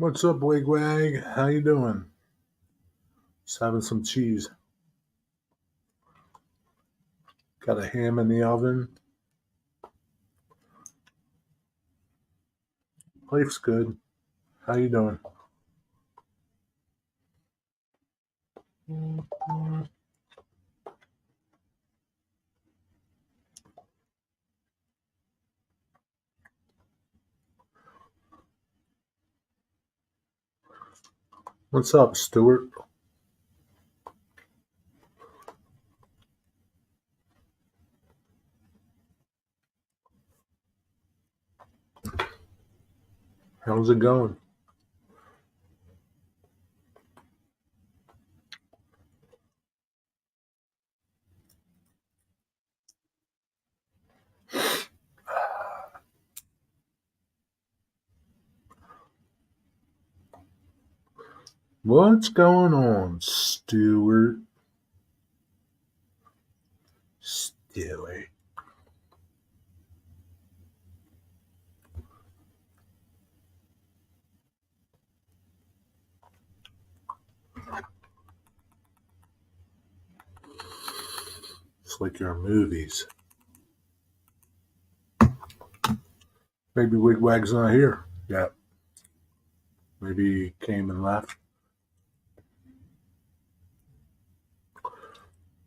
What's up, Wigwag? How you doing? Just having some cheese. Got a ham in the oven. Life's good. How you doing? What's up, Stuart? How's it going? What's going on, Stuart? Stuart. It's like your movies. Maybe Wigwag's not here yet. Maybe he came and left.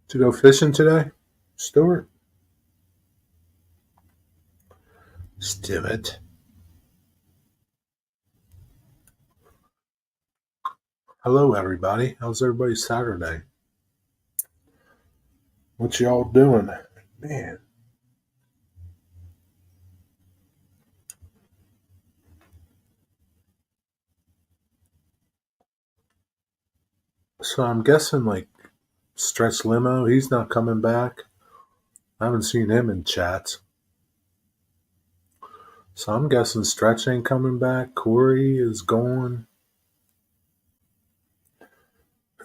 To go fishing today, Stuart? Stuart. Hello, everybody. How's everybody's Saturday? What y'all doing? Man. So I'm guessing like Stretch Limo, he's not coming back. I haven't seen him in chats. So I'm guessing Stretch ain't coming back. Corey is gone.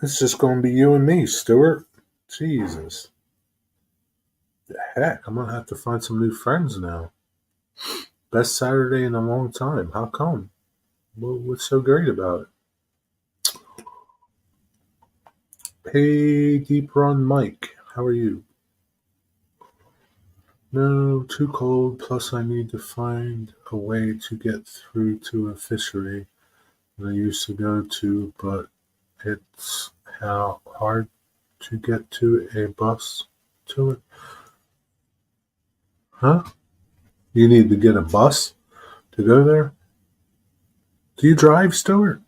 It's just going to be you and me, Stuart. Jesus. The heck, I'm going to have to find some new friends now. Best Saturday in a long time. How come? What's so great about it? Hey, Deep Run Mike. How are you? No, too cold. Plus, I need to find a way to get through to a fishery that I used to go to, but it's how hard to get to a bus to it. Huh? You need to get a bus to go there? Do you drive, Stuart?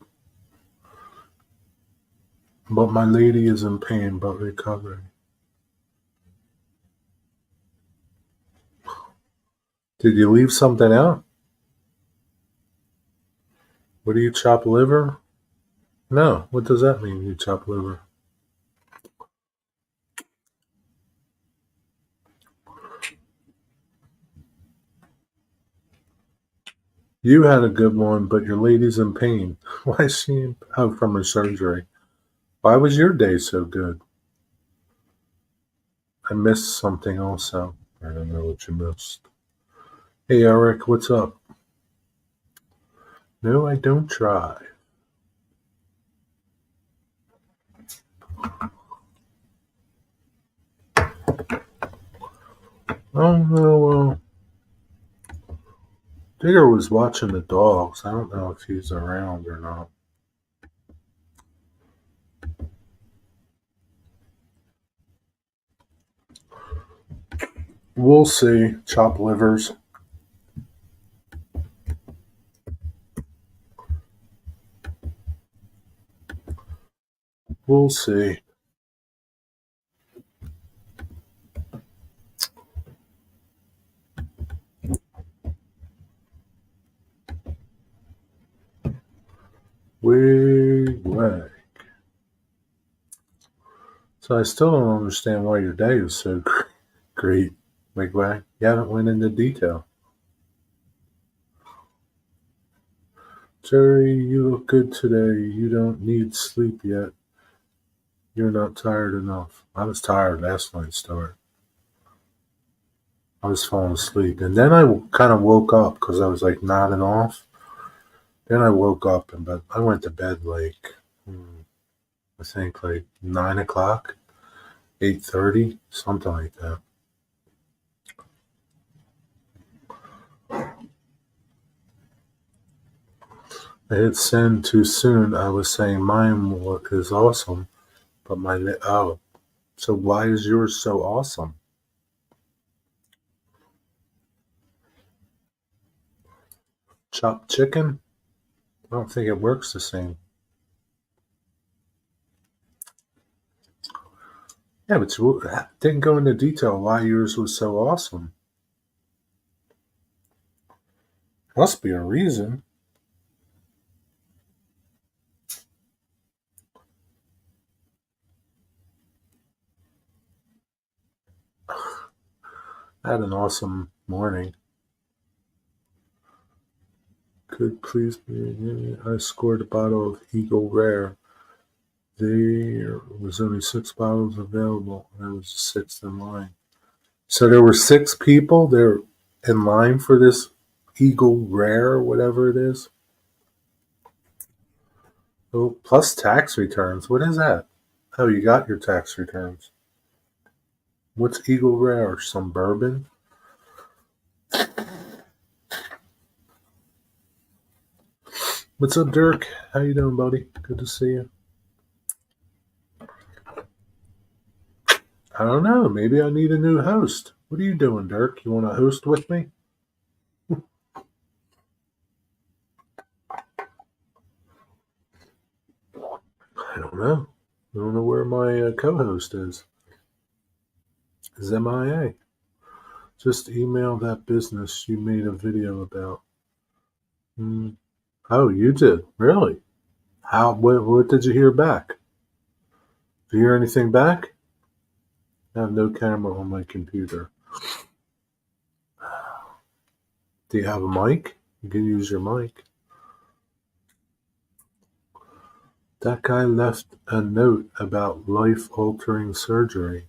But my lady is in pain but recovering. Did you leave something out? What do you chop liver? No. What does that mean, you chop liver? You had a good one, but your lady's in pain. Why is she in, oh, from her surgery? Why was your day so good? I missed something also. I don't know what you missed. Hey, Eric, what's up? No, I don't drive. Oh, no, Digger was watching the dogs. I don't know if he's around or not. We'll see. Chop livers. We'll see. Wig. So I still don't understand why your day is so great, Wigwag. You haven't went into detail. Jerry, you look good today. You don't need sleep yet. You're not tired enough. I was tired last night, Stuart. I was falling asleep. And then I kind of woke up because I was like nodding off. Then I woke up and I went to bed like I think like 9 o'clock, 8:30, something like that. I hit send too soon. I was saying mine is awesome, but so why is yours so awesome? Chopped chicken? I don't think it works the same. Yeah, but you didn't go into detail why yours was so awesome. Must be a reason. I had an awesome morning. Could please be. I scored a bottle of Eagle Rare. There was only 6 bottles available, and I was the sixth in line. So there were 6 people there in line for this Eagle Rare, whatever it is. Oh, plus tax returns. What is that? Oh, you got your tax returns. What's Eagle Rare? Some bourbon? What's up, Dirk? How you doing, buddy? Good to see you. I don't know. Maybe I need a new host. What are you doing, Dirk? You want to host with me? I don't know. I don't know where my co-host is. Is MIA. Just email that business you made a video about. Oh, you did? Really? How? What did you hear back? Did you hear anything back? I have no camera on my computer. Do you have a mic? You can use your mic. That guy left a note about life-altering surgery.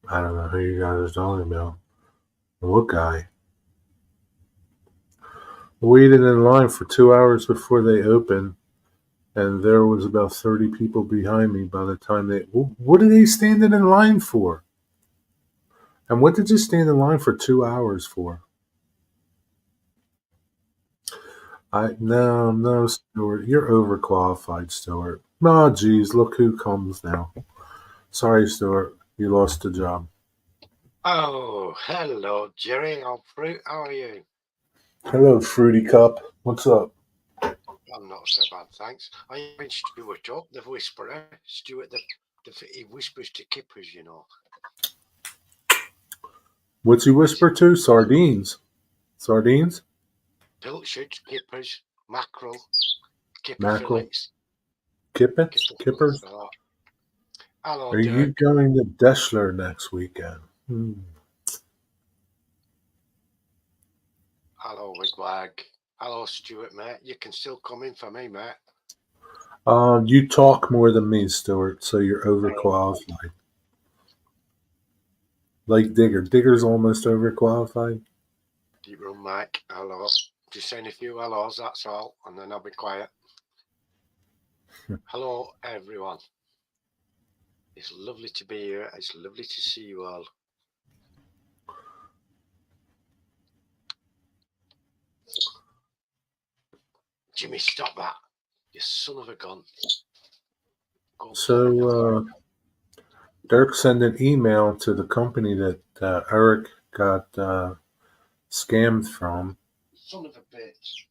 I don't know who you guys are talking about. What guy? Waited in line for 2 hours before they opened, and there was about 30 people behind me by the time they. What are they standing in line for? And what did you stand in line for 2 hours for? No, Stuart, you're overqualified, Stuart. Oh, geez, look who comes now. Sorry, Stuart, you lost the job. Oh, hello, Jerry. How are you? Hello, Fruity Cup. What's up? I'm not so bad, thanks. I been Stuart up, the whisperer. Stuart, he whispers to kippers, you know. What's he whisper to? Sardines. Sardines? Pilchards, kippers, mackerel, kipper Mackerel? fillets. Kippets? Kippers? Hello, Are you Dirk. going to Deschler next weekend? Hello, Wigwag. Hello, Stuart, mate. You can still come in for me, mate. You talk more than me, Stuart, so you're overqualified. Like Digger. Digger's almost overqualified. Deep room, Mike. Hello. Just saying a few hellos, that's all, and then I'll be quiet. Hello, everyone. It's lovely to be here. It's lovely to see you all. Jimmy, stop that. You son of a gun. So, Dirk sent an email to the company that Eric got scammed from. Son of a bitch.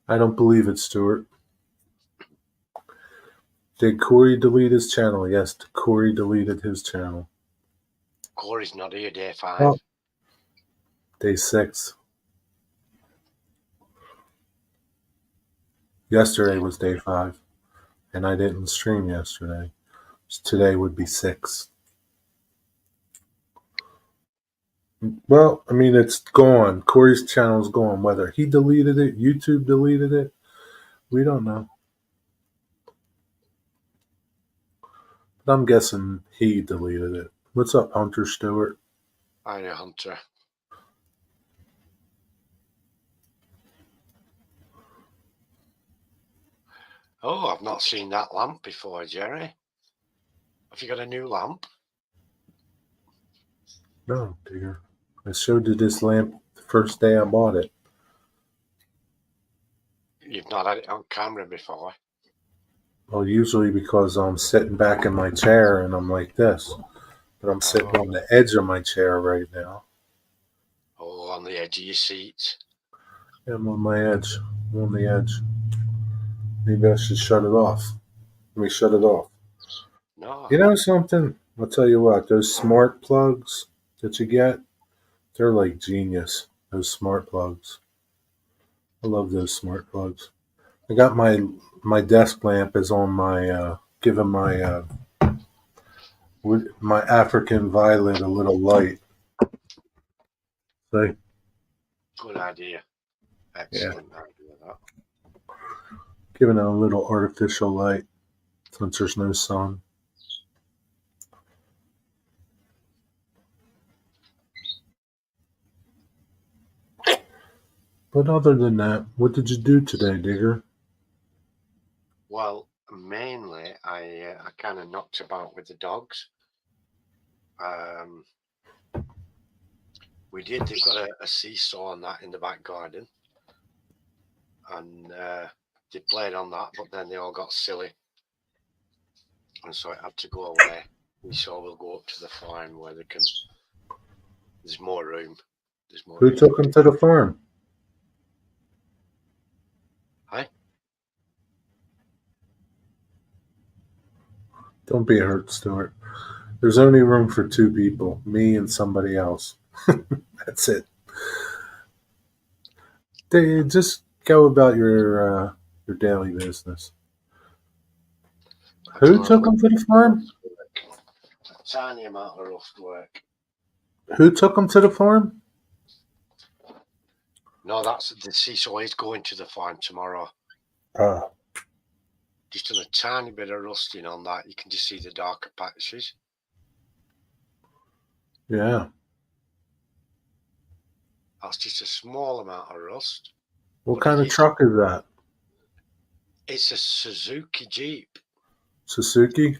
I don't believe it, Stuart. Did Corey delete his channel? Yes, Corey deleted his channel. Corey's not here day 5. Oh. Day 6. Yesterday was day 5, and I didn't stream yesterday. So today would be 6. Well, I mean, it's gone. Corey's channel's gone. Whether he deleted it, YouTube deleted it, we don't know. But I'm guessing he deleted it. What's up, Hunter Stewart? Hi, Hunter. Oh, I've not seen that lamp before, Jerry. Have you got a new lamp? No, dear. I showed you this lamp the first day I bought it. You've not had it on camera before. Well, usually because I'm sitting back in my chair and I'm like this. But I'm sitting on the edge of my chair right now. Oh, on the edge of your seat. Yeah, I'm on my edge. I'm on the edge. Maybe I should shut it off. Let me shut it off. No. You know something? I'll tell you what, those smart plugs that you get, they're like genius. Those smart plugs. I love those smart plugs. I got my desk lamp is on my giving my African violet a little light. See? Good idea. Yeah. Excellent idea, that. Giving it a little artificial light since there's no sun. But other than that, what did you do today, Digger? Well, mainly I kind of knocked about with the dogs. They've got a seesaw and that in the back garden. And they played on that, but then they all got silly. And so it had to go away. We saw we'll go up to the farm where there's more room. Who took them to the farm? Hi? Don't be a hurt, Stuart. There's only room for two people, me and somebody else. That's it. They just go about your daily business. Who took them to the farm? A tiny amount of rough work. Who took them to the farm? No, that's the seesaw is going to the farm tomorrow. Just done a tiny bit of rusting on that. You can just see the darker patches. Yeah. That's just a small amount of rust. What kind of truck is that? It's a Suzuki Jeep. Suzuki?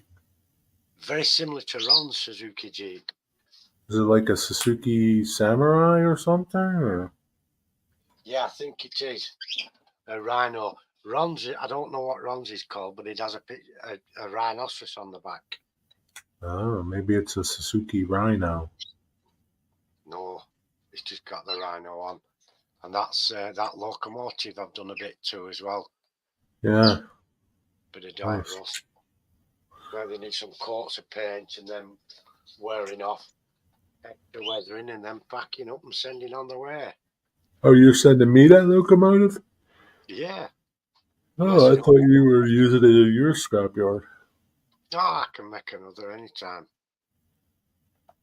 Very similar to Ron's Suzuki Jeep. Is it like a Suzuki Samurai or something? Or? Yeah, I think it is. A Rhino. Ron's, I don't know what Ron's is called, but it has a rhinoceros on the back. Oh, maybe it's a Suzuki Rhino. No, it's just got the Rhino on. And that's that locomotive I've done a bit to as well. Yeah. Bit of dark rust. Where they need some coats of paint and then wearing off, extra weathering, and then packing up and sending on the way. Oh, you're sending me that locomotive? Yeah. Oh, I thought you were using it in your scrapyard. Oh, I can make another anytime.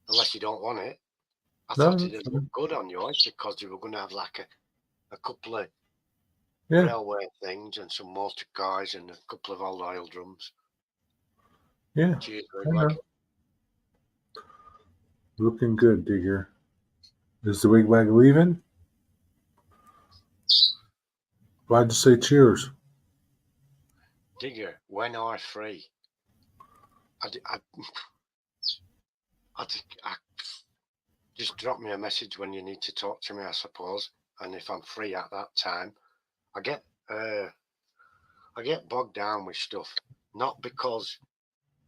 Unless you don't want it. I thought it'd look good on yours because you were going to have like a couple of railway things and some motor cars and a couple of old oil drums. Yeah. Cheers, looking good, Digger. Is the wigwag leaving? Why'd you say cheers? Digger, when are free? I just drop me a message when you need to talk to me, I suppose. And if I'm free at that time, I get bogged down with stuff. Not because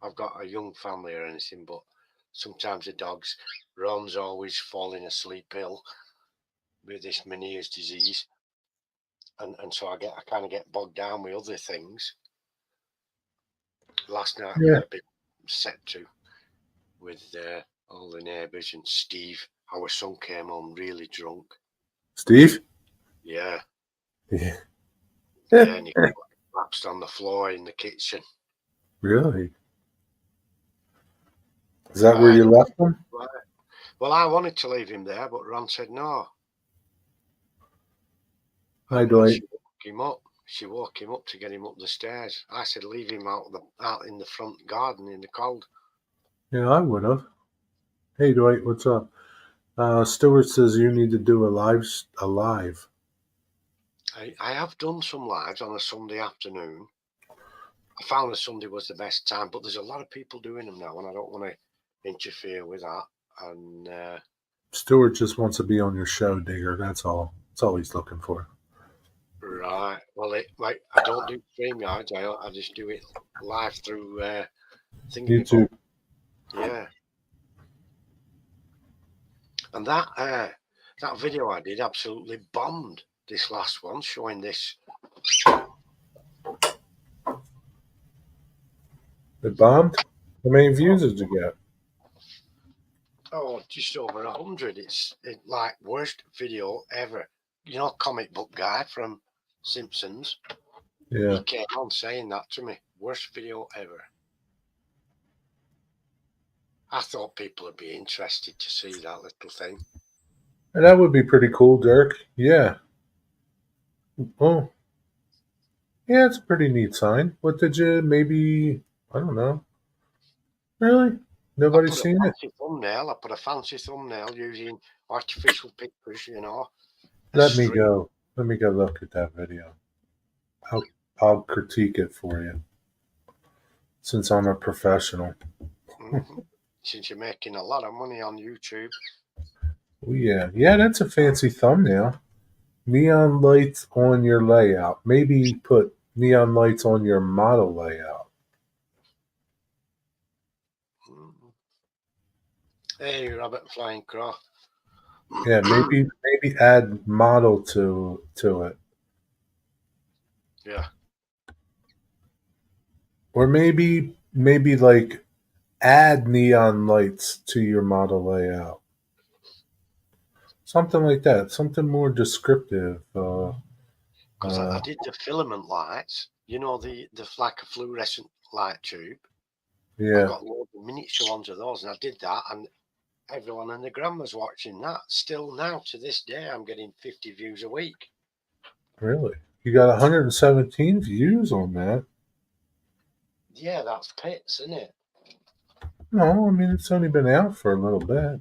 I've got a young family or anything, but sometimes the dogs. Ron's always falling asleep ill with this Meniere's disease, and so I kind of get bogged down with other things. Last night we had a big set to with all the neighbours and Steve. Our son came home really drunk. Steve? Yeah. Yeah. And he collapsed on the floor in the kitchen. Really? Is that where you left him? Well, I wanted to leave him there, but Ron said no. Hi, Dwight. She woke him up to get him up the stairs. I said, leave him out in the front garden in the cold. Yeah, I would have. Hey, Dwight, what's up? Stuart says you need to do a live. I have done some lives on a Sunday afternoon. I found that Sunday was the best time, but there's a lot of people doing them now, and I don't want to interfere with that. And Stuart just wants to be on your show, Digger. That's all. That's all he's looking for. right, well, I don't do StreamYards. I just do it live through YouTube. Yeah. And that video I did absolutely bombed. This last one, showing this. It bombed? How many views did you get? Oh, just over 100. It's like worst video ever. You know, comic book guy from Simpsons. Yeah. He came on saying that to me. Worst video ever. I thought people would be interested to see that little thing. And that would be pretty cool, Dirk. Yeah. Well, yeah, it's a pretty neat sign. What did you maybe? I don't know. Really? Nobody's seen it? I put a fancy thumbnail using artificial pictures, you know. Let me go look at that video. I'll critique it for you, since I'm a professional. Mm-hmm. Since you're making a lot of money on YouTube. Oh, yeah, that's a fancy thumbnail. Neon lights on your layout. Maybe put neon lights on your model layout. Mm-hmm. Hey, Robert Flying Crow. Yeah, maybe add model to it. Yeah. Or maybe like add neon lights to your model layout. Something like that. Something more descriptive. Because I did the filament lights, you know, the like a fluorescent light tube. Yeah. I've got loads of miniature ones of those, and I did that, and everyone and their grandma's watching that. Still now, to this day, I'm getting 50 views a week. Really? You got 117 views on that? Yeah, that's pits, isn't it? No, I mean it's only been out for a little bit.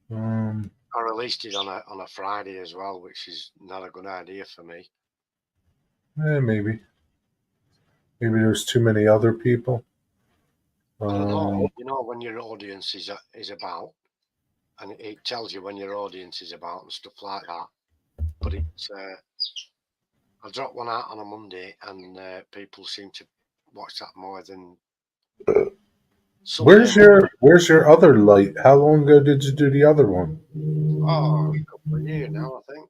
I released it on a Friday as well, which is not a good idea for me. Maybe there's too many other people. I don't know. You know, when your audience is about, and it tells you when your audience is about and stuff like that. But it's I dropped one out on a Monday, and people seem to watch that more than Where's your other light? How long ago did you do the other one? Oh, a couple of years now, I think.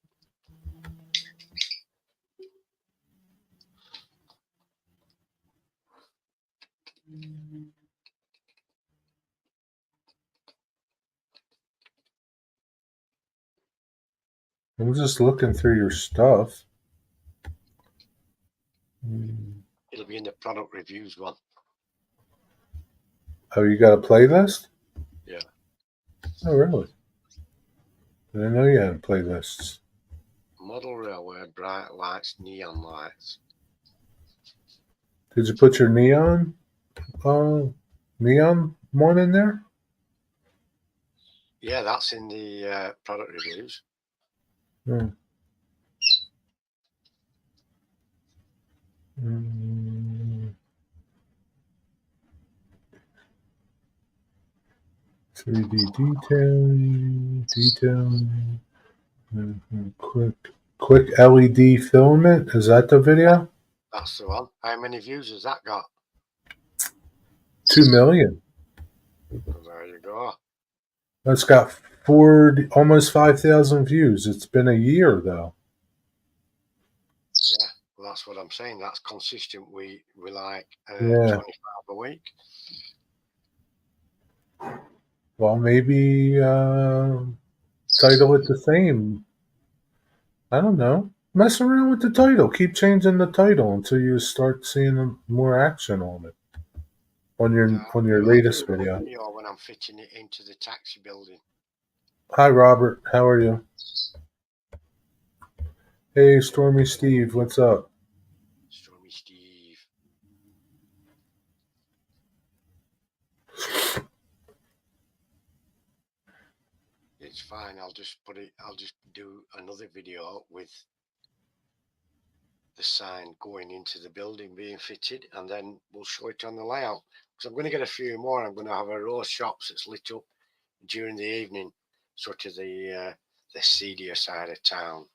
I'm just looking through your stuff. It'll be in the product reviews one. Oh, you got a playlist? Yeah. Oh, really? I didn't know you had playlists. Model railway, bright lights, neon lights. Did you put your neon one in there? Yeah, that's in the product reviews. Hmm. 3D detailing. Quick LED filament. Is that the video? That's the one. How many views has that got? 2 million. Well, there you go. That's got almost 5,000 views. It's been a year though. Yeah, well, that's what I'm saying. That's consistent. We like 25 a week. Well, maybe title it the same. I don't know. Mess around with the title. Keep changing the title until you start seeing more action on it. On your latest video. When I'm fitting it into the taxi building. Hi, Robert. How are you? Hey, Stormy Steve. What's up? Stormy Steve. It's fine. I'll just do another video with sign going into the building being fitted, and then we'll show it on the layout. Because I'm going to get a few more. I'm going to have a row of shops that's lit up during the evening, sort of the seedier side of town.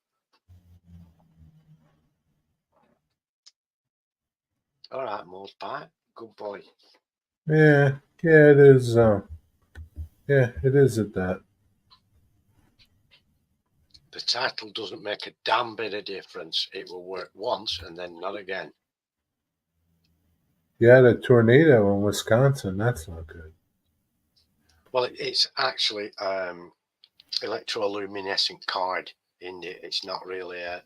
All right, Moles Pie, good boy. Yeah, it is. Yeah, it is at that. The title doesn't make a damn bit of difference. It will work once and then not again. You had a tornado in Wisconsin. That's not good. Well, it's actually electroluminescent card in it. It's not really a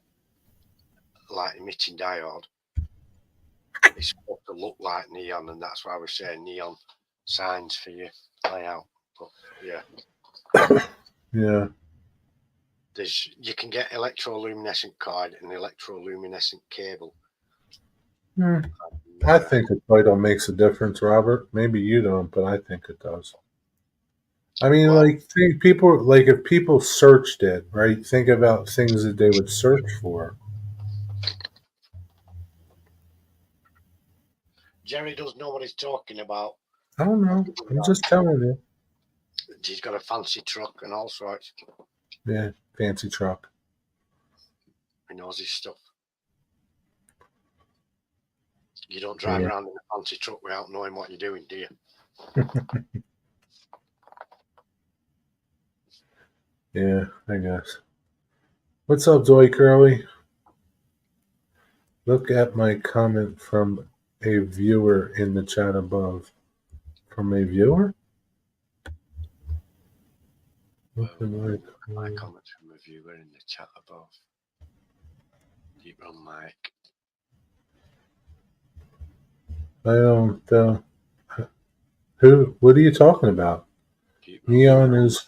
light emitting diode. It's supposed to look like neon, and that's why we're saying neon signs for your layout. But yeah, Yeah. you can get electroluminescent card and electroluminescent cable. I think a title makes a difference, Robert. Maybe you don't, but I think it does. I mean, Well, think people like if people searched it, right? Think about things that they would search for. Jerry doesn't know what he's talking about. I don't know. I'm just telling you. He's got a fancy truck and all sorts. Yeah, fancy truck. He knows his stuff. You don't drive around in a fancy truck without knowing what you're doing, do you? Yeah, I guess. What's up, Zoe Curly? Look at my comment from a viewer in the chat above. From a viewer? My comments from a viewer in the chat above. Deep on mic. I don't. Who? What are you talking about? Neon is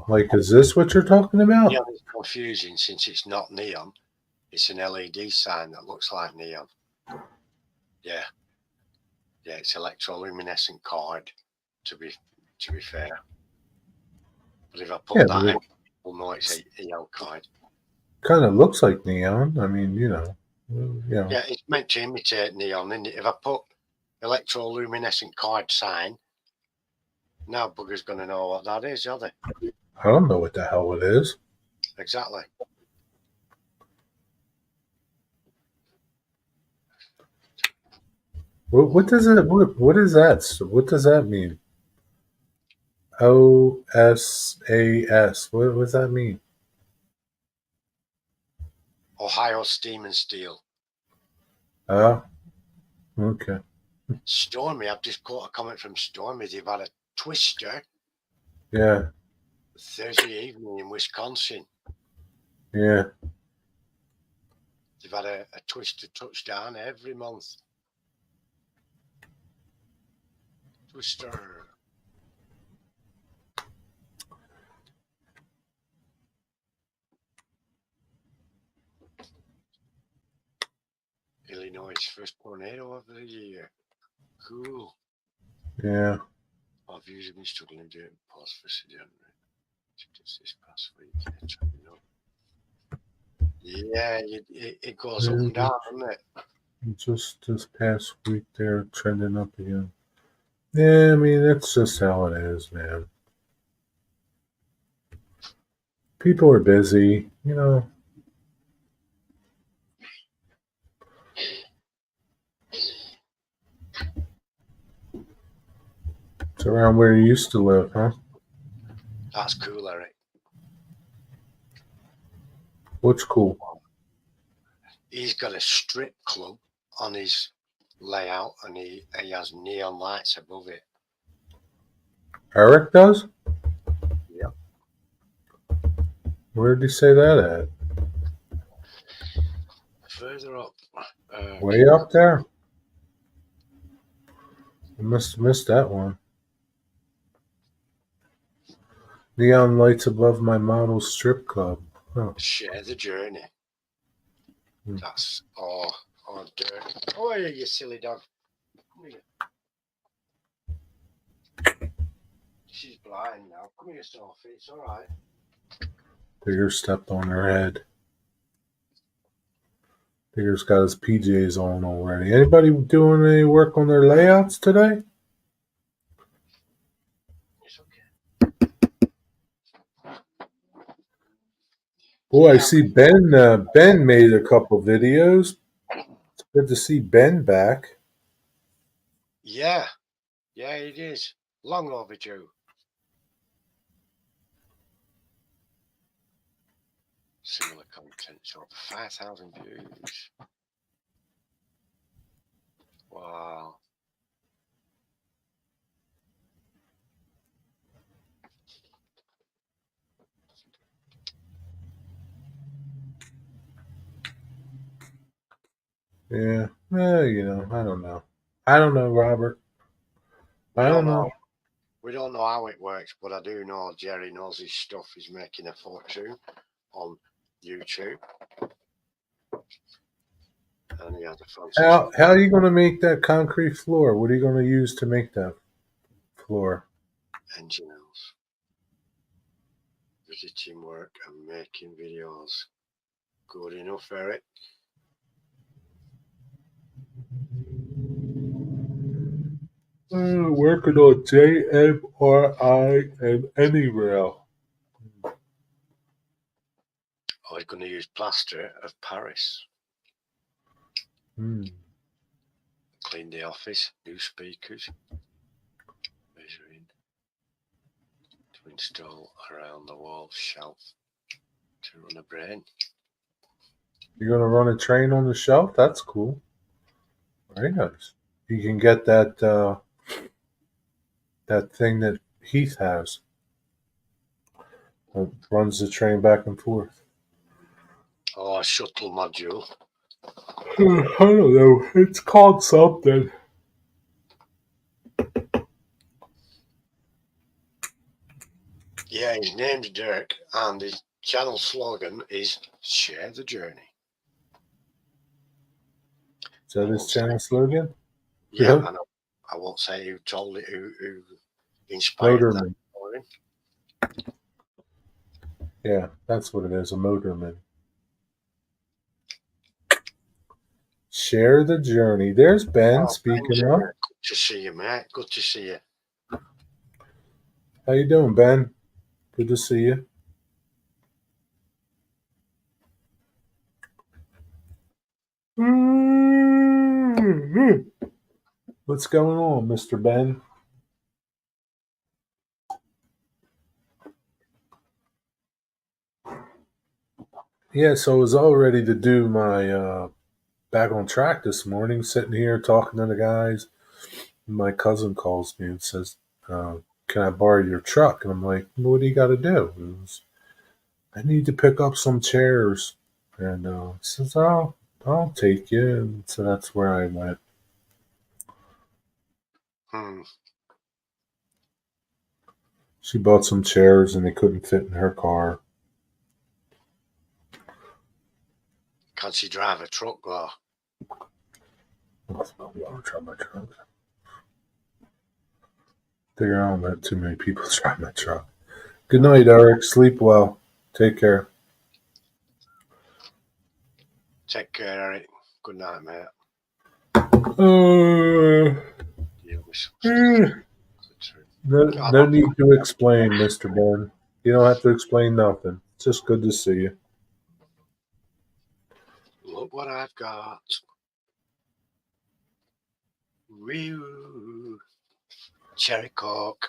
like. Is this what you're talking about? Neon is confusing since it's not neon. It's an LED sign that looks like neon. Yeah, it's electroluminescent card. To be fair, but if I put that in, people know it's a EL card. Kind of looks like neon. I mean, Yeah, it's meant to imitate neon, isn't it? If I put electroluminescent card sign, now bugger's going to know what that is, are they? I don't know what the hell it is. Exactly. What does it? What is that? What does that mean? OSAS. What does that mean? Ohio Steam and Steel. Oh, okay. Stormy, I've just caught a comment from Stormy. They've had a twister. Yeah. Thursday evening in Wisconsin. Yeah. They've had a twister touchdown every month. Twister. Illinois' first tornado of the year. Cool. Yeah. I've usually been struggling to do it in pause for January. This past week. Yeah, it goes up and down, doesn't it? Just this past week, they're trending up again. Yeah, I mean, that's just how it is, man. People are busy, It's around where you used to live, huh? That's cool, Eric. What's cool? He's got a strip club on his layout, and he has neon lights above it. Eric does? Yep. Where did he say that at? Further up. Way up there? I must have missed that one. Neon lights above my model strip club. Huh. Share the journey. That's dirt. Oh, you silly dog. Come here. She's blind now. Come here, Sophie. It's all right. Digger stepped on her head. Digger's got his PJs on already. Anybody doing any work on their layouts today? It's okay. Boy, I Yeah. see Ben. Ben made a couple videos. It's good to see Ben back. Yeah. Yeah, it is. Long overdue. Similar content. So 5,000 views. Wow. Yeah. You know, I don't know. I don't know, Robert. We I don't don't know. know. We don't know how it works, but I do know Jerry knows his stuff. He's making a fortune on YouTube. And he has a fancy How are you going to make that concrete floor? What are you going to use to make that floor? engineers, visiting work and making videos. Good enough, Eric. Working on JMRI and AnyRail. I was going to use plaster of Paris. Clean the office, new speakers, measuring to install around the wall shelf to run a brain. You're going to run a train on the shelf? That's cool. Very nice. You can get that that thing that Heath has. That runs the train back and forth. Oh, a shuttle module. I don't know. It's called something. Yeah, his name's Dirk, and his channel slogan is "Share the Journey." Is that his channel slogan? Yeah, Really? I won't say who told it, who inspired Motorman. that for him. Yeah, that's what it is. A motorman. Share the journey. There's Ben Oh, speaking up. Benjamin, good to see you, mate. Good to see you. How you doing, Ben? Good to see you. What's going on, Mr. Ben? Yeah, so I was all ready to do my back on track this morning, sitting here talking to the guys. My cousin calls me and says, "Can I borrow your truck?" And I'm like, "What do you got to do?" And he goes, "I need to pick up some chairs." And he says, "Oh, I'll take you." And so that's where I went. Hmm. She bought some chairs and they couldn't fit in her car. Can she drive a truck, though? I'll try my truck. Figure I don't let too many people drive my truck. Good night, Eric. Sleep well. Take care. Take care, Eric. Good night, mate. Uh, Deal with some stuff. no need to explain, Mr. Ben. You don't have to explain nothing. It's just good to see you. Look what I've got. Woo. Cherry Coke.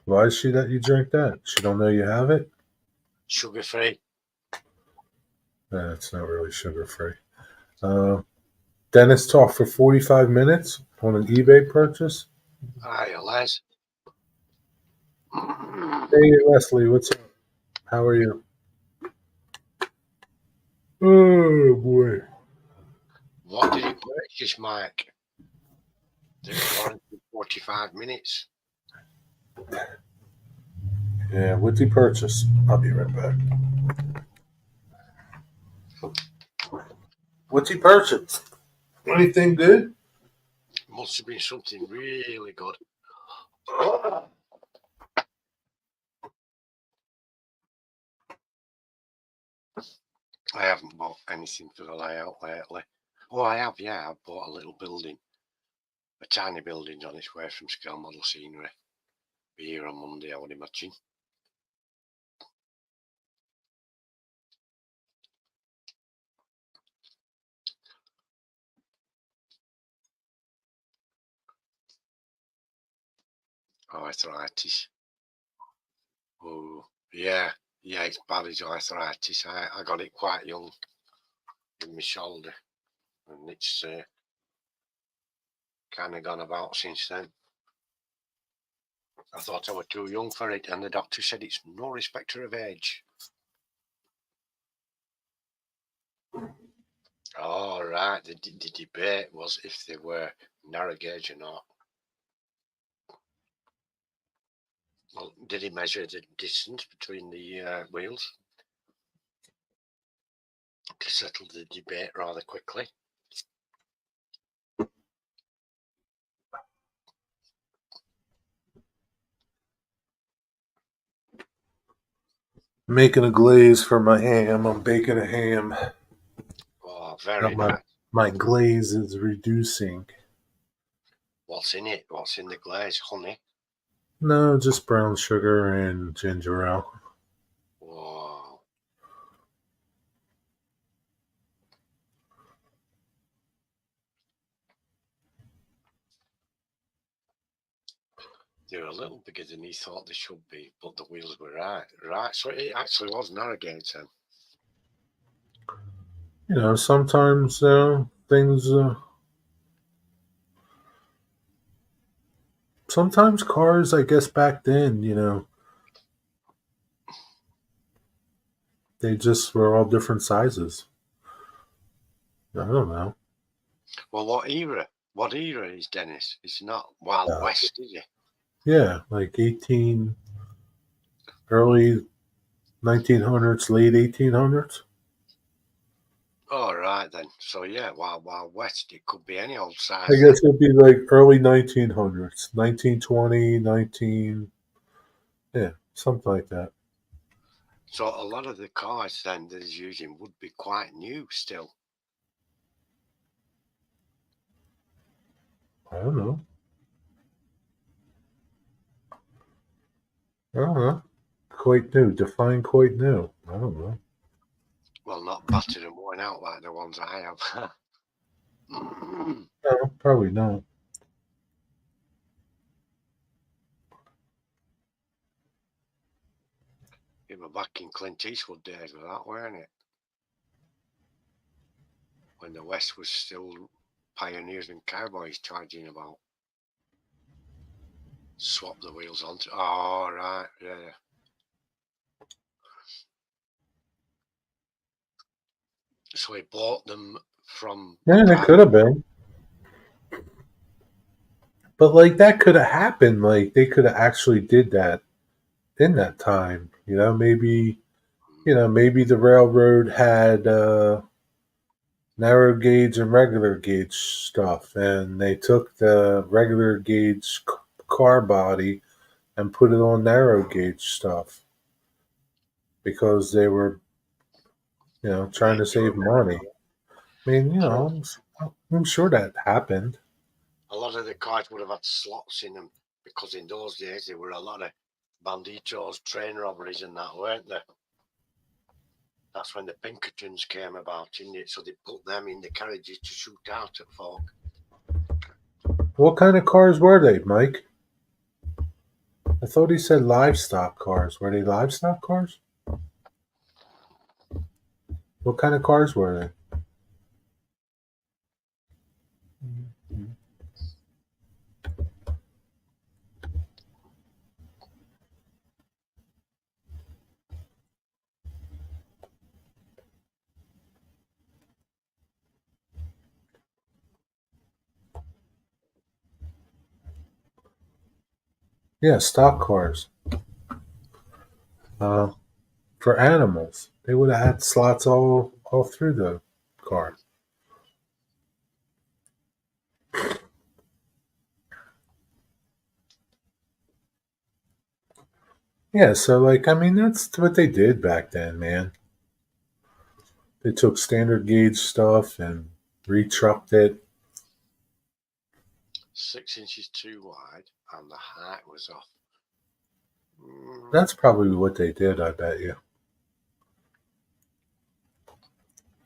Why is she let you drink that? She don't know you have it? Sugar free. It's not really sugar free. Dennis talked for 45 minutes on an eBay purchase. Hi, Les. Hey, Leslie, what's up? How are you? Oh, boy. What did you purchase, Mike? The 45 minutes. Yeah, what'd he purchase? I'll be right back. What's he purchase? Anything good? Must have been something really good. I haven't bought anything for the layout lately. Oh, I have, yeah. I've bought a little building. A tiny building on its way from scale model scenery. Be here on Monday, I would imagine. Arthritis. Oh, yeah. Yeah, it's bad as arthritis. I got it quite young in my shoulder. And it's kind of gone about since then. I thought I was too young for it, and the doctor said it's no respecter of age. Oh, right. The debate was if they were narrow gauge or not. Well, did he measure the distance between the wheels to settle the debate rather quickly? Making a glaze for my ham. I'm baking a ham. Oh, very my nice. my glaze is reducing. What's in it? What's in the glaze? Honey? No, just brown sugar and ginger ale. Wow. They're a little bigger than he thought they should be, but the wheels were right. Right, so it actually was narrow gauge then. You know, sometimes things. Sometimes cars, I guess back then, they just were all different sizes. I don't know. Well, what era? What era is Dennis? It's not Wild Uh, West, is it? yeah, like early 1900s, late 1800s. All right then. So yeah, Wild West. It could be any old I size then. guess it'd be like early 1900s, 1920, 19, yeah, something like that. So a lot of the cars then that he's using would be quite new still. I don't know. I don't know. Quite new. Define quite new. I don't know. Well, not battered and worn out like the ones I have. No, probably not. You were back in Clint Eastwood days with that, weren't it? When the West was still pioneers and cowboys charging about. Swap the wheels onto. Oh, right, yeah. So he bought them from a Man, it private. could have been. But like that could have happened. Like they could have actually did that in that time. Maybe the railroad had narrow gauge and regular gauge stuff, and they took the regular gauge car body and put it on narrow gauge stuff because they were, trying to Make save more money. money. I mean, So I'm sure that happened. a lot of the cars would have had slots in them because in those days there were a lot of banditos, train robberies, and that, weren't there? That's when the Pinkertons came about, isn't it? So they put them in the carriages to shoot out at folk. What kind of cars were they, Mike? I thought he said livestock cars. Were they livestock cars? What kind of cars were they? Yeah, stock cars. Uh, for animals, they would have had slots all through the car. Yeah, so like I mean that's what they did back then, man. They took standard gauge stuff and retrucked it. 6 inches too wide, and the height was off. That's probably what they did, I bet you.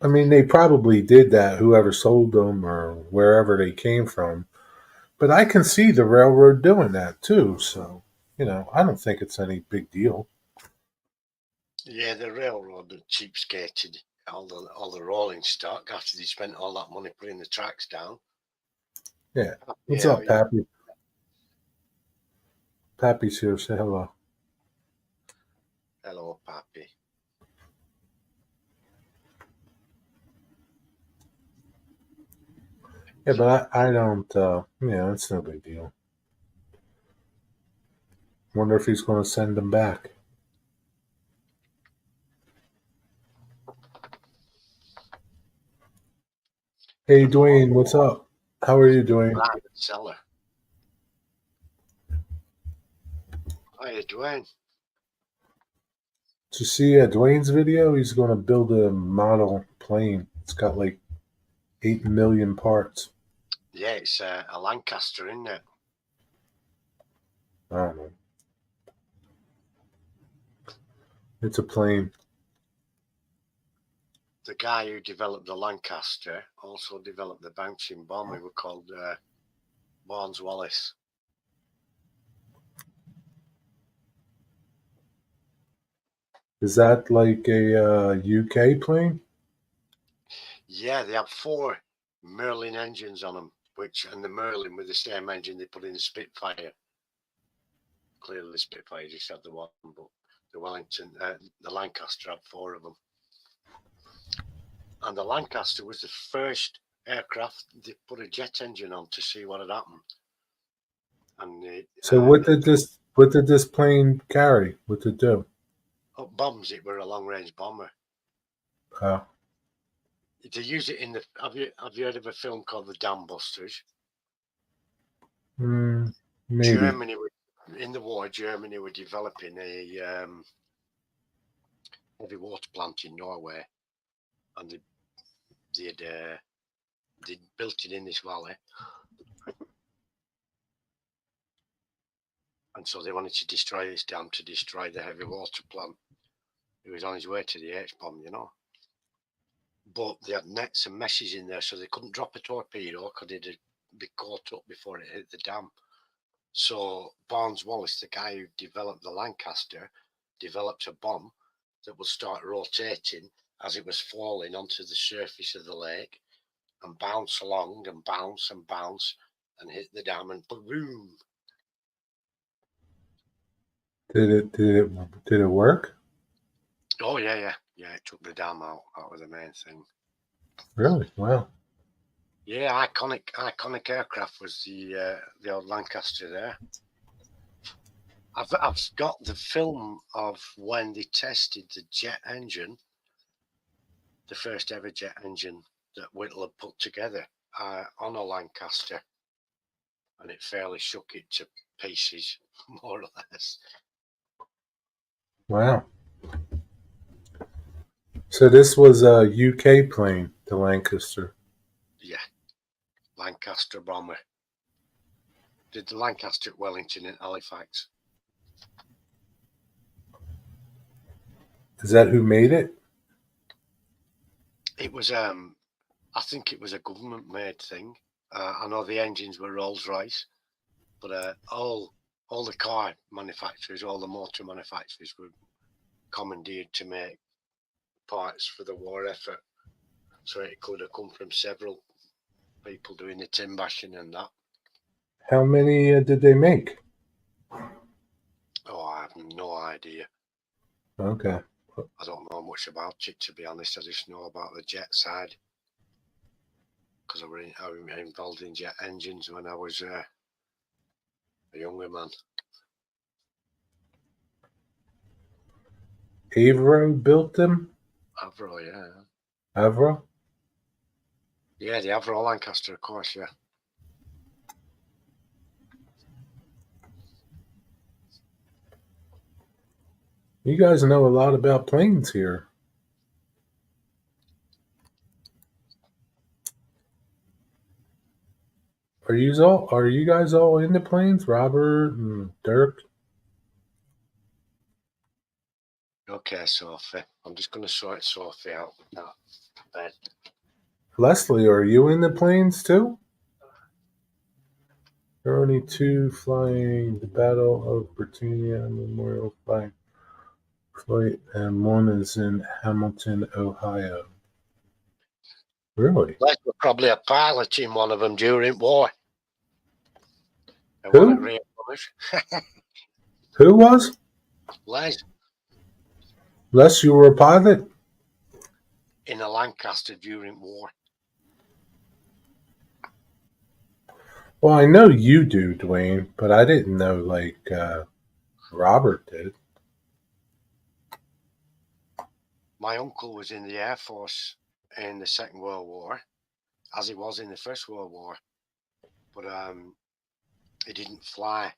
I mean, they probably did that, whoever sold them or wherever they came from. But I can see the railroad doing that too. So, I don't think it's any big deal. Yeah, the railroad had cheapskated all the rolling stock after they spent all that money putting the tracks down. Yeah. What's Yeah, up, Pappy? Pappy's here. Say hello. hello, Pappy. Yeah, but I don't, it's no big deal. Wonder if he's going to send them back. Hey, Dwayne, what's up? How are you doing? Private seller. Hi, Dwayne. Did you see Dwayne's video? He's going to build a model plane. It's got like 8 million parts. Yeah, it's a Lancaster, isn't it? I don't know. It's a plane. The guy who developed the Lancaster also developed the bouncing bomb. He was called Barnes Wallis. Is that like a UK plane? Yeah, they have 4 Merlin engines on them, and the Merlin with the same engine they put in the Spitfire. Clearly, the Spitfire just had the one, but the Lancaster had 4 of them. And the Lancaster was the first aircraft they put a jet engine on to see what had happened. And so what did this plane carry? What did it do? Bombs. It were a long-range bomber. Oh. They use it in the. Have you heard of a film called The Dam Busters? Maybe. Germany in the war. Germany were developing a heavy water plant in Norway, and they'd built it in this valley, and so they wanted to destroy this dam to destroy the heavy water plant. It was on his way to the H-bomb, But they had nets and meshes in there, so they couldn't drop a torpedo because it'd be caught up before it hit the dam. So Barnes Wallis, the guy who developed the Lancaster, developed a bomb that would start rotating as it was falling onto the surface of the lake and bounce along and bounce and bounce and hit the dam and boom. Did it work? Oh yeah. It took the dam out. That was the main thing. Really? Wow. Yeah, iconic aircraft was the old Lancaster there. I've got the film of when they tested the jet engine, the first ever jet engine that Whittle had put together on a Lancaster, and it fairly shook it to pieces, more or less. Wow. So this was a UK plane, the Lancaster. Yeah, Lancaster bomber. Did the Lancaster at Wellington and Halifax. Is that who made it? It was, I think it was a government-made thing. I know the engines were Rolls-Royce, but all the car manufacturers, all the motor manufacturers were commandeered to make parts for the war effort. So it could have come from several people doing the tin bashing and that. How many did they make? Oh, I have no idea. Okay. I don't know much about it, to be honest. I just know about the jet side because I was involved in jet engines when I was a younger man. Avro built them? Avro, yeah. Avro? Yeah, the Avro Lancaster, of course, yeah. You guys know a lot about planes here. Are you guys all in the planes? Robert and Dirk? Okay, Sophie. I'm just going to sort Sophie out with that bed. Leslie, are you in the planes too? There are only two flying the Battle of Britannia Memorial Flight, and one is in Hamilton, Ohio. Really? Les was probably a pilot in one of them during war. Who? Who was? Les. Les, you were a pilot? In a Lancaster during war. Well, I know you do, Dwayne, but I didn't know, Robert did. My uncle was in the Air Force in the Second World War, as he was in the First World War. But he didn't fly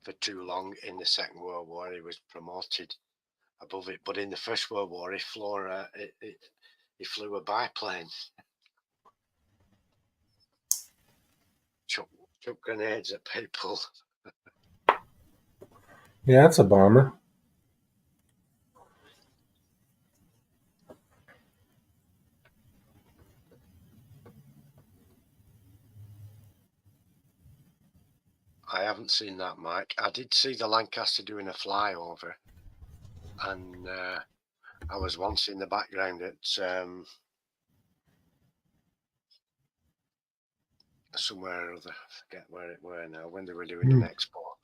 for too long in the Second World War. He was promoted above it. But in the First World War, he flew a biplane. Chuck grenades at people. Yeah, that's a bomber. I haven't seen that, Mike. I did see the Lancaster doing a flyover, and I was once in the background at somewhere or other. I forget where it were now, when they were doing an expo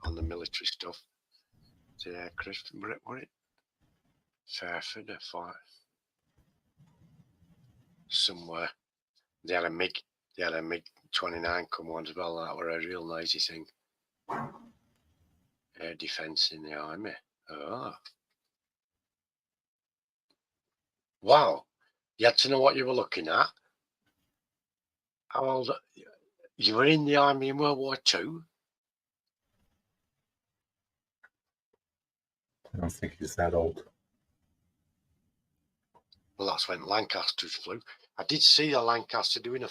on the military stuff. The aircraft, were it Fairford or Fort? Somewhere. They had a MiG 29 come on as well. That were a real noisy thing. Air defence in the army. Oh. Wow. You had to know what you were looking at. How old? You were in the army in World War II? I don't think he's that old. Well, that's when Lancasters flew. I did see a Lancaster doing a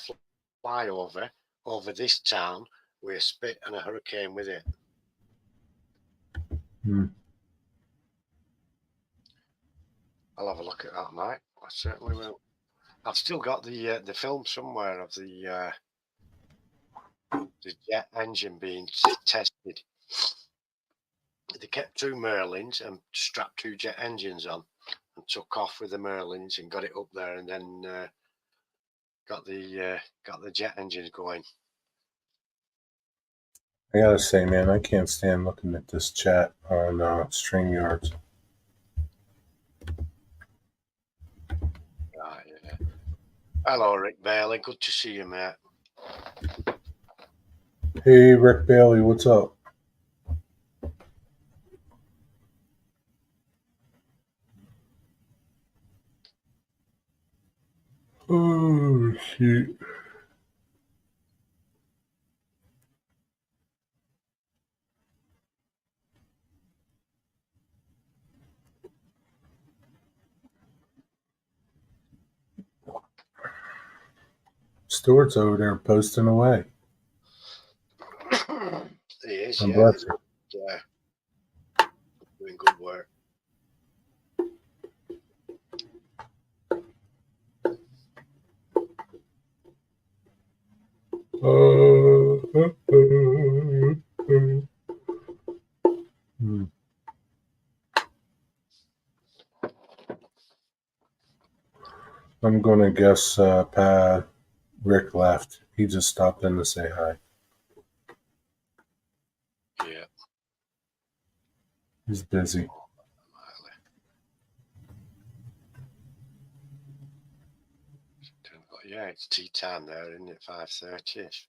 flyover over this town with a spit and a hurricane with it. I'll have a look at that, Mike. I certainly will. I've still got the film somewhere of the jet engine being tested. They kept 2 Merlins and strapped 2 jet engines on and took off with the Merlins and got it up there, and then got the jet engines going. I gotta say, man, I can't stand looking at this chat on StreamYard. Right, yeah. Hello, Rick Bailey. Good to see you, mate. Hey, Rick Bailey, what's up? Oh, shoot. Stuart's over there posting away. He is, I'm blessed. Doing good work. I'm gonna guess Rick left. He just stopped in to say hi. Yeah. He's busy. Yeah, it's tea time there, isn't it? 5:30ish.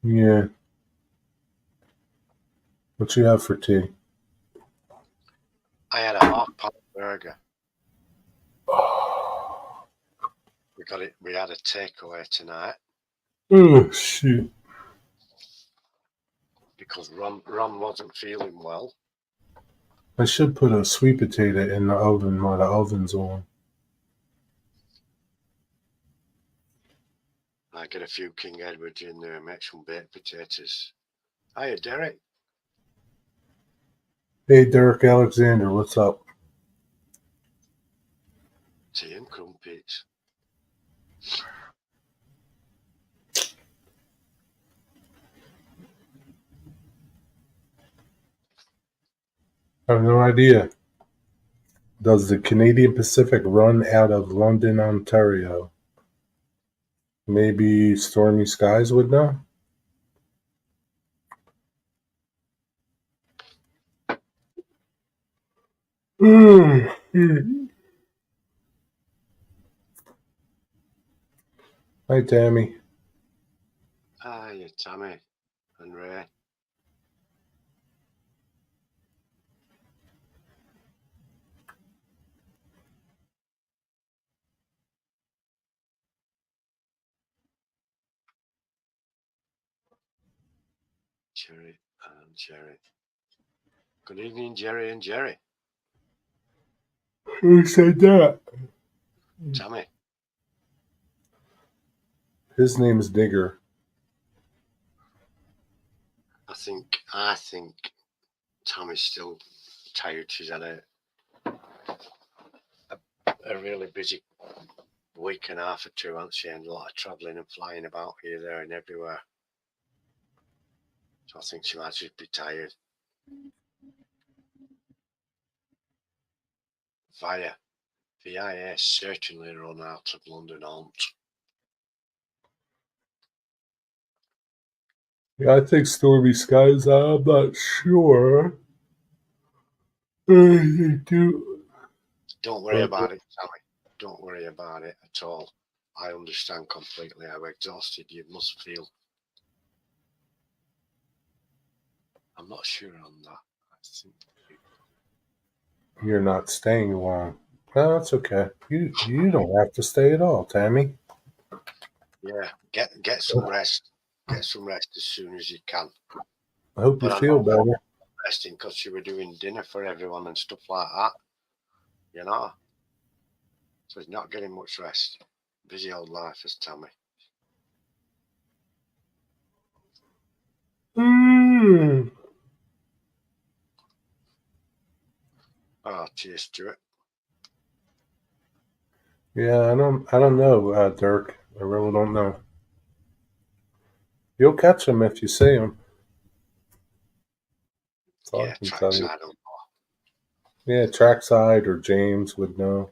Yeah. What you have for tea? I had a half-pound burger. We had a takeaway tonight. Oh, shoot. Because Ron wasn't feeling well. I should put a sweet potato in the oven while the oven's on. I get a few King Edwards in there and make some baked potatoes. Hiya, Derek. Hey, Derek Alexander, what's up? Tea and crumpets. I have no idea. Does the Canadian Pacific run out of London, Ontario? Maybe Stormy Skies would know? Hi, Tammy. Hiya, Tammy and Ray. Jerry and Jerry. Good evening, Jerry and Jerry. Who said that? Tammy. His name's Digger. I think Tammy's still tired. She's had a really busy week and a half or two, hasn't she? And a lot of travelling and flying about here, there, and everywhere. So I think she might just be tired. VIS certainly run out of London Aunt. Yeah, I think Stormy Skies. I'm not sure. Do. Don't worry about it, Tammy. Don't worry about it at all. I understand completely how exhausted you must feel. I'm not sure on that. I think You're not staying long. No, that's okay. You don't have to stay at all, Tammy. yeah, get some rest. Get some rest as soon as you can. I hope you feel better. Resting because you were doing dinner for everyone and stuff like that. You know? So he's not getting much rest. Busy old life as Tammy. Oh, cheers, Stuart. Yeah, I don't know, Dirk. I really don't know. You'll catch them if you see them. Yeah, trackside. Yeah, Trackside or James would know.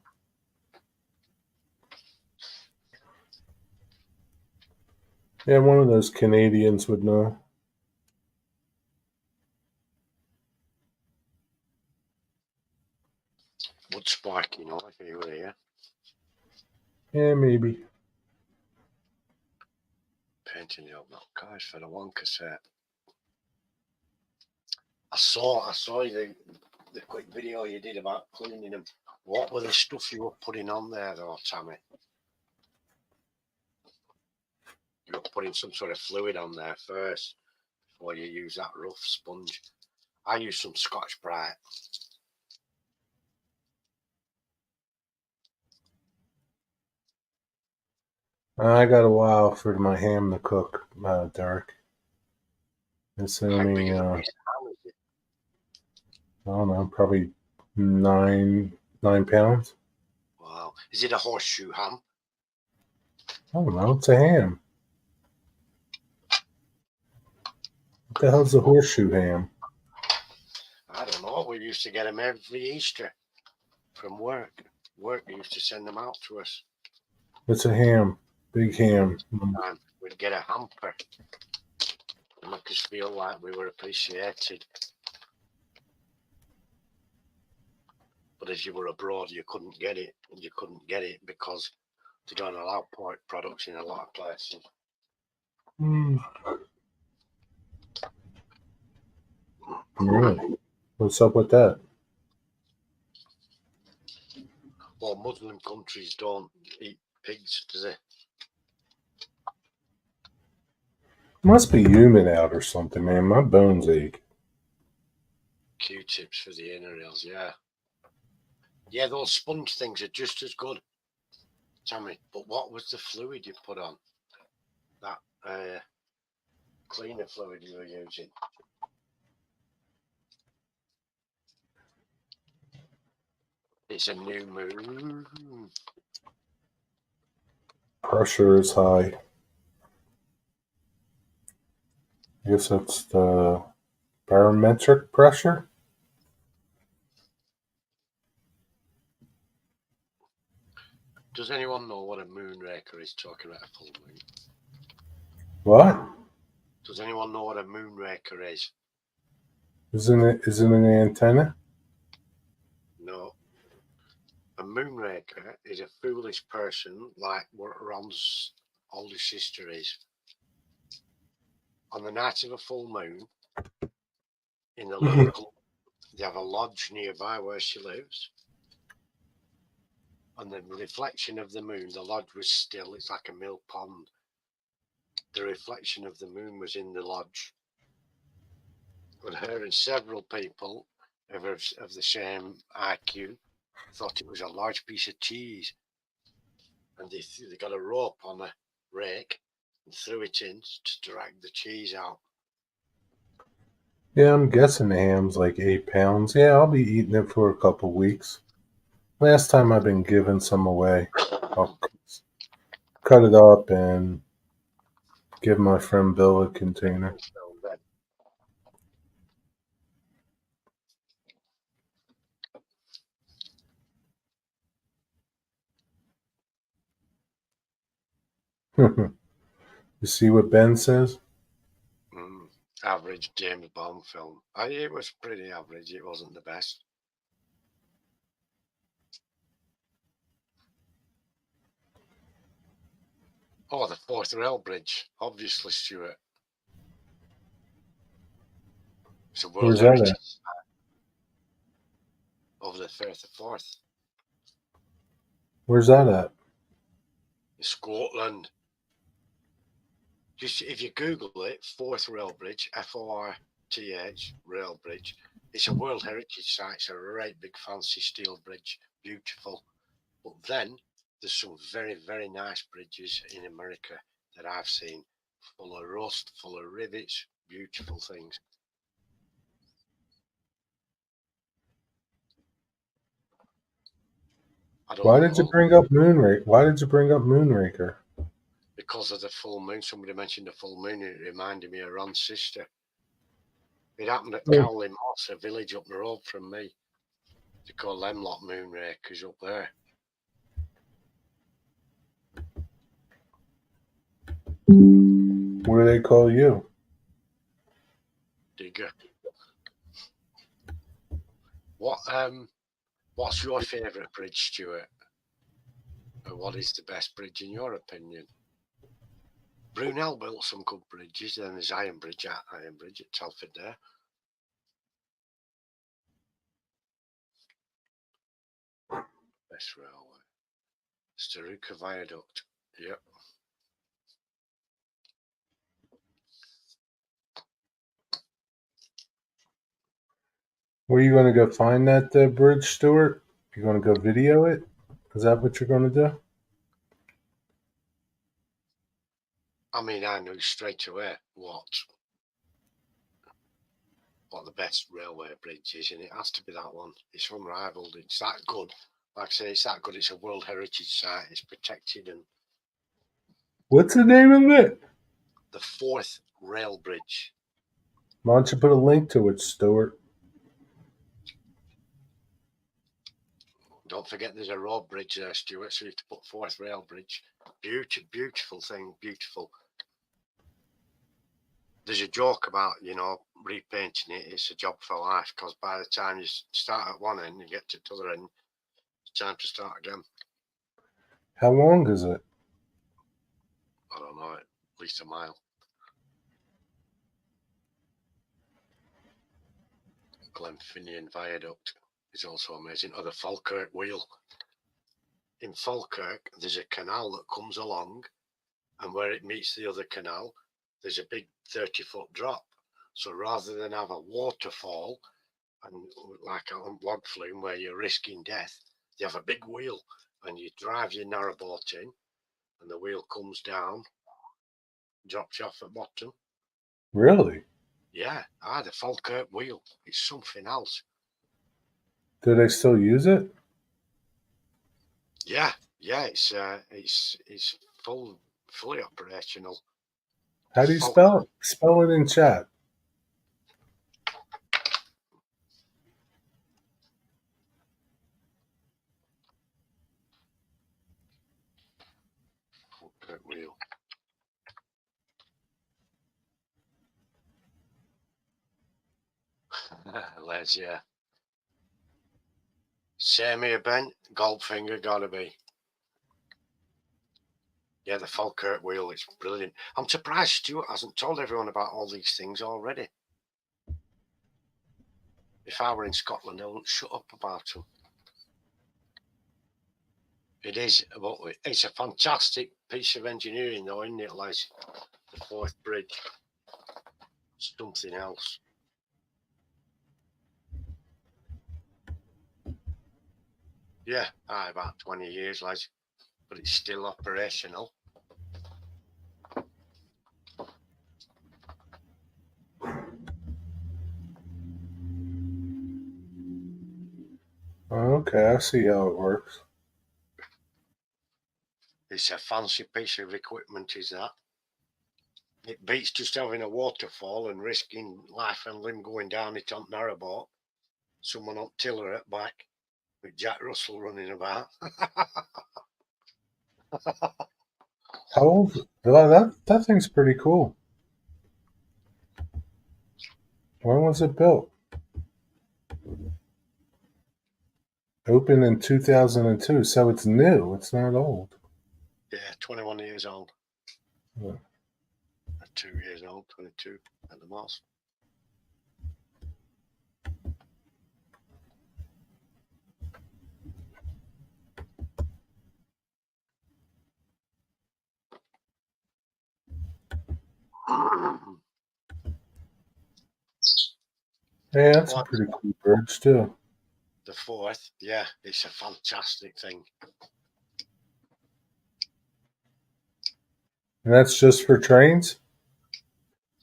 Yeah, one of those Canadians would know. Would spark, you know, if he were here. Yeah, maybe. Painting the old milk cars for the one cassette. I saw the quick video you did about cleaning them. What were the stuff you were putting on there though, Tammy? You were putting some sort of fluid on there first before you use that rough sponge. I use some Scotch Brite. I got a while for my ham to cook, Dirk. It's only, I don't know, probably 9 pounds. Wow. Is it a horseshoe ham? I don't know. It's a ham. What the hell's a horseshoe ham? I don't know. We used to get them every Easter from work. Work used to send them out to us. It's a ham. Big ham. And we'd get a hamper to make us feel like we were appreciated. But if you were abroad, you couldn't get it. You couldn't get it because they don't allow pork products in a lot of places. Really? What's up with that? Well, Muslim countries don't eat pigs, do they? Must be humid out or something, man. My bones ache. Q-tips for the inner ears, yeah. Yeah, those sponge things are just as good, Tammy. But what was the fluid you put on? that cleaner fluid you were using. It's a new moon. Pressure is high. I guess that's the barometric pressure. Does anyone know what a moonraker is? Talking about a full moon. What? Does anyone know what a moonraker is? Isn't it an antenna? No. A moonraker is a foolish person like what Ron's older sister is. On the night of a full moon, in the local, they have a lodge nearby where she lives. And the reflection of the moon, the lodge was still, it's like a mill pond. The reflection of the moon was in the lodge. And her and several people of the same IQ thought it was a large piece of cheese. And they got a rope on a rake and threw it in to drag the cheese out. Yeah, I'm guessing the ham's like 8 pounds. Yeah, I'll be eating it for a couple weeks. Last time I've been giving some away. I'll cut it up and give my friend Bill a container. You see what Ben says? Average James Bond film. It was pretty average. It wasn't the best. Oh, the Fourth Rail Bridge. Obviously, Stuart. It's a World Where's that Heritage at? Site over the Firth of Forth. Where's that at? In Scotland. Just if you Google it, Fourth Rail Bridge, Forth Rail Bridge. It's a World Heritage Site. It's a right big fancy steel bridge. Beautiful. But then there's some very, very nice bridges in America that I've seen, full of rust, full of rivets, beautiful things. Why did you bring up Moonraker? Why did you bring up Moonraker? Because of the full moon. Somebody mentioned the full moon. It reminded me of Ron's sister. It happened at Cowley Moss, a village up the road from me. They call them lot moonrakers up there. What do they call you? Digger. What's your favourite bridge, Stuart? Or what is the best bridge in your opinion? Brunel built some good bridges. Then there's Iron Bridge at Telford there. Best railway. Staruka Viaduct. Yep. Were you going to go find that bridge, Stuart? You're going to go video it? Is that what you're going to do? I mean, I knew straight away what the best railway bridge is, and it has to be that one. It's unrivaled. It's that good. Like I say, it's that good. It's a World Heritage Site. It's protected. And what's the name of it? The Forth Rail Bridge. Why don't you put a link to it, Stuart? Don't forget there's a road bridge there, Stuart, so you have to put Forth Rail Bridge. Beautiful thing, beautiful. There's a joke about, repainting it. It's a job for life, because by the time you start at one end and get to the other end, it's time to start again. How long is it? I don't know, at least a mile. Glenfinnian Viaduct is also amazing. Or the Falkirk Wheel. In Falkirk, there's a canal that comes along, and where it meets the other canal, there's a big 30-foot drop. So rather than have a waterfall and like a log flume where you're risking death, they have a big wheel, and you drive your narrowboat in, and the wheel comes down, dropped you off at bottom. Really? Yeah, the Falkirk wheel. It's something else. Do they still use it? Yeah, it's fully operational. How do you spell it? Spell it in chat. Falkirk wheel. Les, yeah. Same here, Ben. Goldfinger, gotta be. Yeah, the Falkirk wheel, it's brilliant. I'm surprised Stuart hasn't told everyone about all these things already. If I were in Scotland, I wouldn't shut up about them. It is, but it's a fantastic piece of engineering, though, isn't it, Les? The Forth Bridge. Something else. Yeah, about 20 years, Les, but it's still operational. Okay, I see how it works. It's a fancy piece of equipment, is that? It beats just having a waterfall and risking life and limb going down it on narrowboat. Someone on tiller at back with Jack Russell running about. How old? That thing's pretty cool. When was it built? Opened in 2002, so it's new. It's not old. Yeah, 21 years old. Yeah. 2 years old, 22 at the most. Yeah, that's a pretty cool bridge too. The Forth, yeah, it's a fantastic thing. And that's just for trains?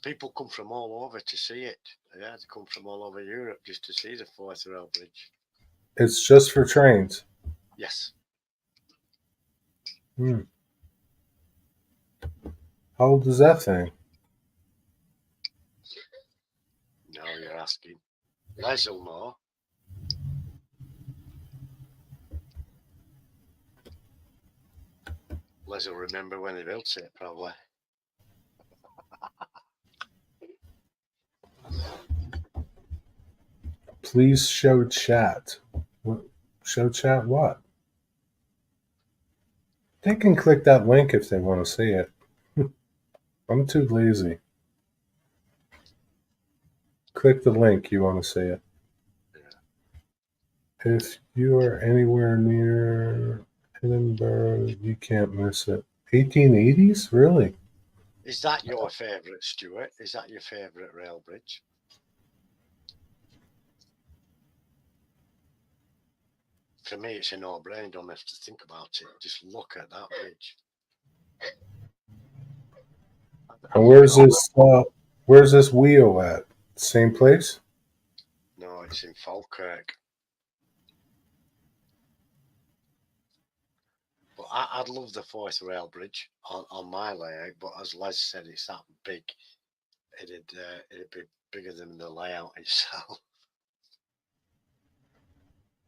People come from all over to see it. Yeah, they come from all over Europe just to see the Forth Rail Bridge. It's just for trains? Yes. Hmm. How old is that thing? Now you're asking. Les will know. Les will remember when they built it, probably. Please show chat. Show chat what? They can click that link if they want to see it. I'm too lazy. Click the link you want to see it. Yeah. If you are anywhere near Edinburgh, you can't miss it. 1880s? Really? Is that your favourite, Stuart? Is that your favourite rail bridge? For me, it's a no-brainer. Don't have to think about it. Just look at that bridge. And where's this wheel at? Same place? No, it's in Falkirk. But I'd love the Forth Rail Bridge on my layout. But as Les said, it's that big. It'd be bigger than the layout itself.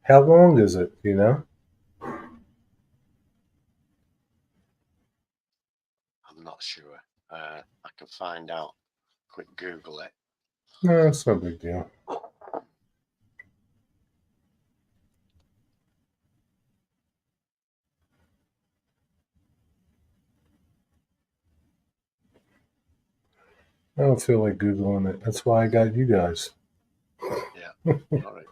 How long is it? Do you know? I'm not sure. I can find out. Quick Google it. No, it's no big deal. I don't feel like Googling it. That's why I got you guys. Yeah. All right.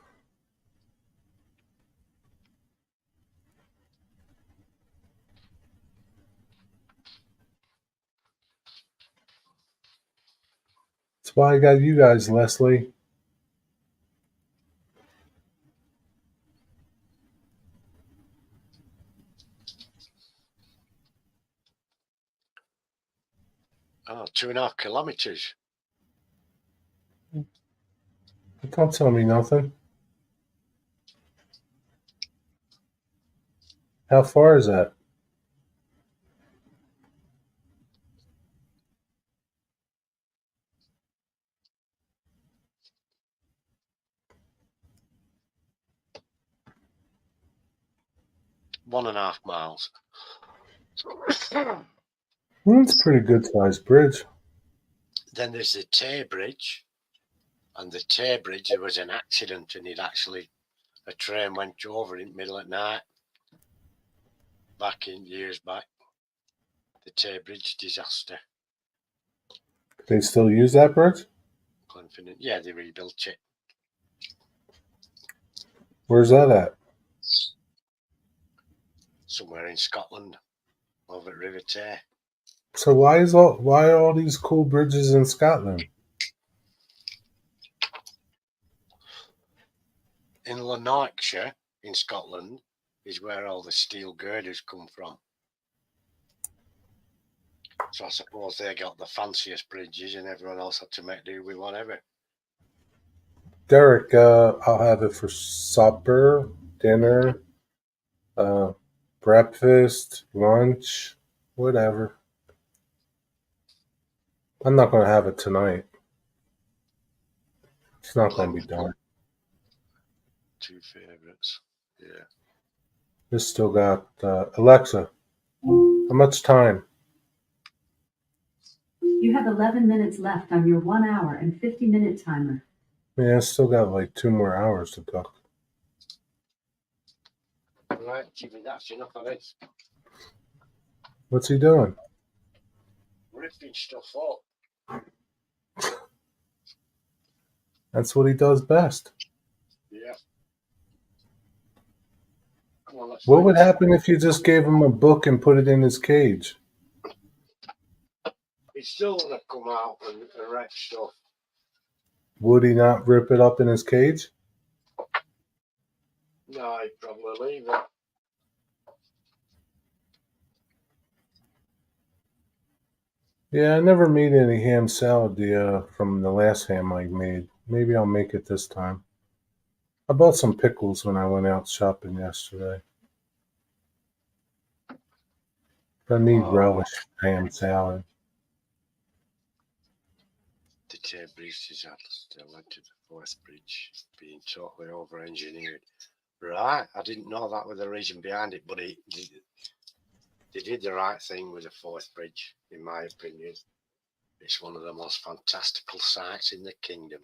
That's why I got you guys, Leslie. Oh, 2.5 kilometres. Don't tell me nothing. How far is that? One and a half miles. It's a pretty good sized bridge. Then there's the Tay Bridge. And the Tay Bridge, there was an accident and a train went over in the middle of night. Years back. The Tay Bridge disaster. They still use that bridge? Confident. Yeah, they rebuilt it. Where's that at? Somewhere in Scotland, over at River Tay. So why are all these cool bridges in Scotland? In Lanarkshire, in Scotland, is where all the steel girders come from. So I suppose they got the fanciest bridges and everyone else had to make do with whatever. Derek, I'll have it for supper, dinner, breakfast, lunch, whatever. I'm not going to have it tonight. It's not going to be done. 2 favourites. Yeah. This still got Alexa. How much time? You have 11 minutes left on your 1 hour and 50-minute timer. Yeah, it's still got like 2 more hours to cook. Right, Jimmy, that's enough of this. What's he doing? Ripping stuff up. That's what he does best. Yeah. Come on, What would happen if you just gave him a book and put it in his cage? He's still going to come out and wreck stuff. Would he not rip it up in his cage? No, he'd probably leave it. Yeah, I never made any ham salad from the last ham I made. Maybe I'll make it this time. I bought some pickles when I went out shopping yesterday. I need relish for ham salad. The Tay Bridge disaster led to the 4th bridge being totally over-engineered. Right, I didn't know that was the reason behind it, but they did the right thing with the 4th bridge, in my opinion. It's one of the most fantastical sights in the kingdom.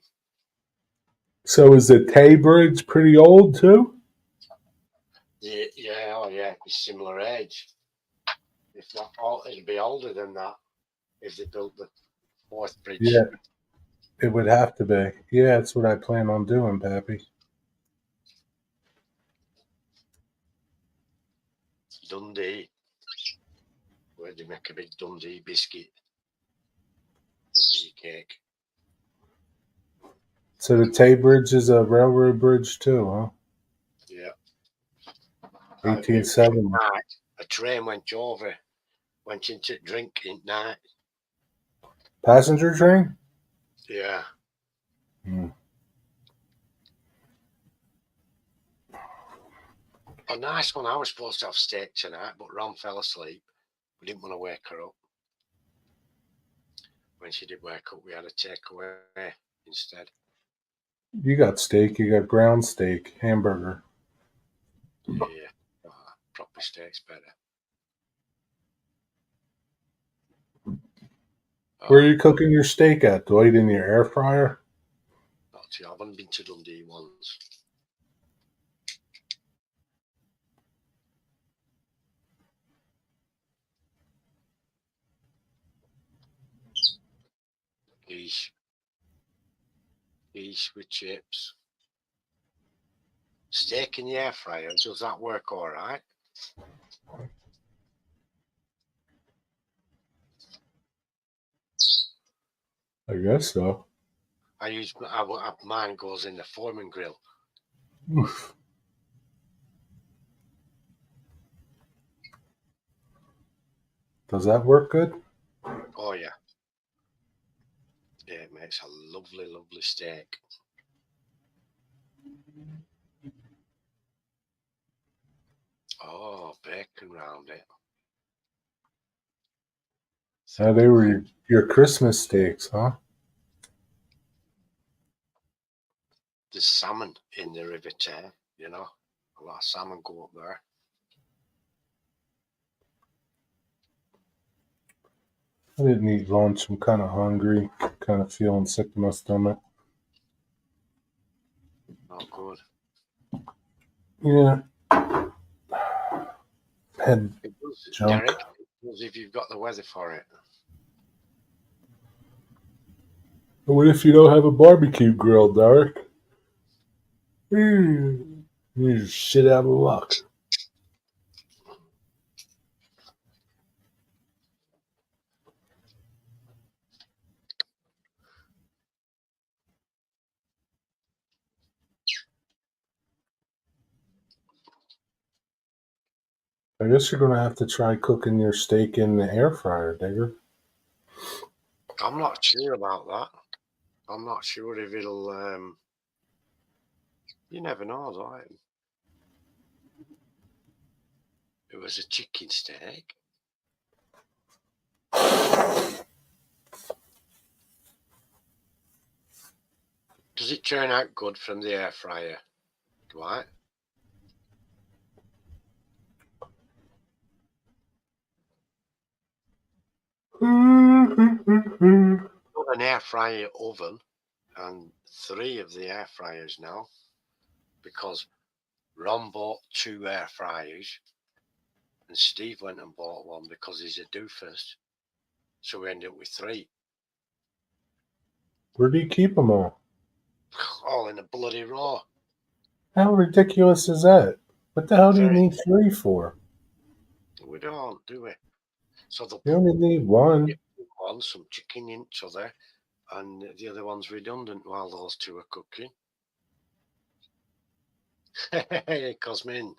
So is the Tay Bridge pretty old too? Yeah, it's similar age. If not, it'd be older than that if they built the 4th bridge. Yeah, it would have to be. Yeah, that's what I plan on doing, Pappy. Dundee, where they make a big Dundee biscuit, Dundee cake. So the Tay Bridge is a railroad bridge too, huh? Yeah. 1870. A train went into drink at night. Passenger train? Yeah. A nice one. I was supposed to have steak tonight, but Ron fell asleep. We didn't want to wake her up. When she did wake up, we had a takeaway instead. You got steak. You got ground steak, hamburger. Yeah, proper steak's better. Where are you cooking your steak at, Dwight? In your air fryer? I haven't been to Dundee once. Quiche with chips. Steak in the air fryer, does that work all right? I guess so. Mine goes in the Foreman grill. Does that work good? Oh yeah. It's a lovely, lovely steak. Oh, bacon round it. Yeah, they were your Christmas steaks, huh? There's salmon in the River Tay, you know. A lot of salmon go up there. I didn't eat lunch. I'm kind of hungry, kind of feeling sick to my stomach. Oh, good. Yeah. Had It does, junk. Derek. It does if you've got the weather for it. What if you don't have a barbecue grill, Derek? You're shit out of luck. I guess you're gonna have to try cooking your steak in the air fryer, Digger. I'm not sure about that. I'm not sure if it'll. You never know, though. It was a chicken steak. Does it turn out good from the air fryer, Dwight? Got an air fryer oven and 3 of the air fryers now because Ron bought 2 air fryers and Steve went and bought one because he's a doofus. So we ended up with 3. Where do you keep them all? All in a bloody row. How ridiculous is that? What the hell do you need 3 for? We don't, do we? So You only need 1. Some chicken in each other, and the other one's redundant while those 2 are cooking. Hey, Cosmin.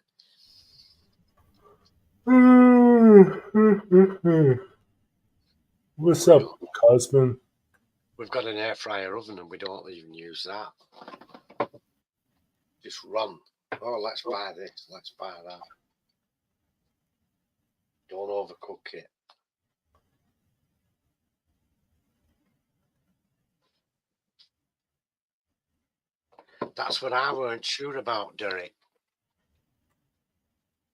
What's up, Cosmin? We've got an air fryer oven and we don't even use that. Just run. Oh, let's buy this. Let's buy that. Don't overcook it. That's what I weren't sure about, Derek.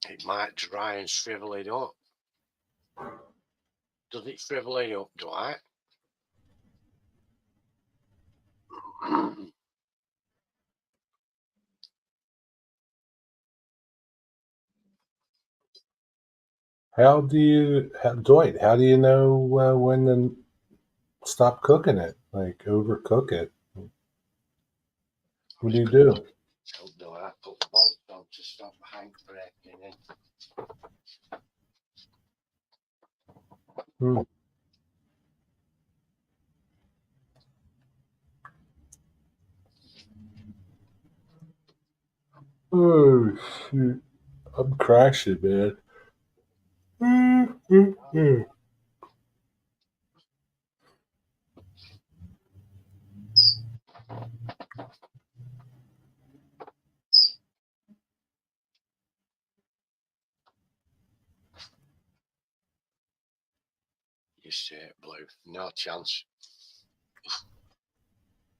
It might dry and shrivel it up. Does it shrivel it up, Dwight? Dwight, how do you know when to stop cooking it? Like, overcook it? What do you do? So I put the bolts on to stop Hank breaking in. Oh, shoot. I'm crashing, man. You say it, Blue. No chance.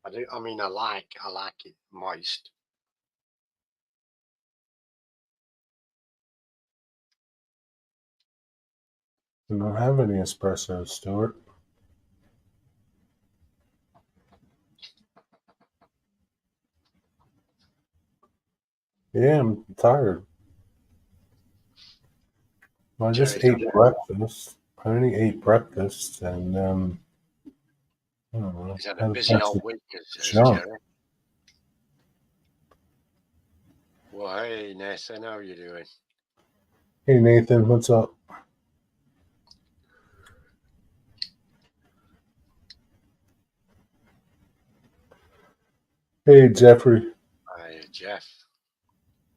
I mean, I like it moist. I don't have any espresso, Stuart. Yeah, I'm tired. Well, I just ate breakfast. I only ate breakfast, and I don't know. He's had a busy old week, as junk. Jerry. Well, hey, Nathan, how are you doing? Hey, Nathan, what's up? Hey, Jeffrey. Hi, Jeff.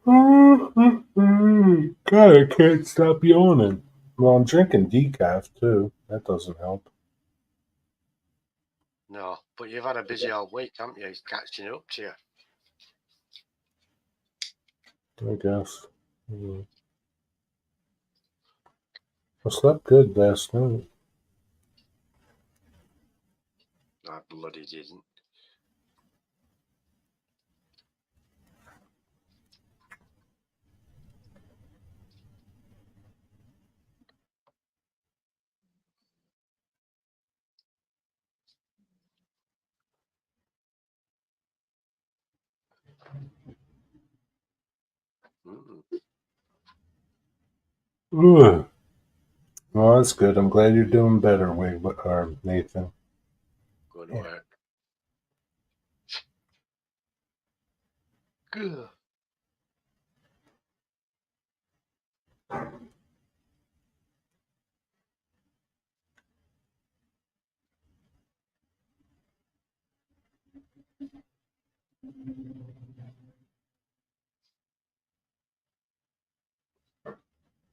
God, I can't stop yawning. Well, I'm drinking decaf, too. That doesn't help. No, but you've had a busy old week, haven't you? He's catching up to you. I guess. I slept good last night. I bloody didn't. Ugh. Well, that's good. I'm glad you're doing better, Nathan. Good work. Good.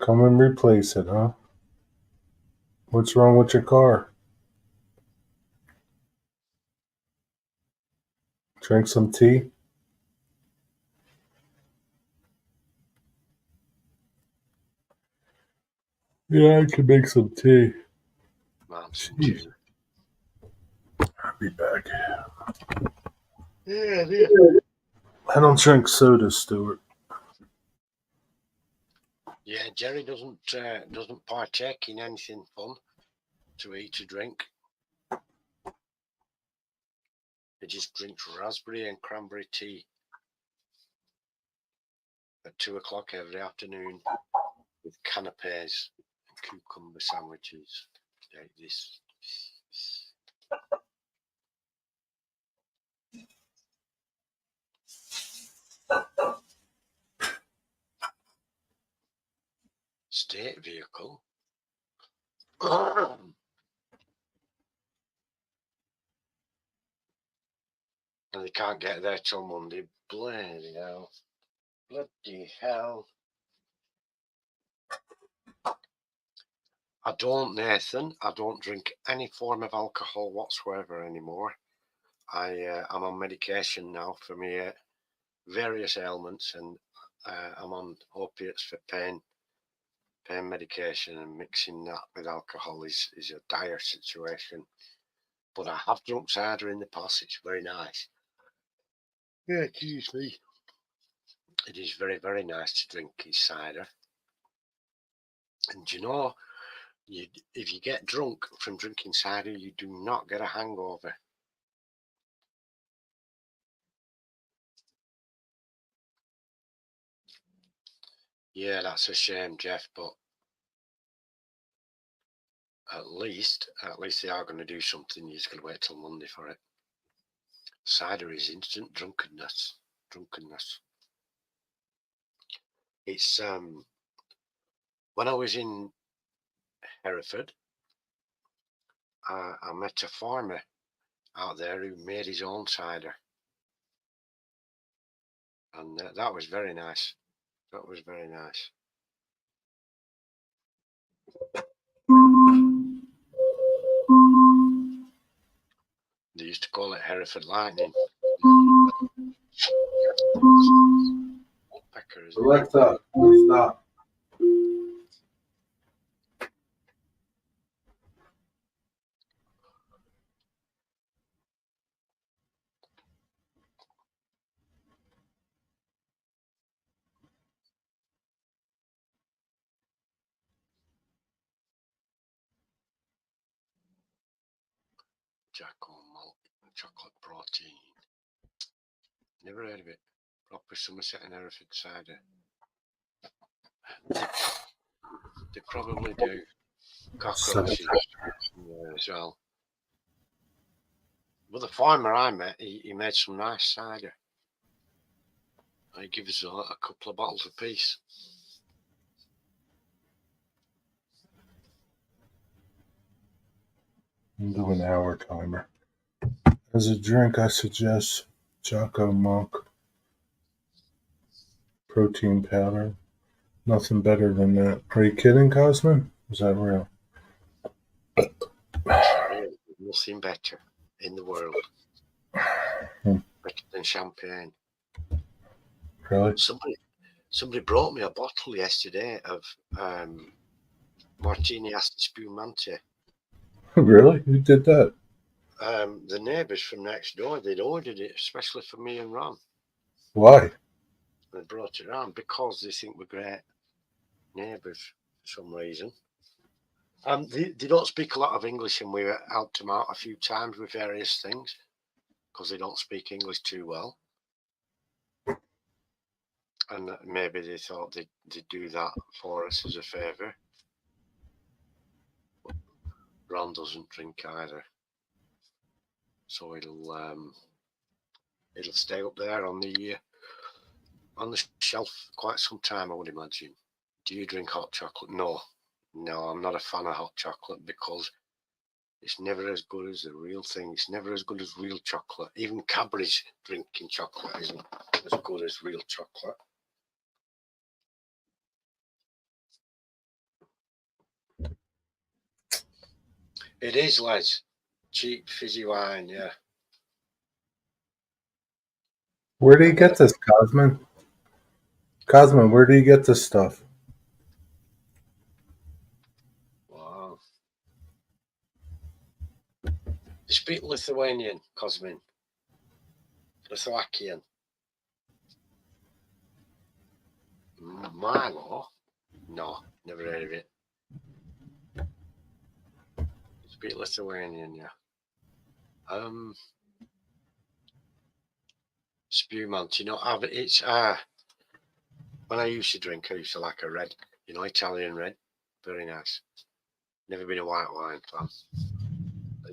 Come and replace it, huh? What's wrong with your car? Drink some tea? Yeah, I can make some tea. Jeez. I'll be back. Yeah. I don't drink soda, Stuart. Yeah, Jerry doesn't partake in anything fun to eat or drink. He just drinks raspberry and cranberry tea at 2:00 every afternoon with canapes and cucumber sandwiches. Like this. State vehicle. And they can't get there till Monday. Bloody hell. Bloody hell. I don't, Nathan. I don't drink any form of alcohol whatsoever anymore. I'm on medication now for my various ailments, and I'm on opiates for pain medication, and mixing that with alcohol is a dire situation. But I have drunk cider in the past. It's very nice. Yeah, excuse me. It is very, very nice to drink cider. And you know, if you get drunk from drinking cider, you do not get a hangover. Yeah, that's a shame, Jeff, but at least they are going to do something. You're just going to wait till Monday for it. Cider is instant drunkenness. It's when I was in Hereford, I met a farmer out there who made his own cider, and that was very nice. That was very nice. They used to call it Hereford Lightning. Alexa, stop. Jacko malt chocolate protein. Never heard of it. Proper Somerset and Hereford cider. They probably do. Cockroaches as well. But the farmer I met, he made some nice cider. He gave us a couple of bottles apiece. I'm doing an hour timer. As a drink, I suggest Jocko Monk protein powder. Nothing better than that. Are you kidding, Cosman? Is that real? It's real. Nothing better. in the world. Hmm. Better than champagne. Really? Somebody brought me a bottle yesterday of Martini Spumante. Really? Who did that? The neighbours from next door, they'd ordered it especially for me and Ron. Why? They brought it around because they think we're great neighbours for some reason. They don't speak a lot of English, and we helped them out a few times with various things because they don't speak English too well. And maybe they thought they'd do that for us as a favour. But Ron doesn't drink either, so it'll stay up there on the shelf quite some time, I would imagine. Do you drink hot chocolate? No, I'm not a fan of hot chocolate because it's never as good as the real thing. It's never as good as real chocolate. Even Cadbury's drinking chocolate isn't as good as real chocolate. It is, Les. Cheap, fizzy wine, yeah. Where do you get this, Cosman? Cosman, where do you get this stuff? Wow. You speak Lithuanian, Cosmin? Lithuanian? Milo? No, never heard of it. You speak Lithuanian, yeah. Spumant, it's when I used to drink, I used to like a red, Italian red. Very nice. Never been a white wine fan.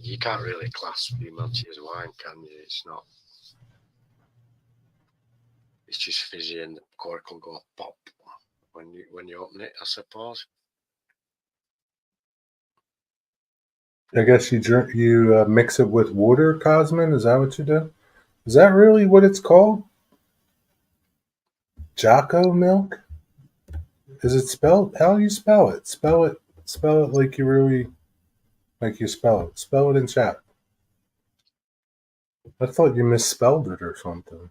You can't really class Spumante as wine, can you? It's not. It's just fizzy, and the cork will go pop when you open it, I suppose. I guess you mix it with water, Cosman. Is that what you do? Is that really what it's called? Jocko milk? Is it spelled? How do you spell it? Spell it. Spell it like you really, like you spell it. Spell it in chat. I thought you misspelled it or something.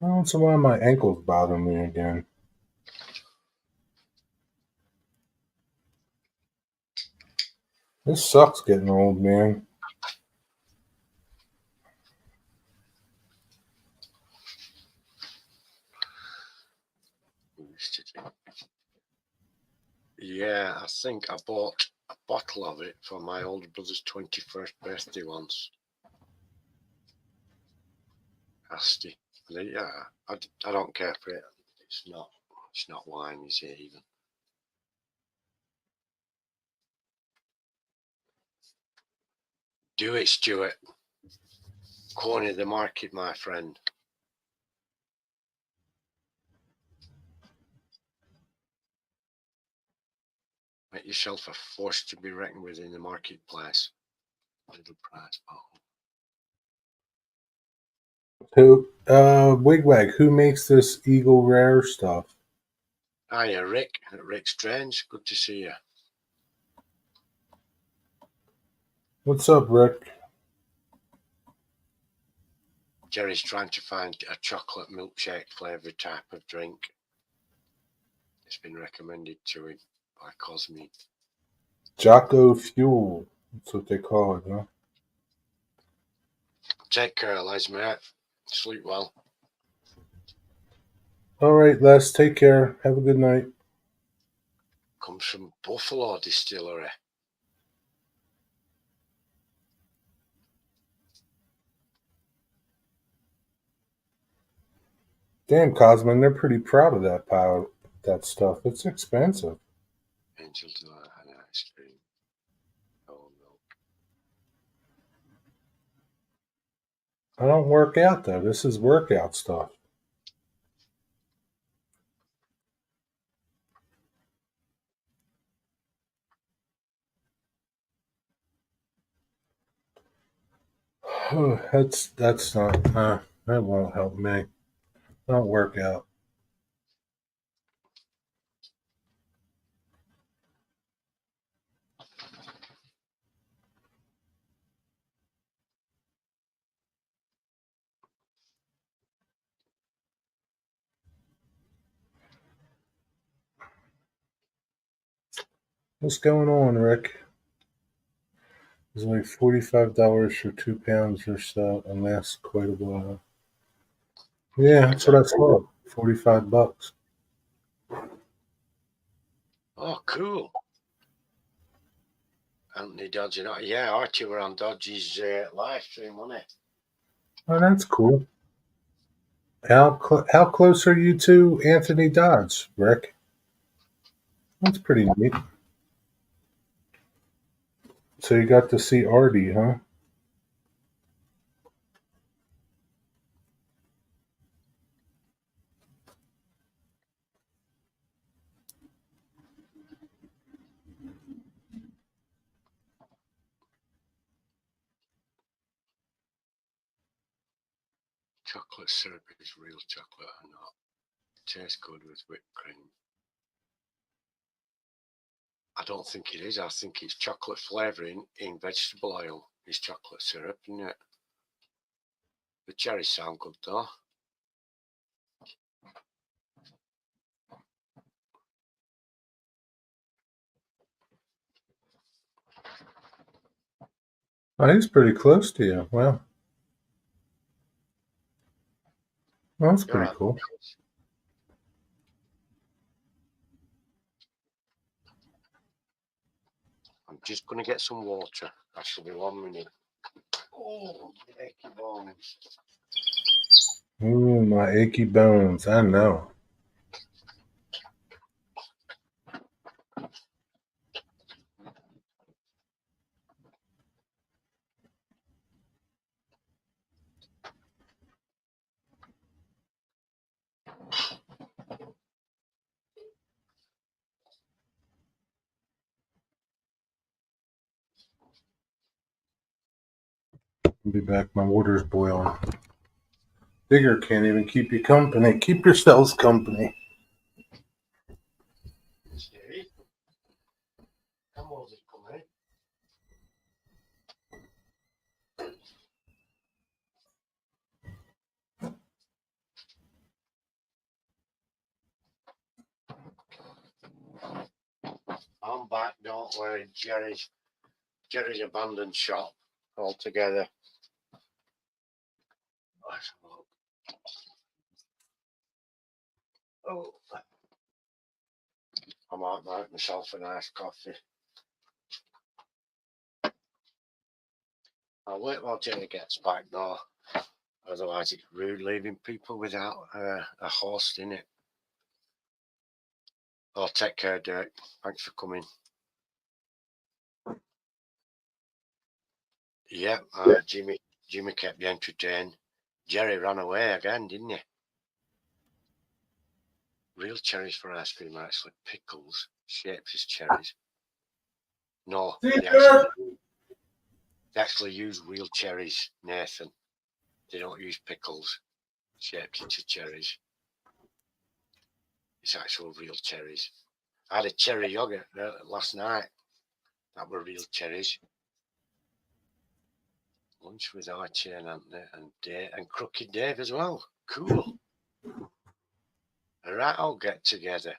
I don't know why my ankles bother me again. This sucks getting old, man. Yeah, I think I bought a bottle of it for my older brother's 21st birthday once. Asti. Yeah, I don't care for it. It's not wine, is it even? Do it, Stuart. Corner the market, my friend. Make yourself a force to be reckoned with in the marketplace. Little prize bottle. Wigwag, who makes this Eagle Rare stuff? Hiya, Rick. Rick Strange. Good to see you. What's up, Rick? Jerry's trying to find a chocolate milkshake flavoured type of drink. It's been recommended to him by Cosme. Jocko Fuel. That's what they call it, huh? Take care, Les, mate. Sleep well. All right, Les. Take care. Have a good night. Comes from Buffalo Distillery. Damn, Cosman, they're pretty proud of that stuff. It's expensive. Angel Delight and ice cream. Oh, milk. I don't work out, though. This is workout stuff. That's not. That won't help me. Don't work out. What's going on, Rick? It's like $45 for 2 pounds or so, and lasts quite a while. Yeah, that's what I saw. $45. Oh, cool. Anthony Dodge, yeah, Archie were on Dodge's live stream, wasn't it? Oh, that's cool. How close are you to Anthony Dodge, Rick? That's pretty neat. So you got to see Artie, huh? Chocolate syrup is real chocolate or not? Tastes good with whipped cream. I don't think it is. I think it's chocolate flavouring in vegetable oil. It's chocolate syrup, isn't it? The cherries sound good though. Oh, he's pretty close to you. Wow. Well, that's pretty Right. cool. I'm just going to get some water. That should be 1 minute. Oh, achy bones. Ooh, my achy bones. I know. I'll be back. My water's boiling. Digger can't even keep you company. Keep yourselves company. See? Come on, come in. I'm back, don't worry. Jerry's abandoned shop altogether. Let's have a look. Oh, I might make myself a nice coffee. I'll wait while Jerry gets back though. Otherwise, it's rude leaving people without a host in it. Oh, take care, Dirk. Thanks for coming. Yeah, Jimmy kept you entertained. Jerry ran away again, didn't he? Real cherries for ice cream are actually pickles, shaped as cherries. No, they actually use real cherries, Nathan. They don't use pickles shaped into cherries. It's actual real cherries. I had a cherry yogurt last night. That were real cherries. Lunch with Archie and Anthony and Crooked Dave as well. Cool. All right, I'll get together.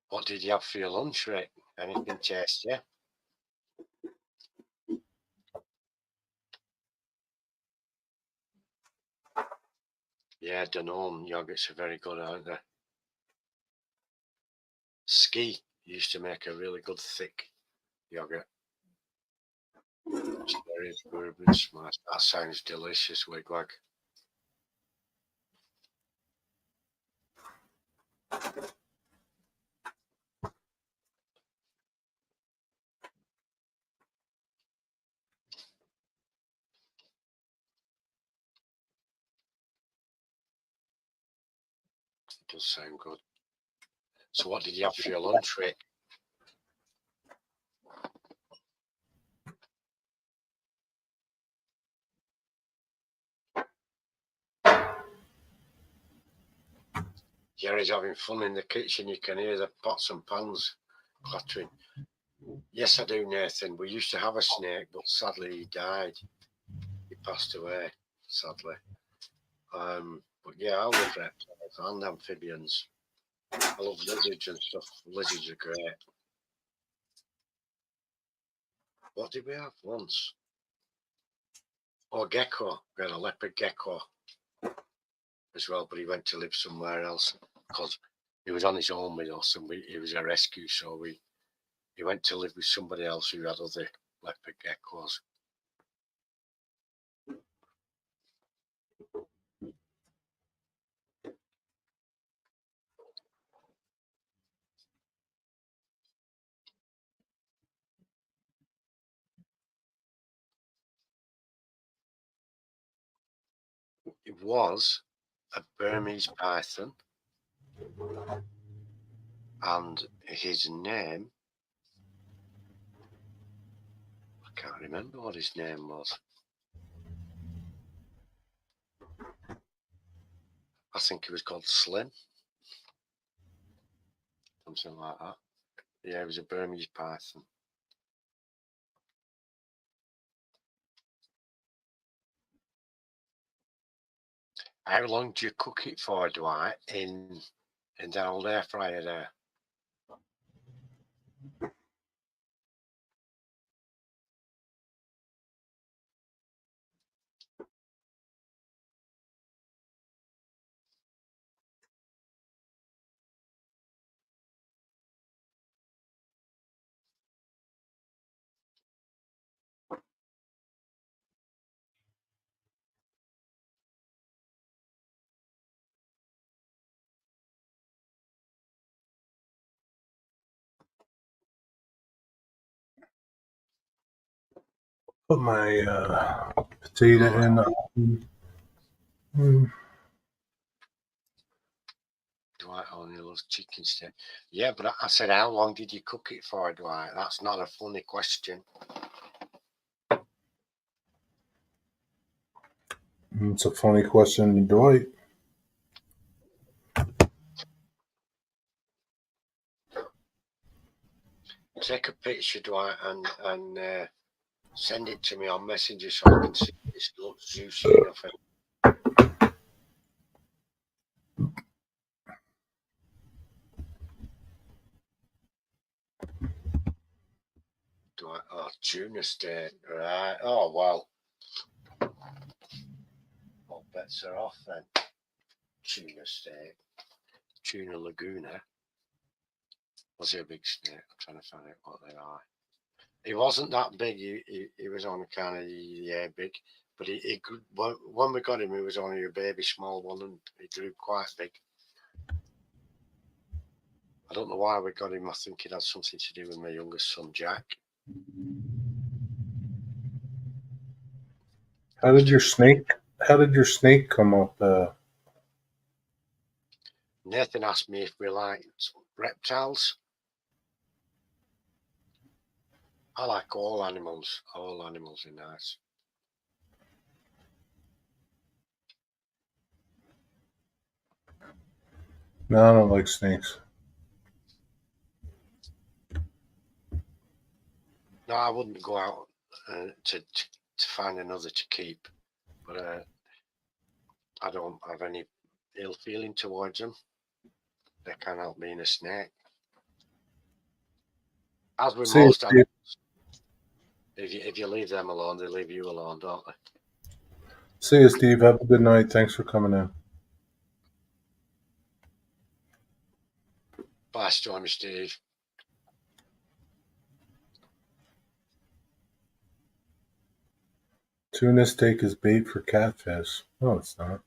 What did you have for your lunch, Rick? Anything tasty? Yeah, Danone yogurts are very good, aren't they? Ski used to make a really good thick yogurt. Cherry bourbon smash. That sounds delicious, Wigwag. It does sound good. So what did you have for your lunch, Rick? Jerry's having fun in the kitchen. You can hear the pots and pans clattering. Yes, I do, Nathan. We used to have a snake, but sadly he died. He passed away, sadly. But yeah, I love reptiles and amphibians. I love lizards and stuff. Lizards are great. What did we have once? Oh, gecko. We had a leopard gecko as well, but he went to live somewhere else because he was on his own with us, and he was a rescue, so he went to live with somebody else who had other leopard geckos. It was a Burmese python, and his name, I can't remember what his name was. I think he was called Slim, something like that. Yeah, he was a Burmese python. How long do you cook it for, Dwight, in the old air fryer there? Put my potato in the oven. Dwight only loves chicken steak. Yeah, but I said, how long did you cook it for, Dwight? That's not a funny question. It's a funny question, Dwight. Take a picture, Dwight, and send it to me on Messenger so I can see it looks juicy enough. Dwight, oh, tuna steak, right? Oh well, all bets are off then. Tuna steak, tuna laguna. Was he a big snake? I'm trying to find out what they are. He wasn't that big. He was only kind of big, but he could, when we got him, he was only a baby small one, and he grew quite big. I don't know why we got him. I think it had something to do with my youngest son, Jack. How did your snake come up? Nathan asked me if we liked reptiles. I like all animals. All animals are nice. No, I don't like snakes. No, I wouldn't go out to find another to keep, but I don't have any ill feeling towards them. They can't help being a snake. As with See you, most Steve. animals, if you leave them alone, they leave you alone, don't they? See you, Steve. Have a good night. Thanks for coming in. Bye, Stormy Steve. Tuna steak is bait for catfish. No, it's not.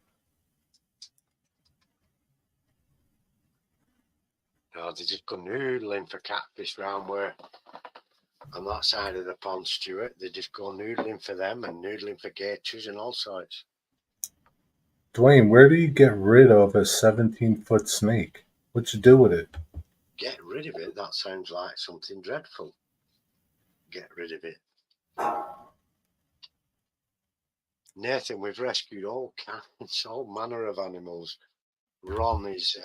No, they just go noodling for catfish round where on that side of the pond, Stuart. They just go noodling for them and noodling for gators and all sorts. Dwayne, where do you get rid of a 17-foot snake? What you do with it? Get rid of it? That sounds like something dreadful. Get rid of it. Nathan, we've rescued all kinds, all manner of animals. Ron is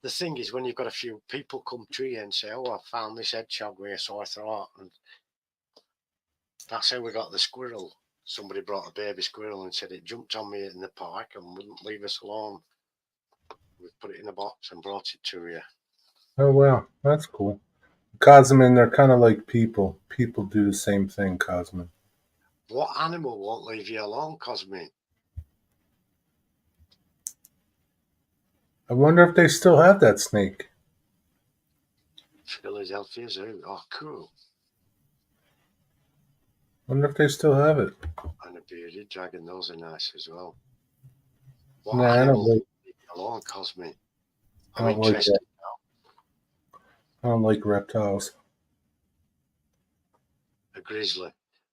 the thing is, when you've got a few people come to you and say, "Oh, I found this hedgehog with a sore throat," and that's how we got the squirrel. Somebody brought a baby squirrel and said it jumped on me in the park and wouldn't leave us alone. We put it in a box and brought it to you. Oh, wow. That's cool. Cosmin, they're kind of like people. People do the same thing, Cosmin. What animal won't leave you alone, Cosmin? I wonder if they still have that snake. Philadelphia Zoo. Oh, cool. Wonder if they still have it. And a bearded dragon. Those are nice as well. What Nah, animal won't leave you alone, Cosmin? I'm interested now. I don't like reptiles. A grizzly.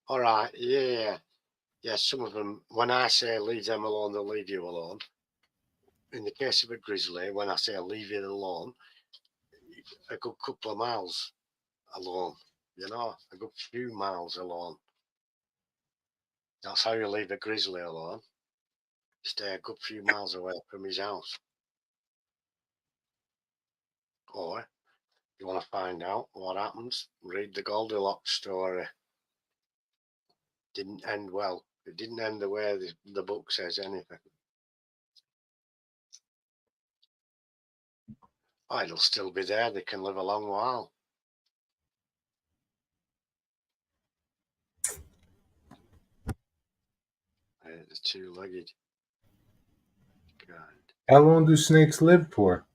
All right. Yeah. Yeah, some of them, when I say leave them alone, they'll leave you alone. In the case of a grizzly, when I say leave it alone, a good couple of miles alone, a good few miles alone. That's how you leave a grizzly alone. Stay a good few miles away from his house. Or, you want to find out what happens, read the Goldilocks story. Didn't end well. It didn't end the way the book says anything. Oh, it'll still be there. They can live a long while. The two-legged. God. How long do snakes live for?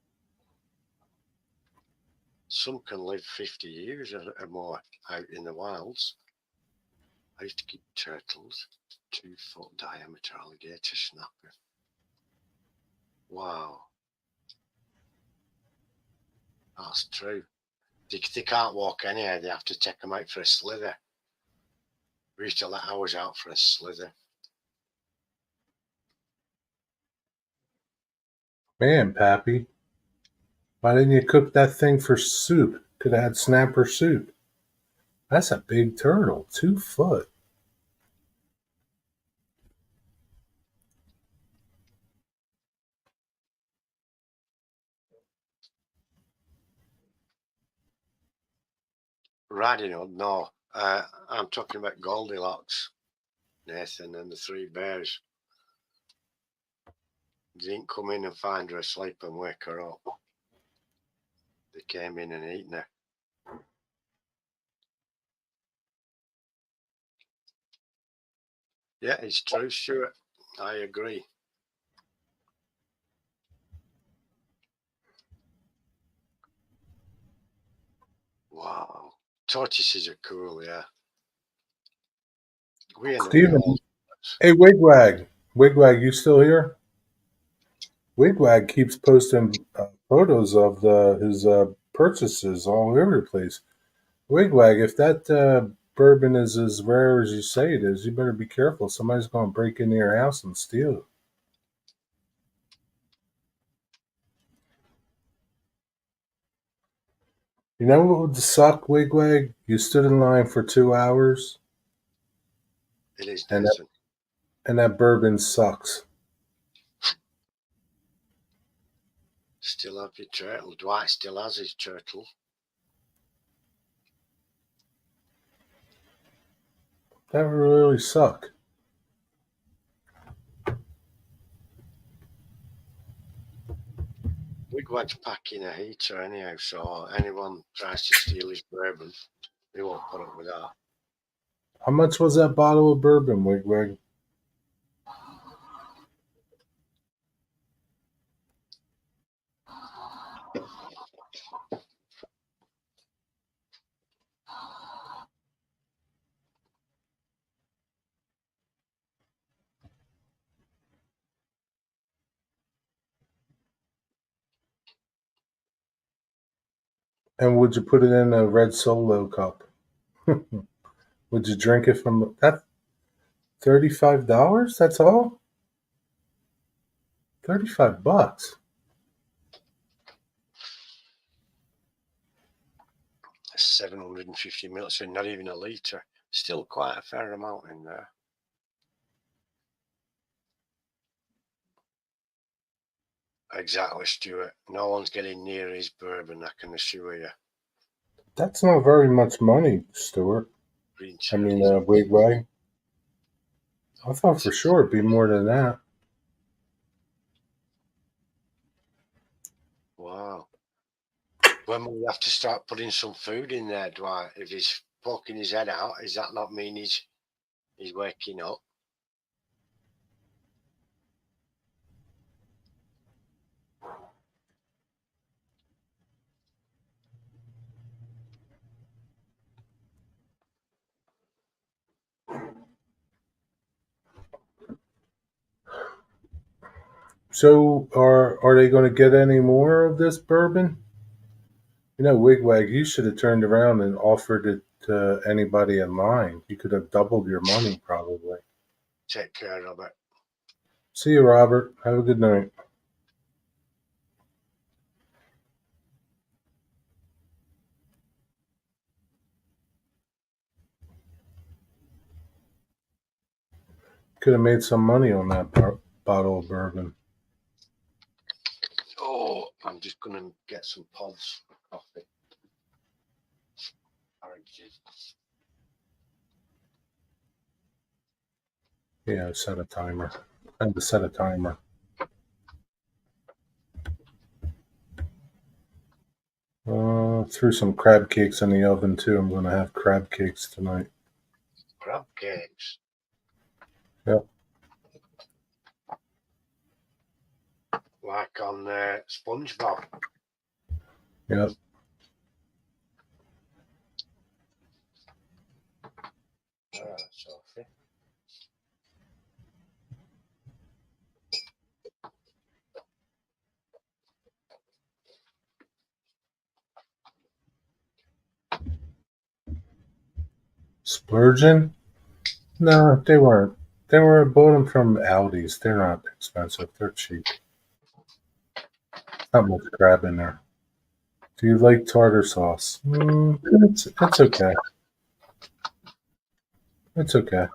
Some can live 50 years or more out in the wilds. I used to keep turtles, 2-foot diameter alligator snapper. Wow. That's true. They can't walk anywhere. They have to take them out for a slither. We used to let ours out for a slither. Man, Pappy. Why didn't you cook that thing for soup? Could have had snapper soup. That's a big turtle. 2 foot. Riding Hood, no. I'm talking about Goldilocks, Nathan, and the 3 bears. They didn't come in and find her asleep and wake her up. They came in and eaten her. Yeah, it's true, Stuart. I agree. Wow. Tortoises are cool, yeah. We end up with Steven, all. hey, Wigwag. Wigwag, you still here? Wigwag keeps posting photos of his purchases all over the place. Wigwag, if that bourbon is as rare as you say it is, you better be careful. Somebody's going to break into your house and steal it. You know what would suck, Wigwag? You stood in line for 2 hours. It is, and Nathan. that bourbon sucks. Still have your turtle. Dwight still has his turtle. That would really suck. Wigwag's packing a heater anyhow, so anyone tries to steal his bourbon, they won't put up with that. How much was that bottle of bourbon, Wigwag? And would you put it in a red Solo cup? Would you drink it from that? $35? That's all? $35. 750 ml, so not even a litre. Still quite a fair amount in there. Exactly, Stuart. No one's getting near his bourbon, I can assure you. That's not very much money, Stuart. Green I mean, cherries. Wigwag. I thought for sure it'd be more than that. Wow. When will we have to start putting some food in there, Dwight? If he's poking his head out, does that not mean he's waking up? So, are they going to get any more of this bourbon? You know, Wigwag, you should have turned around and offered it to anybody in line. You could have doubled your money, probably. Take care of it. See you, Robert. Have a good night. Could have made some money on that bottle of bourbon. Oh, I'm just going to get some pods of coffee. Oranges. Yeah, set a timer. I had to set a timer. Threw some crab cakes in the oven too. I'm going to have crab cakes tonight. Crab cakes. Yep. Like on SpongeBob. Yep. Sophie. Splurging? No, they weren't. They were bought them from Aldi's. They're not expensive. They're cheap. Not much crab in there. Do you like tartar sauce? It's okay. It's okay.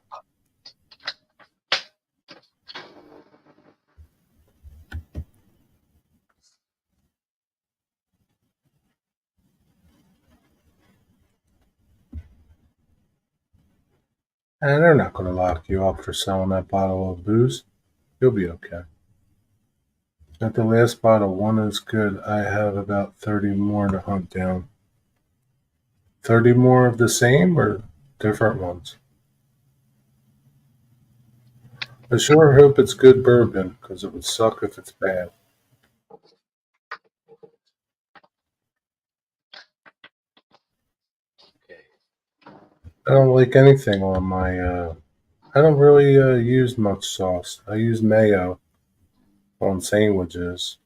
And they're not going to lock you up for selling that bottle of booze. You'll be okay. At the last bottle, one is good. I have about 30 more to hunt down. 30 more of the same or different ones? I sure hope it's good bourbon, because it would suck if it's bad. Okay. I don't like anything on my. I don't really use much sauce. I use mayo on sandwiches.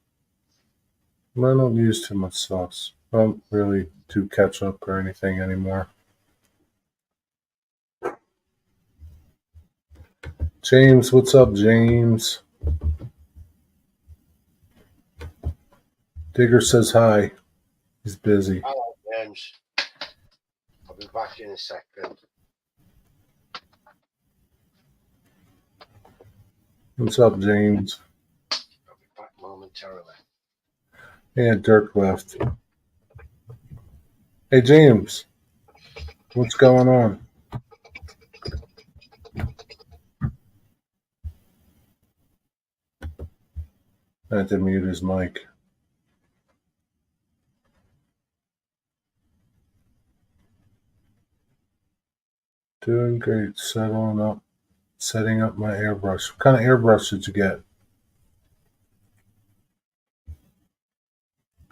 I don't use too much sauce. I don't really do ketchup or anything anymore. James, what's up, James? Digger says hi. He's busy. Hello, James. I'll be back in a second. What's up, James? I'll be back momentarily. Yeah, Dirk left. Hey, James. What's going on? I had to mute his mic. Doing great. Setting up my airbrush. What kind of airbrush did you get?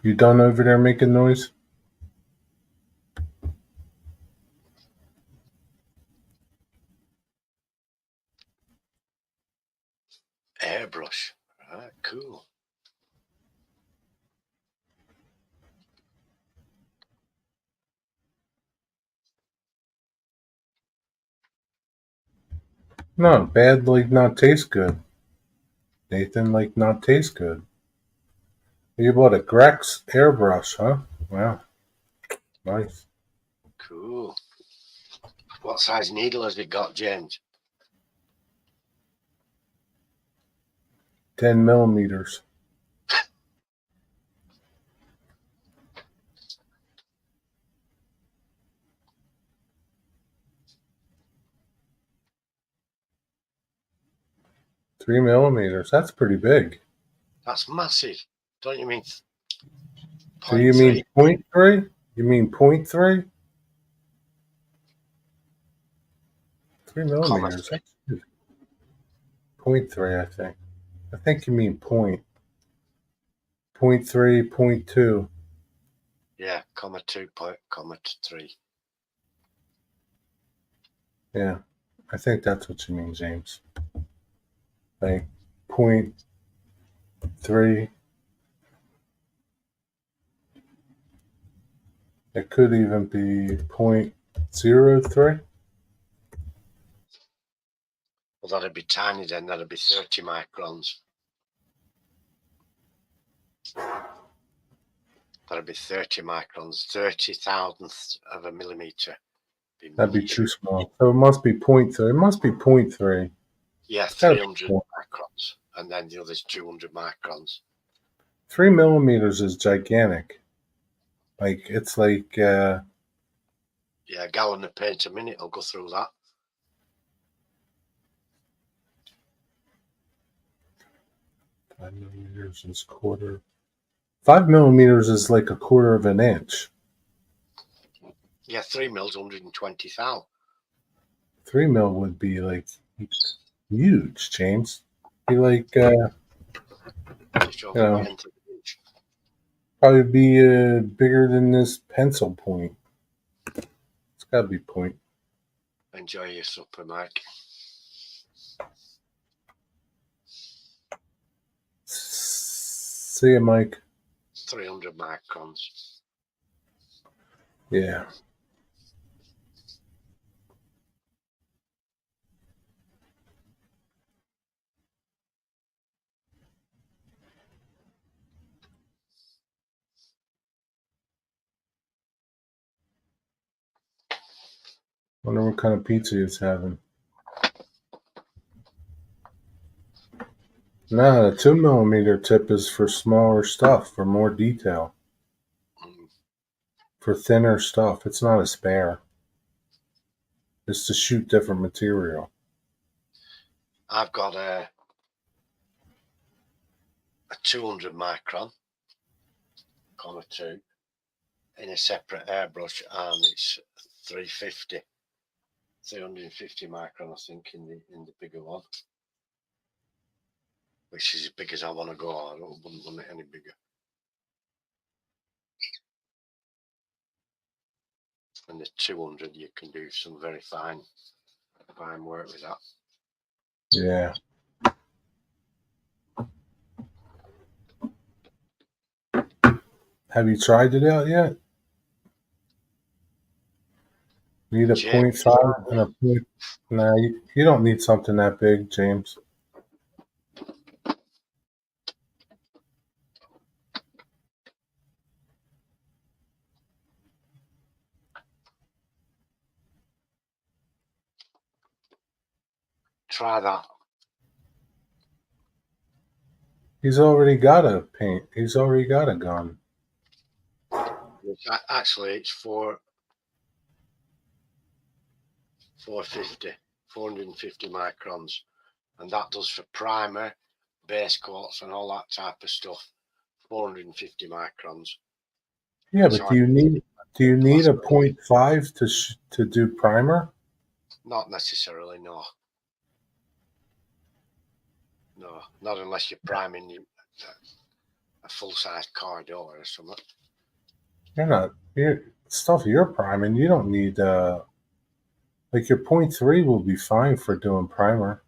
You done over there making noise? Airbrush. Right, cool. No, bad like not taste good. Nathan like not taste good. You bought a Grex airbrush, huh? Wow. Nice. Cool. What size needle has it got, James? 10 millimeters. 3 millimeters. That's pretty big. That's massive. Don't you mean? Do you mean 0.3? You mean 0.3? 3 millimeters. That's good. 0.3, I think. I think you mean 0.3, 0.2. Yeah, comma 2, comma 3. Yeah, I think that's what you mean, James. Like 0.3. It could even be 0.03. Well, that'd be tiny then. That'd be 30 microns. That'd be 30 microns, 30,000th of a millimeter. That'd be too small. So it must be 0.3. It must be 0.3. Yeah, 300 microns. And then the other's 200 microns. 3 millimeters is gigantic. Like, it's like... yeah, a gallon of paint a minute will go through that. Five millimeters is quarter. 5 millimeters is like a quarter of an inch. Yeah, 3 mils, 120 thou. 3 mil would be like huge, James. Be like, probably be bigger than this pencil point. It's got to be point. Enjoy your supper, Mike. See ya, Mike. 300 microns. Yeah. Wonder what kind of pizza he's having. No, the 2 millimeter tip is for smaller stuff, for more detail. For thinner stuff. It's not a spare. It's to shoot different material. I've got a 200 micron, comma 2, in a separate airbrush, and it's 350. 350 micron, I think, in the bigger one, which is as big as I want to go. I wouldn't want it any bigger. And the 200, you can do some very fine work with that. Yeah. Have you tried it out yet? Need a James, 0.5 and a point. Nah, you don't need something that big, James. Try that. He's already got a paint. He's already got a gun. Actually, it's 450 microns, and that does for primer, base coats, and all that type of stuff. 450 microns. Yeah, but do you need a 0.5 to do primer? Not necessarily, no. No, not unless you're priming a full-size car door or something. Stuff you're priming, you don't need like your 0.3 will be fine for doing primer.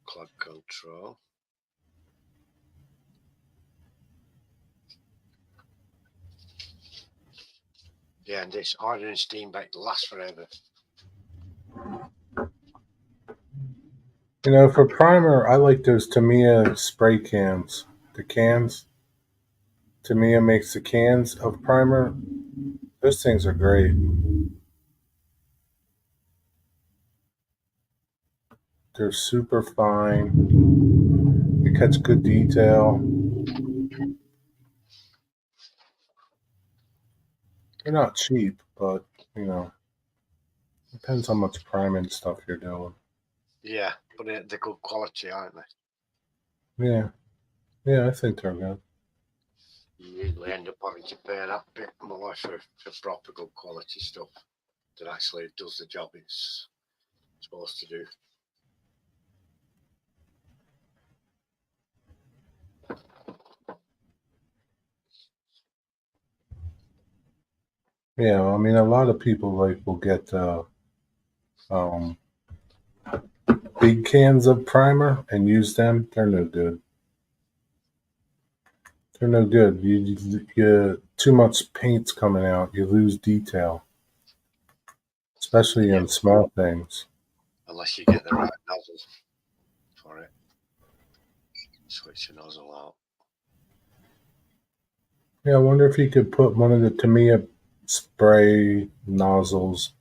Club control. Yeah, and this ordinary steam bake lasts forever. You know, for primer, I like those Tamiya spray cans. The cans. Tamiya makes the cans of primer. Those things are great. They're super fine. They catch good detail. They're not cheap, but, you know. Depends how much priming stuff you're doing. Yeah, but they're good quality, aren't they? Yeah. Yeah, I think they're good. You usually end up having to pay that bit more for proper good quality stuff that actually does the job it's supposed to do. Yeah, I mean, a lot of people will get um, big cans of primer and use them. They're no good. They're no good. You too much paint's coming out. You lose detail, especially Yeah. in small things. Unless you get the right nozzle for it. Switch the nozzle out. Yeah, I wonder if you could put one of the Tamiya spray nozzles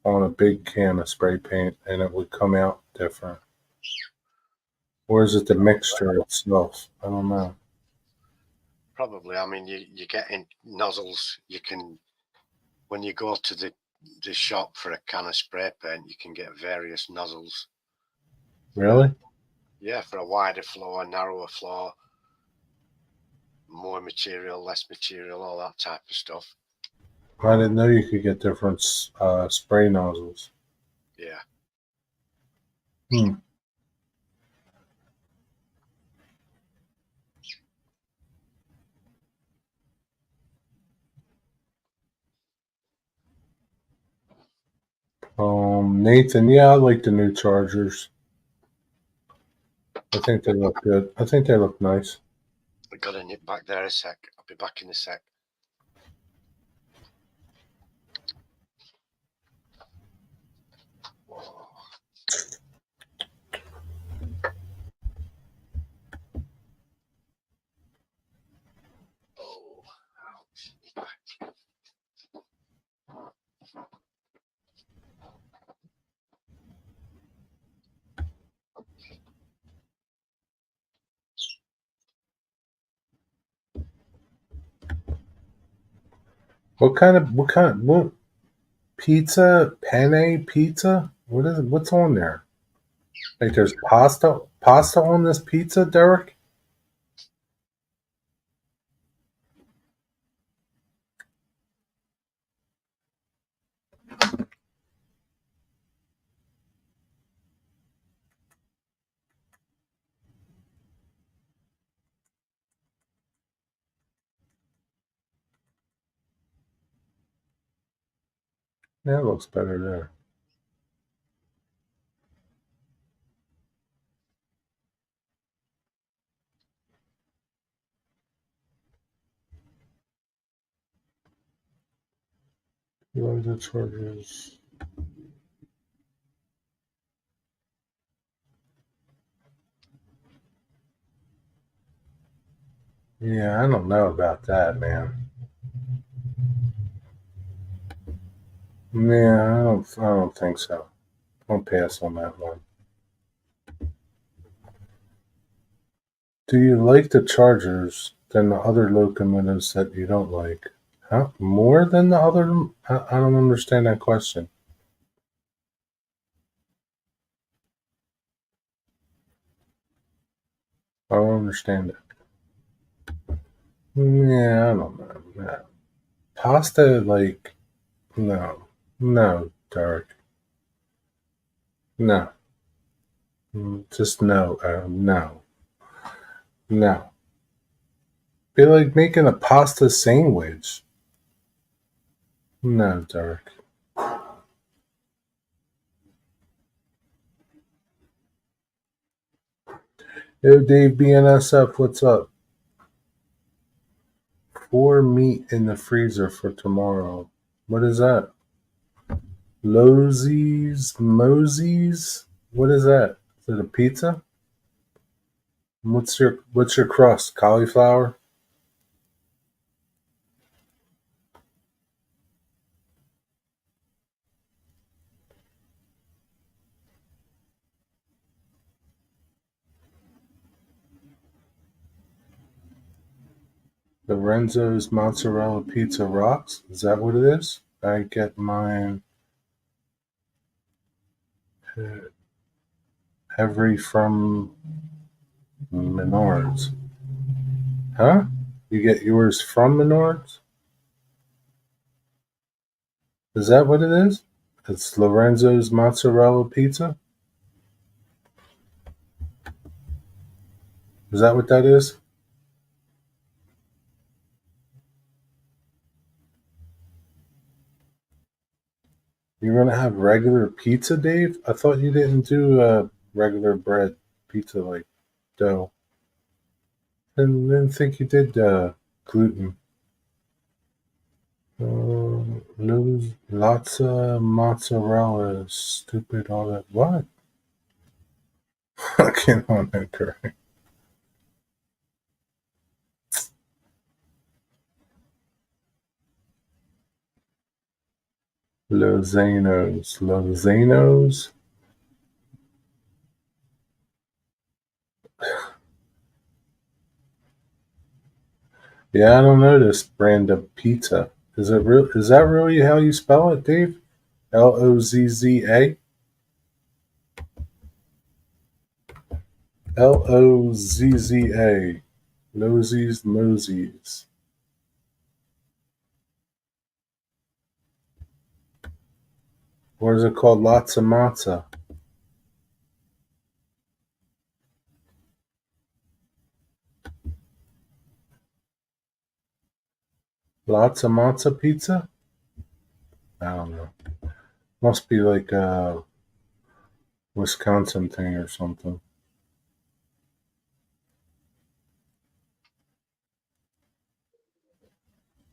on a big can of spray paint and it would come out different. Or is it the mixture itself? I don't know. Probably. I mean, you get in nozzles. You can, when you go to the shop for a can of spray paint, you can get various nozzles. Really? Yeah, for a wider flow, a narrower flow, more material, less material, all that type of stuff. I didn't know you could get different spray nozzles. Yeah. Hmm. Nathan, yeah, I like the new Chargers. I think they look good. I think they look nice. I got to nip back there a sec. I'll be back in a sec. Whoa. Oh, ouch. What pizza? Penne pizza? What is it? What's on there? Like there's pasta on this pizza, Derek? Yeah, it looks better there. You like the Chargers? Yeah, I don't know about that, man. Yeah, I don't think so. I'll pass on that one. Do you like the Chargers than the other locomotives that you don't like? Huh? More than the other? I don't understand that question. I don't understand it. Yeah, I don't know. No. Pasta, like, no. No, Derek. No. Just no. No. No. Be like making a pasta sandwich. No, Derek. Yo, Dave BNSF, what's up? 4 meat in the freezer for tomorrow. What is that? Mosey's? What is that? Is it a pizza? What's your crust? Cauliflower? Lorenzo's mozzarella pizza rocks? Is that what it is? I get mine Every from Menards. Huh? You get yours from Menards? Is that what it is? It's Lorenzo's mozzarella pizza? Is that what that is? You're gonna have regular pizza, Dave? I thought you didn't do regular bread pizza like dough. I didn't think you did gluten. Lots of mozzarella, stupid, all that. What? Fucking on that correct. Lozanos. Yeah, I don't know this brand of pizza. Is it real? Is that really how you spell it, Dave? Lozza? Lozza. Mosies. Or is it called Lots of Matza? Lots of Matza pizza? I don't know. Must be like a Wisconsin thing or something.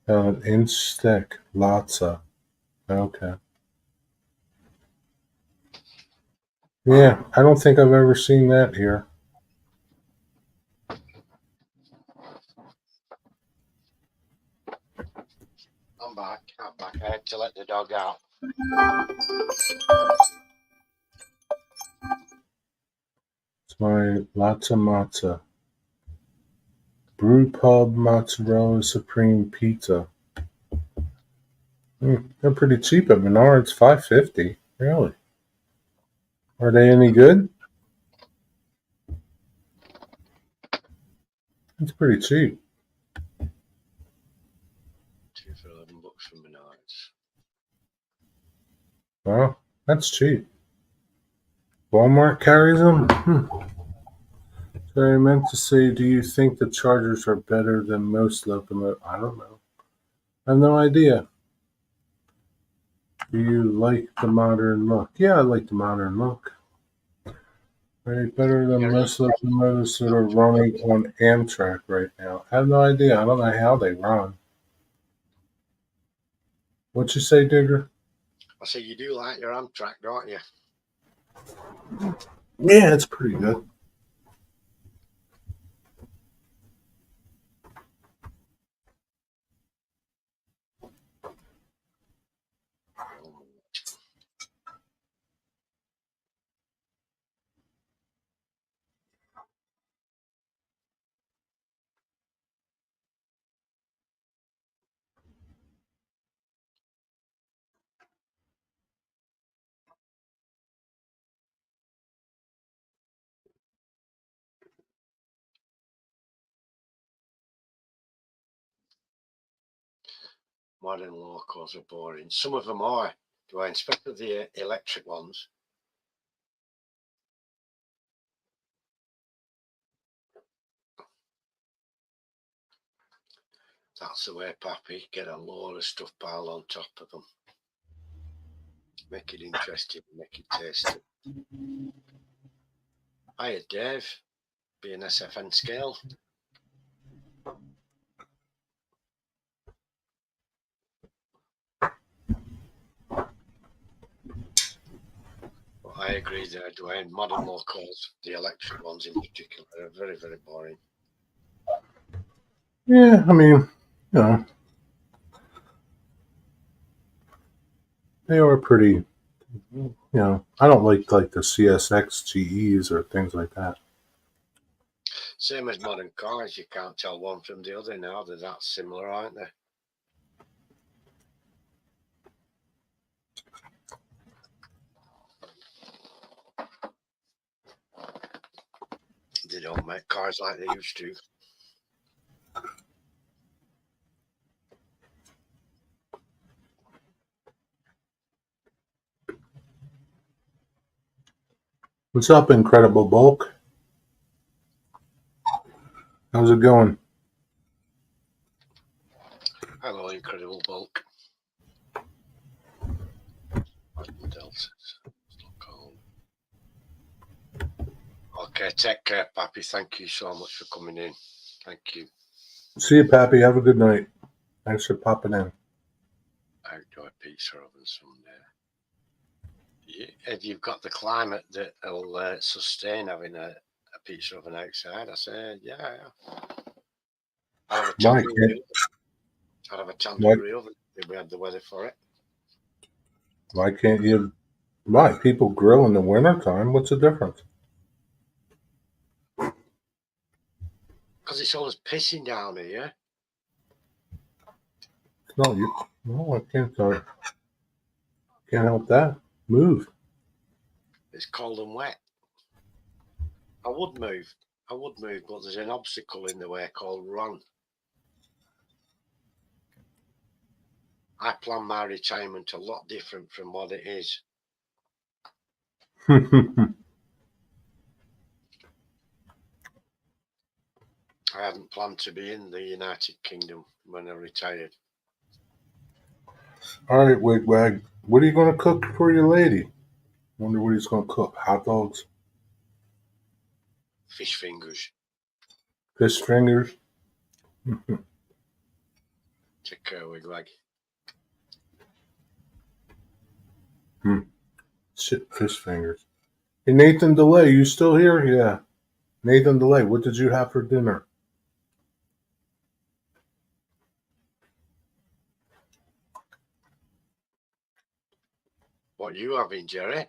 An inch thick. Latza. Okay. Yeah, I don't think I've ever seen that here. I'm back. I had to let the dog out. It's my Latza Matza. Brew Pub Mozzarella Supreme Pizza. They're pretty cheap at Menards. $5.50. Really? Are they any good? It's pretty cheap. $2 for $11 from Menards. Well, that's cheap. Walmart carries them? So I meant to say, do you think the Chargers are better than most locomotives? I don't know. I have no idea. Do you like the modern look? Yeah, I like the modern look. Are they better than most locomotives that are running on Amtrak right now? I have no idea. I don't know how they run. What'd you say, Digger? I say you do like your Amtrak, don't you? Yeah, it's pretty good. Modern locals are boring. Some of them are, Dwayne, especially the electric ones. That's the way, Pappy. Get a load of stuff piled on top of them. Make it interesting, make it tasty. Hiya, Dave. Be an SFN scale. But I agree there, Dwayne. Modern locals, the electric ones in particular, are very, very boring. Yeah, I mean, you know, they are pretty. You know, I don't like the CSX GEs or things like that. Same as modern cars, you can't tell one from the other now. They're that similar, aren't they? They don't make cars like they used to. What's up, Incredible Bulk? How's it going? Hello, Incredible Bulk. Okay, take care, Pappy. Thank you so much for coming in. Thank you. See you, Pappy. Have a good night. Thanks for popping in. Outdoor pizza oven someday. If you've got the climate that will sustain having a pizza oven outside, I said, yeah. I'd have a tandoori oven if we had the weather for it. Why can't you? Why? People grill in the wintertime. What's the difference? Because it's always pissing down here. No, you. No, I can't. Can't help that. Move. It's cold and wet. I would move, but there's an obstacle in the way called run. I plan my retirement a lot different from what it is. I hadn't planned to be in the United Kingdom when I retired. All right, Wigwag. What are you going to cook for your lady? Wonder what he's going to cook. Hot dogs? Fish fingers. Fish fingers? Take care, Wigwag. Shit, fish fingers. Hey, Nathan DeLay, you still here? Yeah. Nathan DeLay, what did you have for dinner? What you having, Jerry?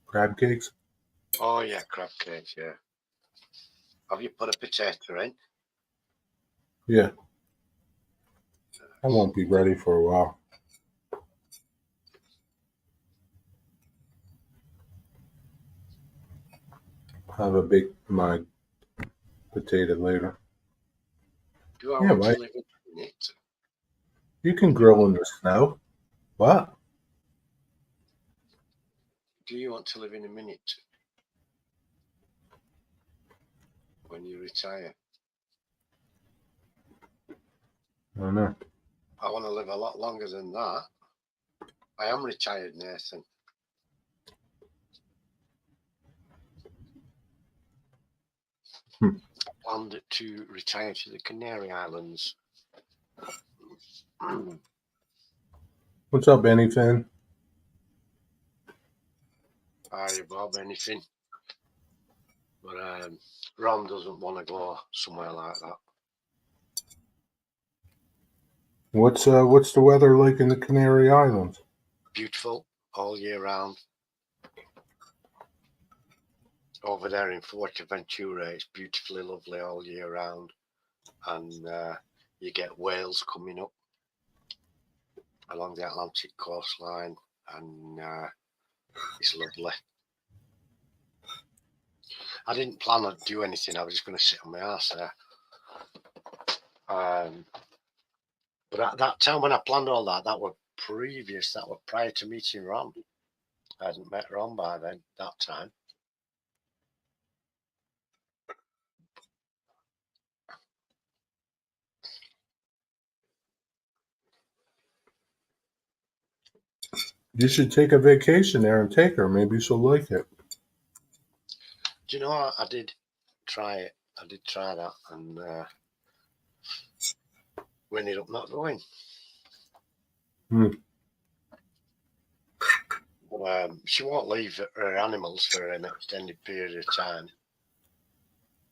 Crab cakes? Oh, yeah, crab cakes, yeah. Have you put a potato in? Yeah. I won't be ready for a while. I'll have a big my potato later. Do I want to live in it? You can grill in the snow. What? Do you want to live in a minute? When you retire? I don't know. I want to live a lot longer than that. I am retired, Nathan. I planned to retire to the Canary Islands. What's up, anything? Hi, Bob, anything? But Ron doesn't want to go somewhere like that. What's the weather like in the Canary Islands? Beautiful all year round. Over there in Fuerteventura, it's beautifully lovely all year round. And you get whales coming up along the Atlantic coastline, and it's lovely. I didn't plan to do anything. I was just going to sit on my ass there. But at that time when I planned all that, that were prior to meeting Ron. I hadn't met Ron by then, that time. You should take a vacation there and take her. Maybe she'll like it. Do you know what? I did try it. I did try that, and we ended up not going. She won't leave her animals for an extended period of time.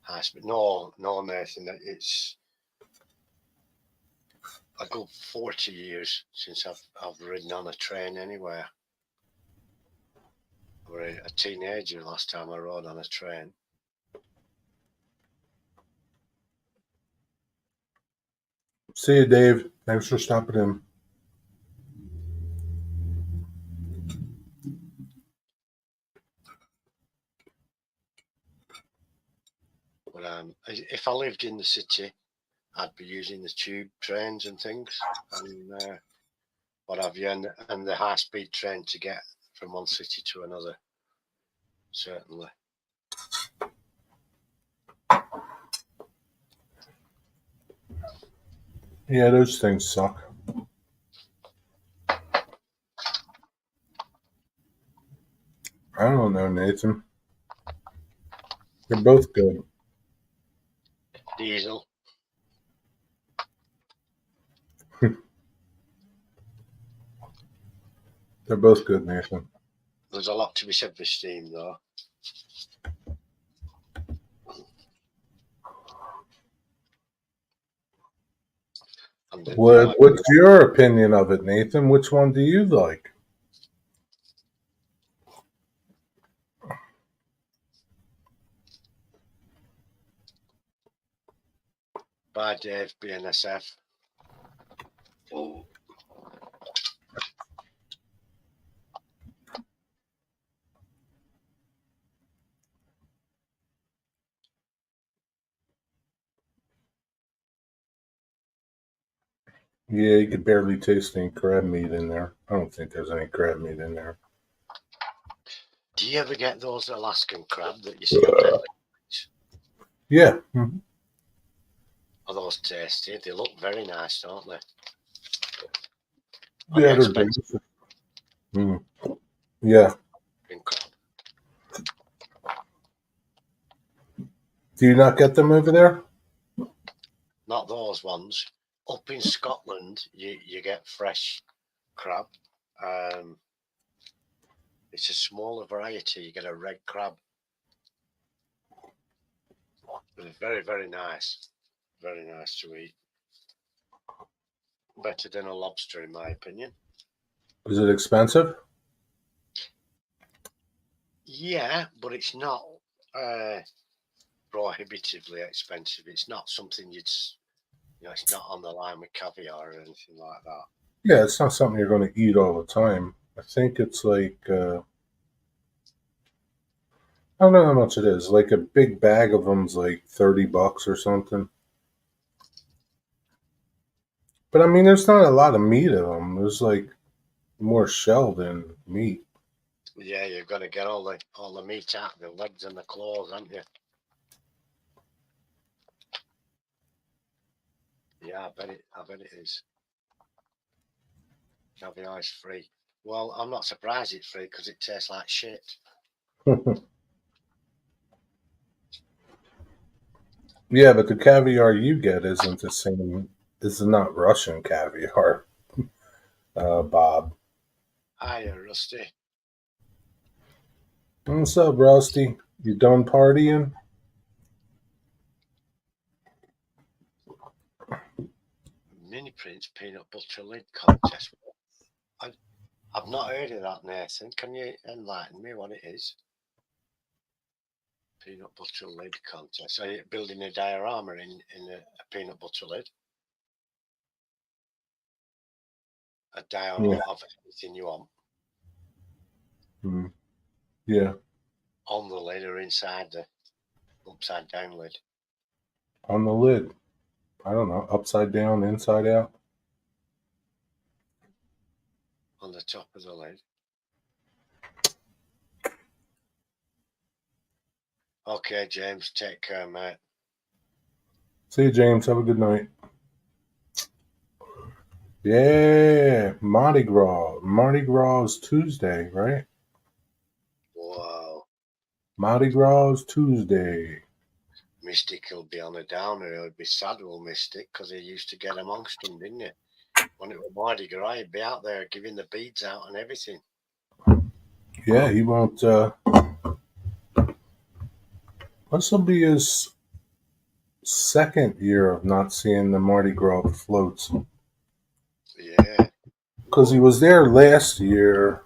But no, Nathan. It's a good 40 years since I've ridden on a train anywhere. I was a teenager last time I rode on a train. See you, Dave. Thanks for stopping in. if I lived in the city, I'd be using the tube trains and things, and what have you, and the high-speed train to get from one city to another. Certainly. Yeah, those things suck. I don't know, Nathan. They're both good. Diesel. They're both good, Nathan. There's a lot to be said for steam, though. What's your opinion of it, Nathan? Which one do you like? Bye, Dave, BNSF. Oh. Yeah, you could barely taste any crab meat in there. I don't think there's any crab meat in there. Do you ever get those Alaskan crab that you see on Netflix? Yeah. Are those tasty? They look very nice, don't they? Yeah, they're delicious. Yeah. In crab. Do you not get them over there? Not those ones. Up in Scotland, you get fresh crab. It's a smaller variety. You get a red crab. It's very, very nice. Very nice to eat. Better than a lobster, in my opinion. Is it expensive? Yeah, but it's not prohibitively expensive. It's not something it's not on the line with caviar or anything like that. Yeah, it's not something you're going to eat all the time. I think it's like, I don't know how much it is. Like a big bag of them's like $30 or something. But I mean, there's not a lot of meat of them. There's like more shell than meat. Yeah, you've got to get all the meat out, the legs and the claws, haven't you? Yeah, I bet it is. Caviar is free. Well, I'm not surprised it's free because it tastes like shit. Yeah, but the caviar you get isn't the same. This is not Russian caviar, Bob. Hiya, Rusty. What's up, Rusty? You done partying? Mini Prince peanut butter lid contest. I've not heard of that, Nathan. Can you enlighten me what it is? Peanut butter lid contest. Are you building a diorama in a peanut butter lid? A diorama of anything you want? Yeah. On the lid or inside the upside down lid? On the lid. I don't know. Upside down, inside out. On the top of the lid. Okay, James, take care, mate. See you, James. Have a good night. Yeah, Mardi Gras. Mardi Gras is Tuesday, right? Wow. Mardi Gras is Tuesday. Mystic will be on a downer. He'll be sad, will Mystic, because he used to get amongst them, didn't he? When it was Mardi Gras, he'd be out there giving the beads out and everything. Yeah, he won't. This will be his second year of not seeing the Mardi Gras floats. Yeah. Because he was there last year.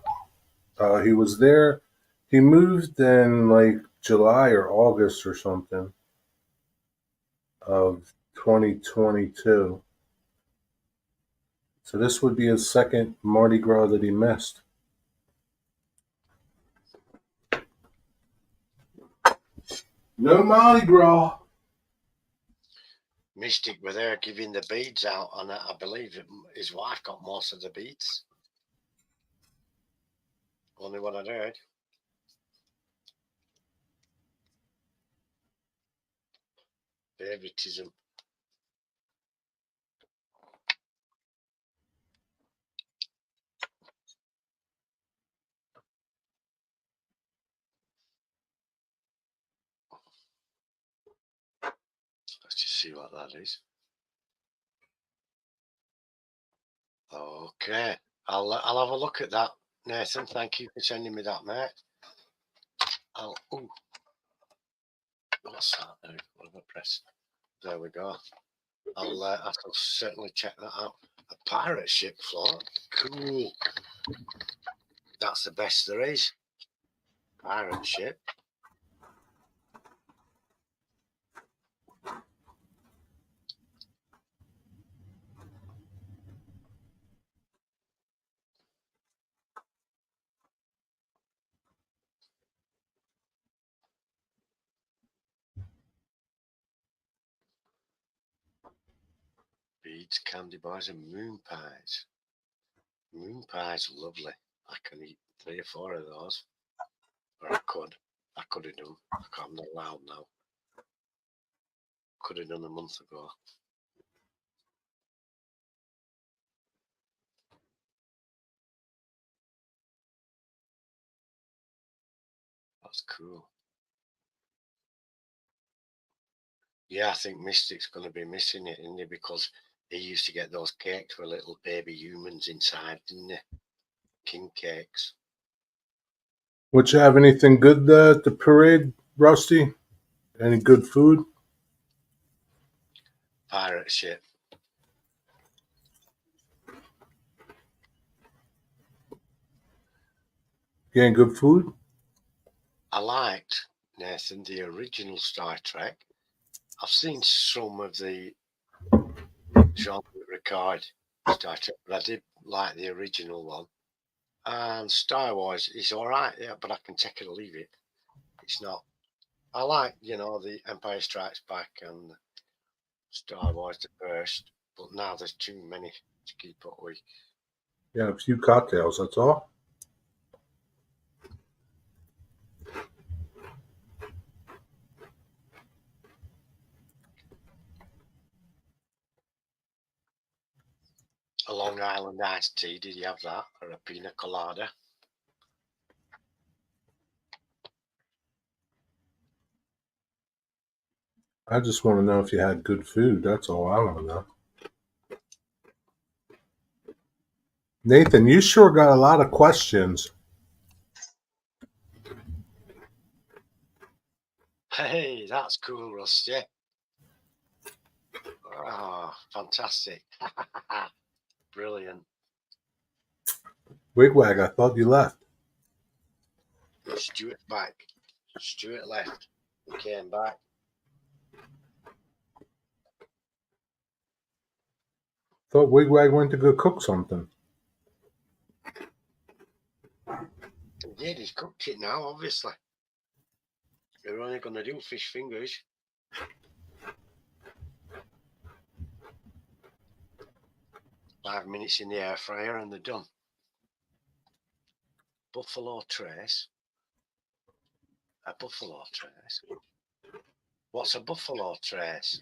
He was there. He moved in like July or August or something of 2022. So this would be his second Mardi Gras that he missed. No Mardi Gras. Mystic were there giving the beads out, and I believe his wife got most of the beads. Only what I'd heard. Favoritism. Let's just see what that is. Okay, I'll have a look at that, Nathan. Thank you for sending me that, mate. What's that? What have I pressed? There we go. I'll certainly check that out. A pirate ship float. Cool. That's the best there is. Pirate ship. Beads, candy bars, and moon pies. Moon pies, lovely. I can eat 3 or 4 of those. Or I could. I could have done. I'm not allowed now. Could have done a month ago. That's cool. Yeah, I think Mystic's going to be missing it, isn't he? Because he used to get those cakes with little baby humans inside, didn't he? King cakes. Would you have anything good at the parade, Rusty? Any good food? Pirate ship. Getting good food? I liked, Nathan, the original Star Trek. I've seen some of the Jean-Luc Picard Star Trek, but I did like the original one. And Star Wars is all right, yeah, but I can take it or leave it. It's not. I like, the Empire Strikes Back and Star Wars the first, but now there's too many to keep up with. Yeah, a few cocktails, that's all. A Long Island iced tea, did you have that? Or a pina colada? I just want to know if you had good food. That's all I want to know. Nathan, you sure got a lot of questions. Hey, that's cool, Rusty. Oh, fantastic. Brilliant. Wigwag, I thought you left. Stuart back. Stuart left. He came back. Thought Wigwag went to go cook something. He did. He's cooked it now, obviously. You're only going to do fish fingers. Five minutes in the air fryer and they're done. Buffalo Trace. A buffalo trace. What's a buffalo trace?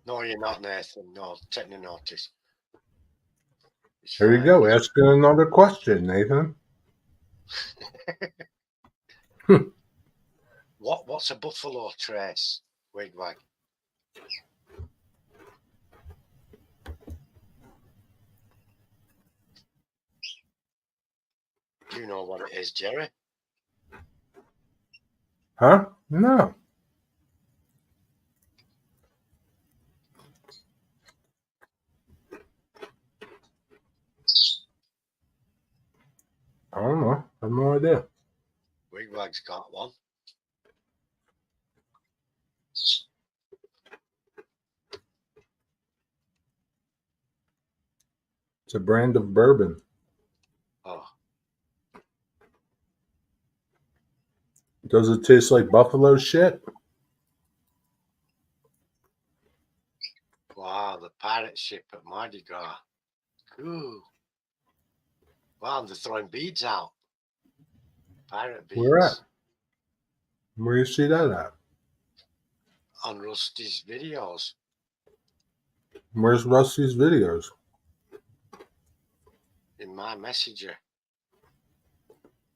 No, you're not, Nathan. No, take no notice. Here you go. Asking another question, Nathan. What's a buffalo trace, Wigwag? Do you know what it is, Jerry? Huh? No. I don't know. I have no idea. Wigwag's got one. It's a brand of bourbon. Oh. Does it taste like buffalo shit? Wow, the pirate ship at Mardi Gras. Ooh. Wow, they're throwing beads out. Pirate beads. Where at? Where you see that at? On Rusty's videos. Where's Rusty's videos? In my messenger.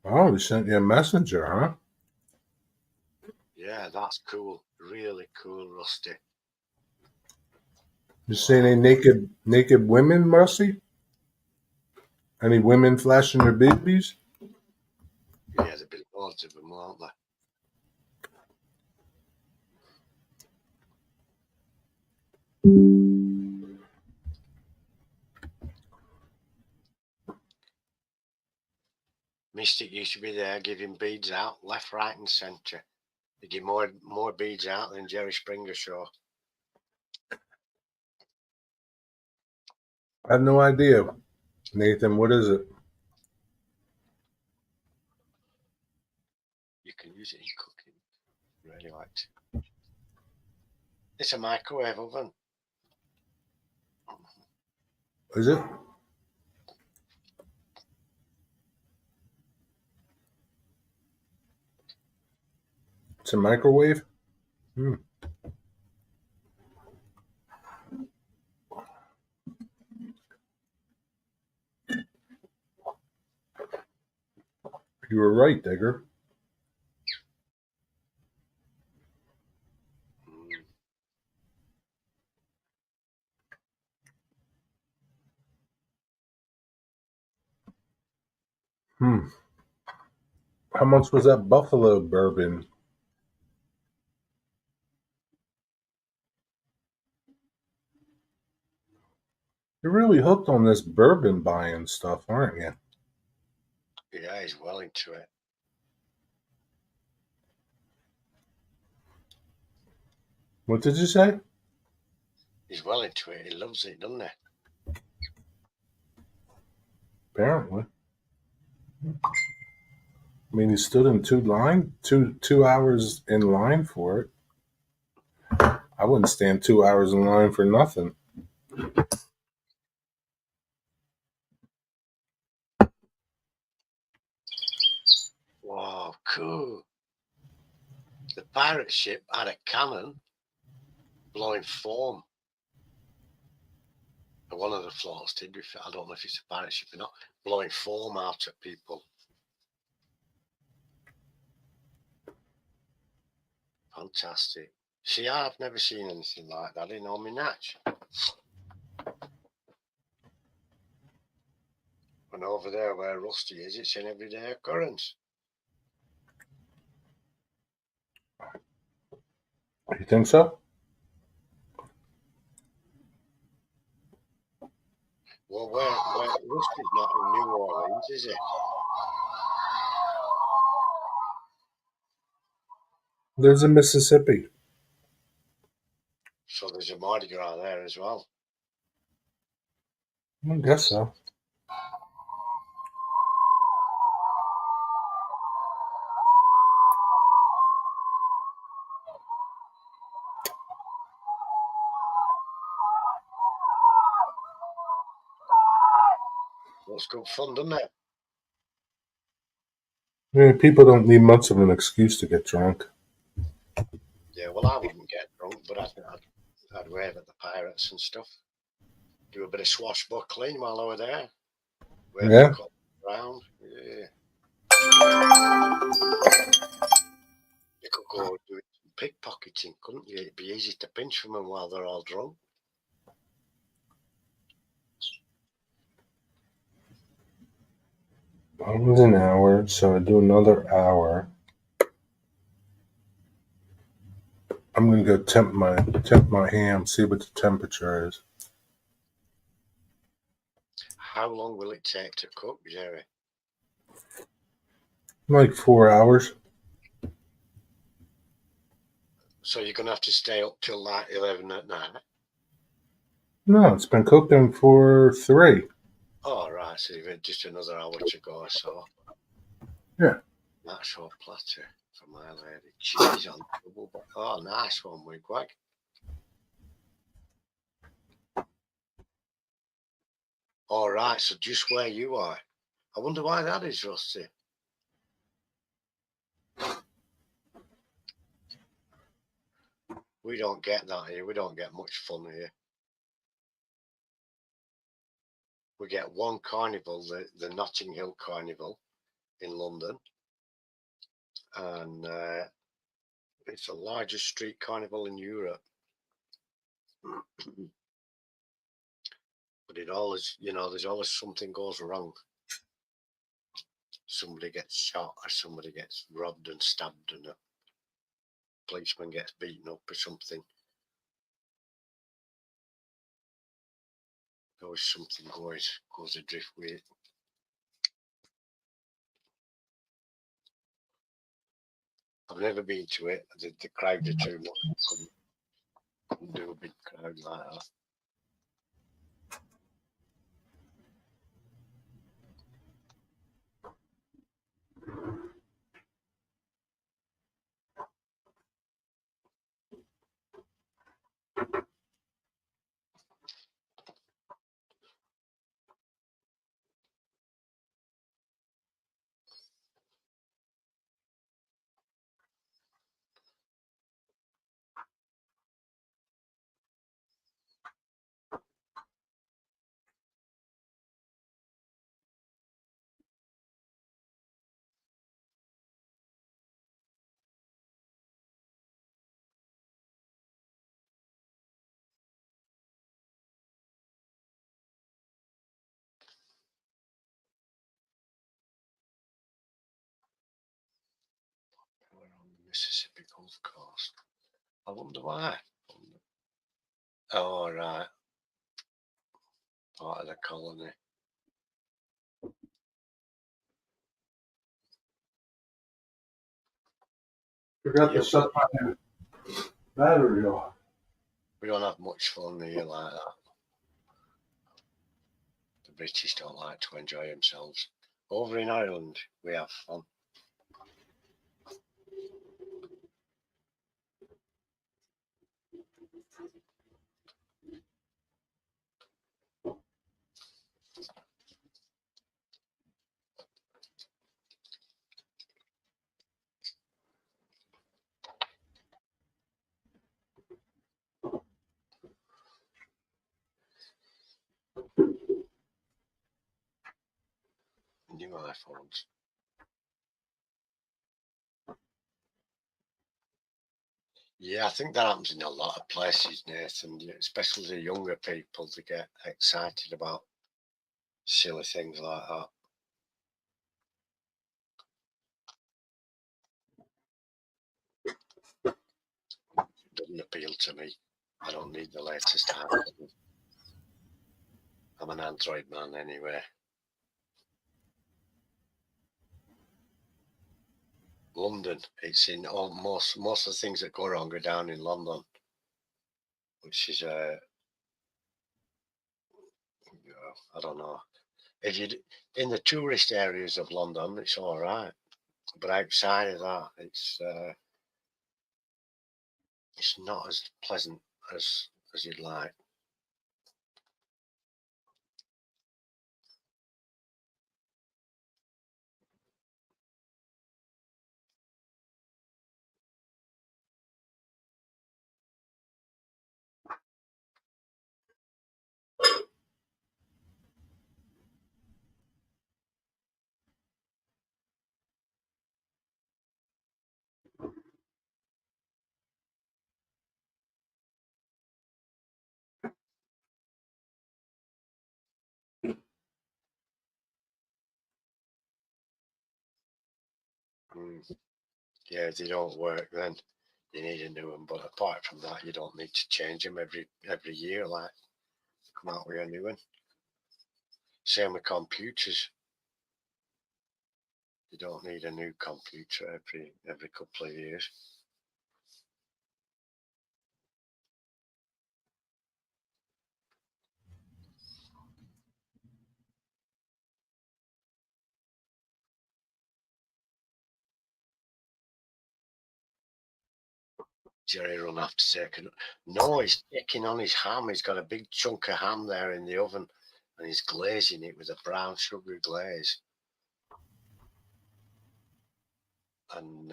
Oh, he sent you a messenger, huh? Yeah, that's cool. Really cool, Rusty. You see any naked women, Rusty? Any women flashing their babies? Yeah, there've been loads of them, aren't there? Mystic used to be there giving beads out left, right, and centre. They give more beads out than Jerry Springer show. I have no idea. Nathan, what is it? You can use it in cooking. Really like it. It's a microwave oven. Is it? It's a microwave? Hmm. You were right, Digger. How much was that buffalo bourbon? You're really hooked on this bourbon buying stuff, aren't you? Yeah, he's well into it. What did you say? He's well into it. He loves it, doesn't he? Apparently. I mean, he stood in two hours in line for it. I wouldn't stand 2 hours in line for nothing. Wow, cool. The pirate ship had a cannon blowing foam. One of the floats did. I don't know if it's a pirate ship or not. Blowing foam out at people. Fantastic. See, I've never seen anything like that in Omi Natch. And over there where Rusty is, it's an everyday occurrence. You think so? Well, where Rusty's not in New Orleans, is it? There's a Mississippi. So there's a Mardi Gras there as well. I guess so. That's good fun, doesn't it? I mean, people don't need much of an excuse to get drunk. Yeah, well, I wouldn't get drunk, but I'd wave at the pirates and stuff. Do a bit of swashbuckling while I were there. Wave Yeah. the cup around. Yeah. You could go do some pickpocketing, couldn't you? It'd be easy to pinch from them while they're all drunk. It was an hour, so I do another hour. I'm gonna go temp my ham, see what the temperature is. How long will it take to cook, Jerry? Like 4 hours. So you're gonna have to stay up till like 11 at night. No, it's been cooking for 3. Oh right, so you've just another hour to go or so. Yeah. Maxwell platter for my lady. Cheese on double. Oh, nice one, Wigwag. All right, so just where you are. I wonder why that is, Rusty. We don't get that here. We don't get much fun here. We get one carnival, the Notting Hill Carnival in London. And it's the largest street carnival in Europe. But it always, there's always something goes wrong. Somebody gets shot or somebody gets robbed and stabbed and a policeman gets beaten up or something. Always something goes adrift with it. I've never been to it. The crowds are too much. Couldn't do a big crowd like that. We're on the Mississippi Gulf Coast. I wonder why. Oh, right. Part of the colony. Forgot to shut my battery off. We don't have much fun here like that. The British don't like to enjoy themselves. Over in Ireland, we have fun. New iPhones. Yeah, I think that happens in a lot of places, Nathan, especially the younger people. They get excited about silly things like that. It doesn't appeal to me. I don't need the latest iPhone. I'm an Android man anyway. London, it's in most of the things that go wrong are down in London, which is I don't know. If you in the tourist areas of London, it's all right, but outside of that, it's not as pleasant as you'd like. Yeah, if they don't work, then you need a new one. But apart from that, you don't need to change them every year. Like, come out with a new one. Same with computers. You don't need a new computer every couple of years. Jerry run have to take it. No, he's taking on his ham. He's got a big chunk of ham there in the oven, and he's glazing it with a brown sugar glaze. And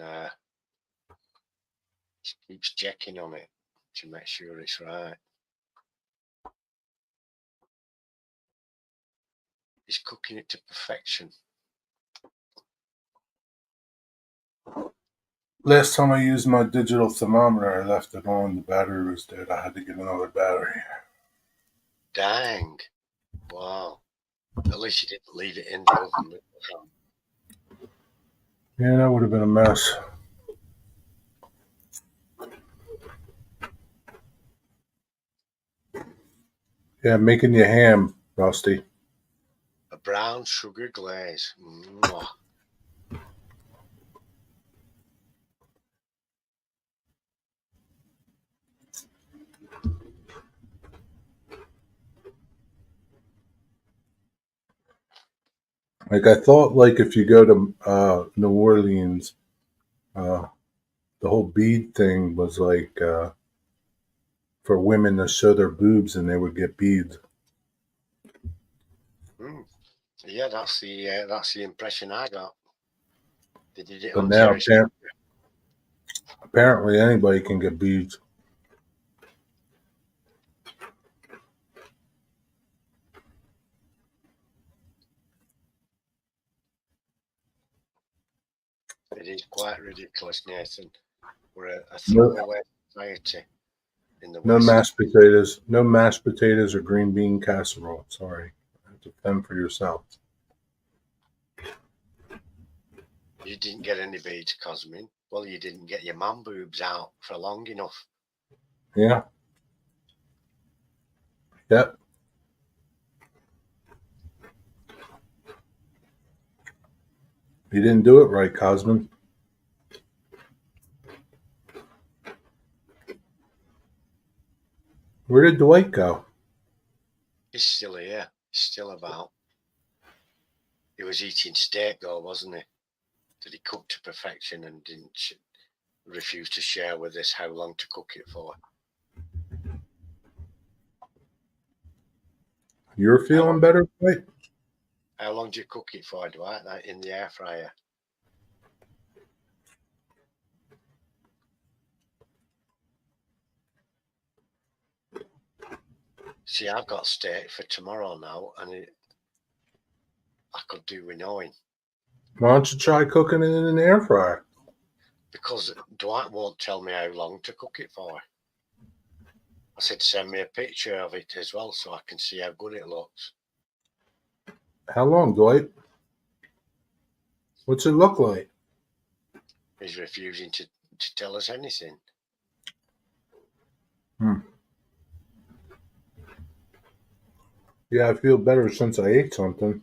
he keeps checking on it to make sure it's right. He's cooking it to perfection. Last time I used my digital thermometer, I left it on. The battery was dead. I had to get another battery. Dang. Wow. At least you didn't leave it in the oven. Yeah, that would have been a mess. Yeah, making your ham, Rusty. A brown sugar glaze. Mwah. Like I thought, like if you go to New Orleans, the whole bead thing was like for women to show their boobs and they would get beads. Yeah, that's the impression I got. They did it But on now Jerry's. apparently anybody can get beads. It is quite ridiculous, Nathan. We're a throwaway society in the No West. mashed potatoes. No mashed potatoes or green bean casserole. Sorry. You have to fend for yourself. You didn't get any beads, Cosmin. Well, you didn't get your man boobs out for long enough. Yeah. Yep. You didn't do it right, Cosmin. Where did Dwight go? He's still here. He's still about. He was eating steak, though, wasn't he? That he cooked to perfection and didn't refuse to share with us how long to cook it for. You're feeling better, Dwight? How long do you cook it for, Dwight? That in the air fryer? See, I've got steak for tomorrow now, and I could do with knowing. Why don't you try cooking it in an air fryer? Because Dwight won't tell me how long to cook it for. I said send me a picture of it as well so I can see how good it looks. How long, Dwight? What's it look like? He's refusing to tell us anything. Yeah, I feel better since I ate something.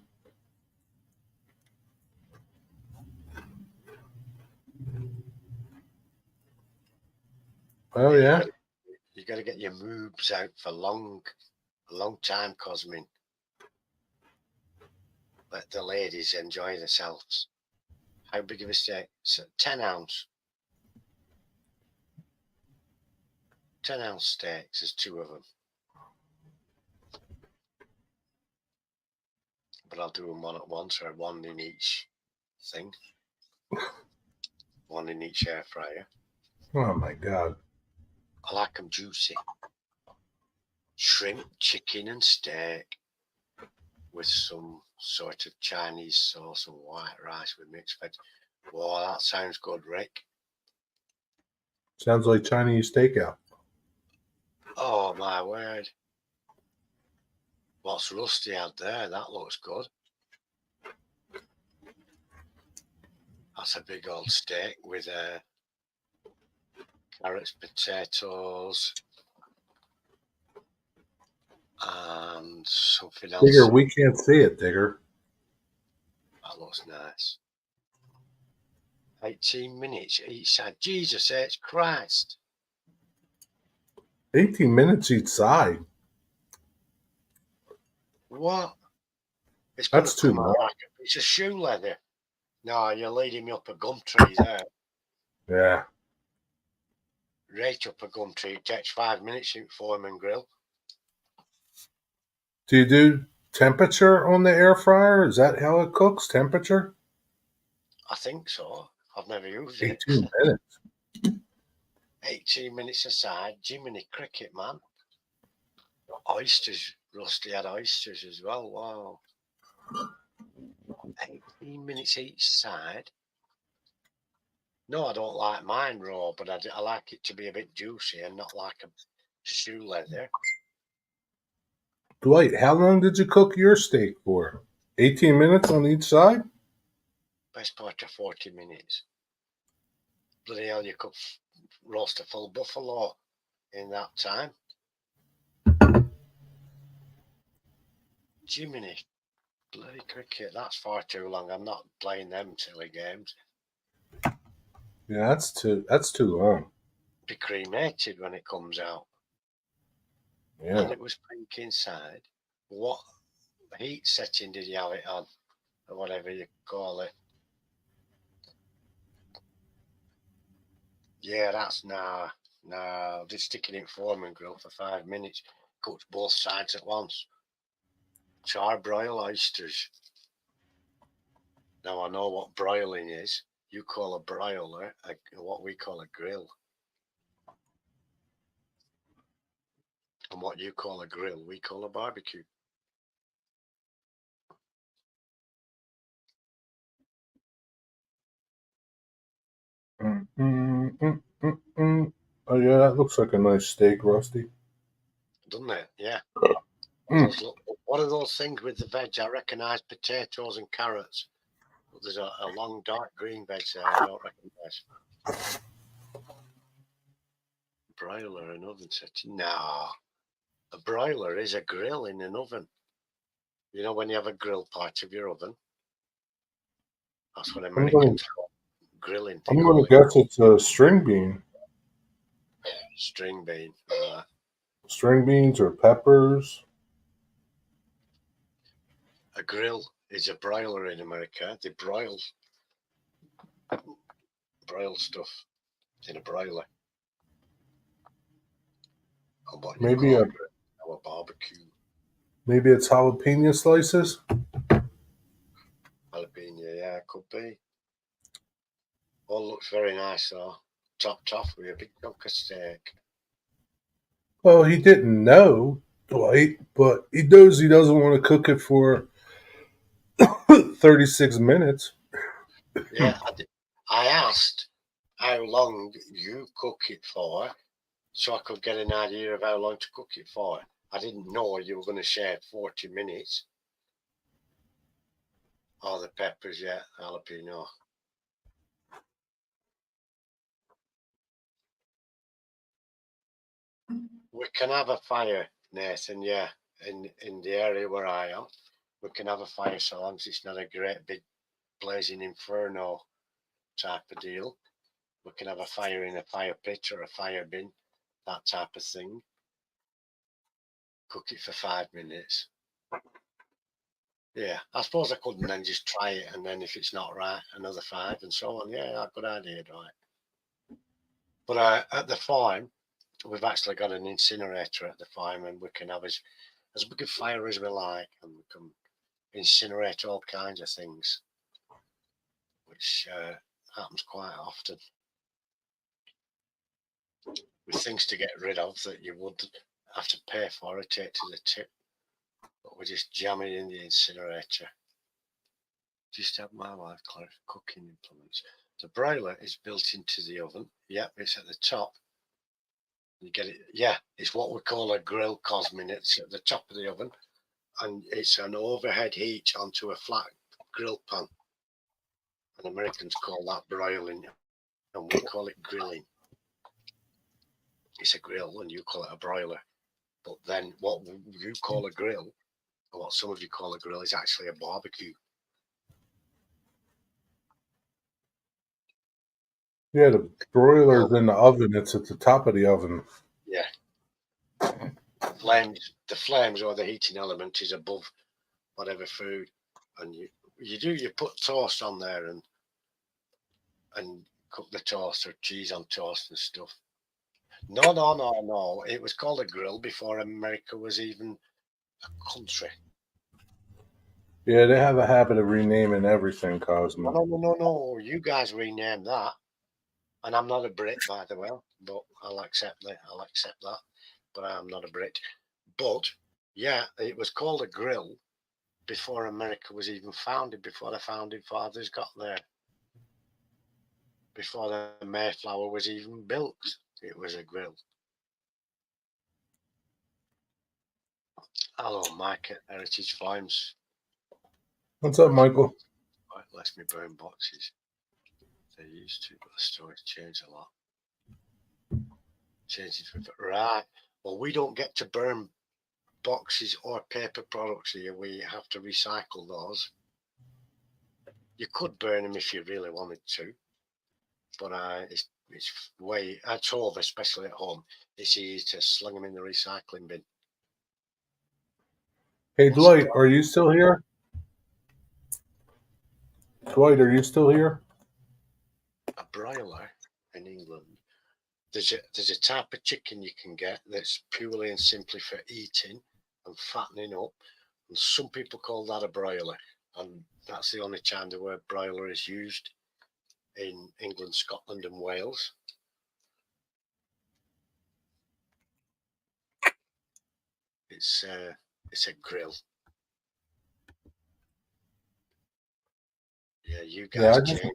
Oh, yeah? You got to get your moves out for a long time, Cosmin. Let the ladies enjoy themselves. How big of a steak? So 10 ounce. 10 ounce steaks, there's 2 of them. But I'll do them one at once, or one in each thing. One in each air fryer. Oh, my God. I like them juicy. Shrimp, chicken and steak with some sort of Chinese sauce and white rice with mixed veg. Whoa, that sounds good, Rick. Sounds like Chinese takeout. Oh, my word. What's Rusty out there? That looks good. That's a big old steak with carrots, potatoes, and something else. Digger, we can't see it, Digger. That looks nice. 18 minutes each side. Jesus H. Christ. 18 minutes each side. What? It's That's too come out long. like a piece of shoe leather. No, you're leading me up a gum tree there. Yeah. right up a gum tree. It takes 5 minutes in form and grill. Do you do temperature on the air fryer? Is that how it cooks? Temperature? I think so. I've never used it. 18 minutes. 18 minutes aside. Jiminy cricket, man. Oysters. Rusty had oysters as well. Wow. 18 minutes each side. No, I don't like mine raw, but I like it to be a bit juicy and not like a shoe leather. Dwight, how long did you cook your steak for? 18 minutes on each side? Best part of 40 minutes. Bloody hell, you could roast a full buffalo in that time. Jiminy, bloody cricket, that's far too long. I'm not playing them silly games. Yeah, that's too long. Be cremated when it comes out. Yeah. And it was pink inside. What heat setting did you have it on? Or whatever you call it. Yeah, that's nah. Just sticking it in Foreman grill for 5 minutes. Cooks both sides at once. Charbroil oysters. Now I know what broiling is. You call a broiler what we call a grill. And what you call a grill, we call a barbecue. Oh yeah, that looks like a nice steak, Rusty. Doesn't it? Yeah. Mm. What are those things with the veg? I recognise potatoes and carrots. But there's a long dark green veg there I don't recognise. Broiler and oven setting. No. A broiler is a grill in an oven. You know when you have a grill part of your oven? That's what Americans call grilling. I'm going to guess it's a string bean. String bean. String beans or peppers. A grill is a broiler in America. They broil stuff in a broiler. Maybe a barbecue. Maybe it's jalapeno slices. Jalapeno, yeah, could be. All looks very nice though. Topped off with a big chunk of steak. Well, he didn't know, Dwight, but he knows he doesn't want to cook it for 36 minutes. Yeah, I asked how long you cook it for, so I could get an idea of how long to cook it for. I didn't know you were going to share 40 minutes. Oh, the peppers, yeah, jalapeno. We can have a fire, Nathan, yeah, in the area where I am. We can have a fire so long as it's not a great big blazing inferno type of deal. We can have a fire in a fire pit or a fire bin, that type of thing. Cook it for 5 minutes. Yeah, I suppose I couldn't then just try it, and then if it's not right, another 5 and so on. Yeah, good idea, right? But at the farm, we've actually got an incinerator at the farm, and we can have as big a fire as we like, and we can incinerate all kinds of things, which happens quite often. With things to get rid of that you would have to pay for or take to the tip, but we just jam it in the incinerator. Just have my wife clarify cooking implements. The broiler is built into the oven. Yep, it's at the top. You get it. Yeah, it's what we call a grill cosmin. It's at the top of the oven, and it's an overhead heat onto a flat grill pan. And Americans call that broiling, and we call it grilling. It's a grill, and you call it a broiler. But then what you call a grill, or what some of you call a grill, is actually a barbecue. Yeah, the broiler's in the oven. It's at the top of the oven. Yeah. The flames or the heating element is above whatever food, and you put toast on there and cook the toast or cheese on toast and stuff. No. It was called a grill before America was even a country. Yeah, they have a habit of renaming everything, Cosmo. No. You guys renamed that. And I'm not a Brit, by the way, but I'll accept that. But I am not a Brit. But yeah, it was called a grill before America was even founded, before the founding fathers got there, before the Mayflower was even built. It was a grill. Hello, Mike at Heritage Farms. What's up, Michael? Right, lets me burn boxes. They used to, but the story's changed a lot. Right. Well, we don't get to burn boxes or paper products here. We have to recycle those. You could burn them if you really wanted to, but it's way at home, especially at home. It's easy to sling them in the recycling bin. Hey, Dwight, are you still here? Dwight, are you still here? A broiler in England. There's a type of chicken you can get that's purely and simply for eating and fattening up, and some people call that a broiler, and that's the only time the word broiler is used in England, Scotland, and Wales. It's a grill. Yeah, you guys change.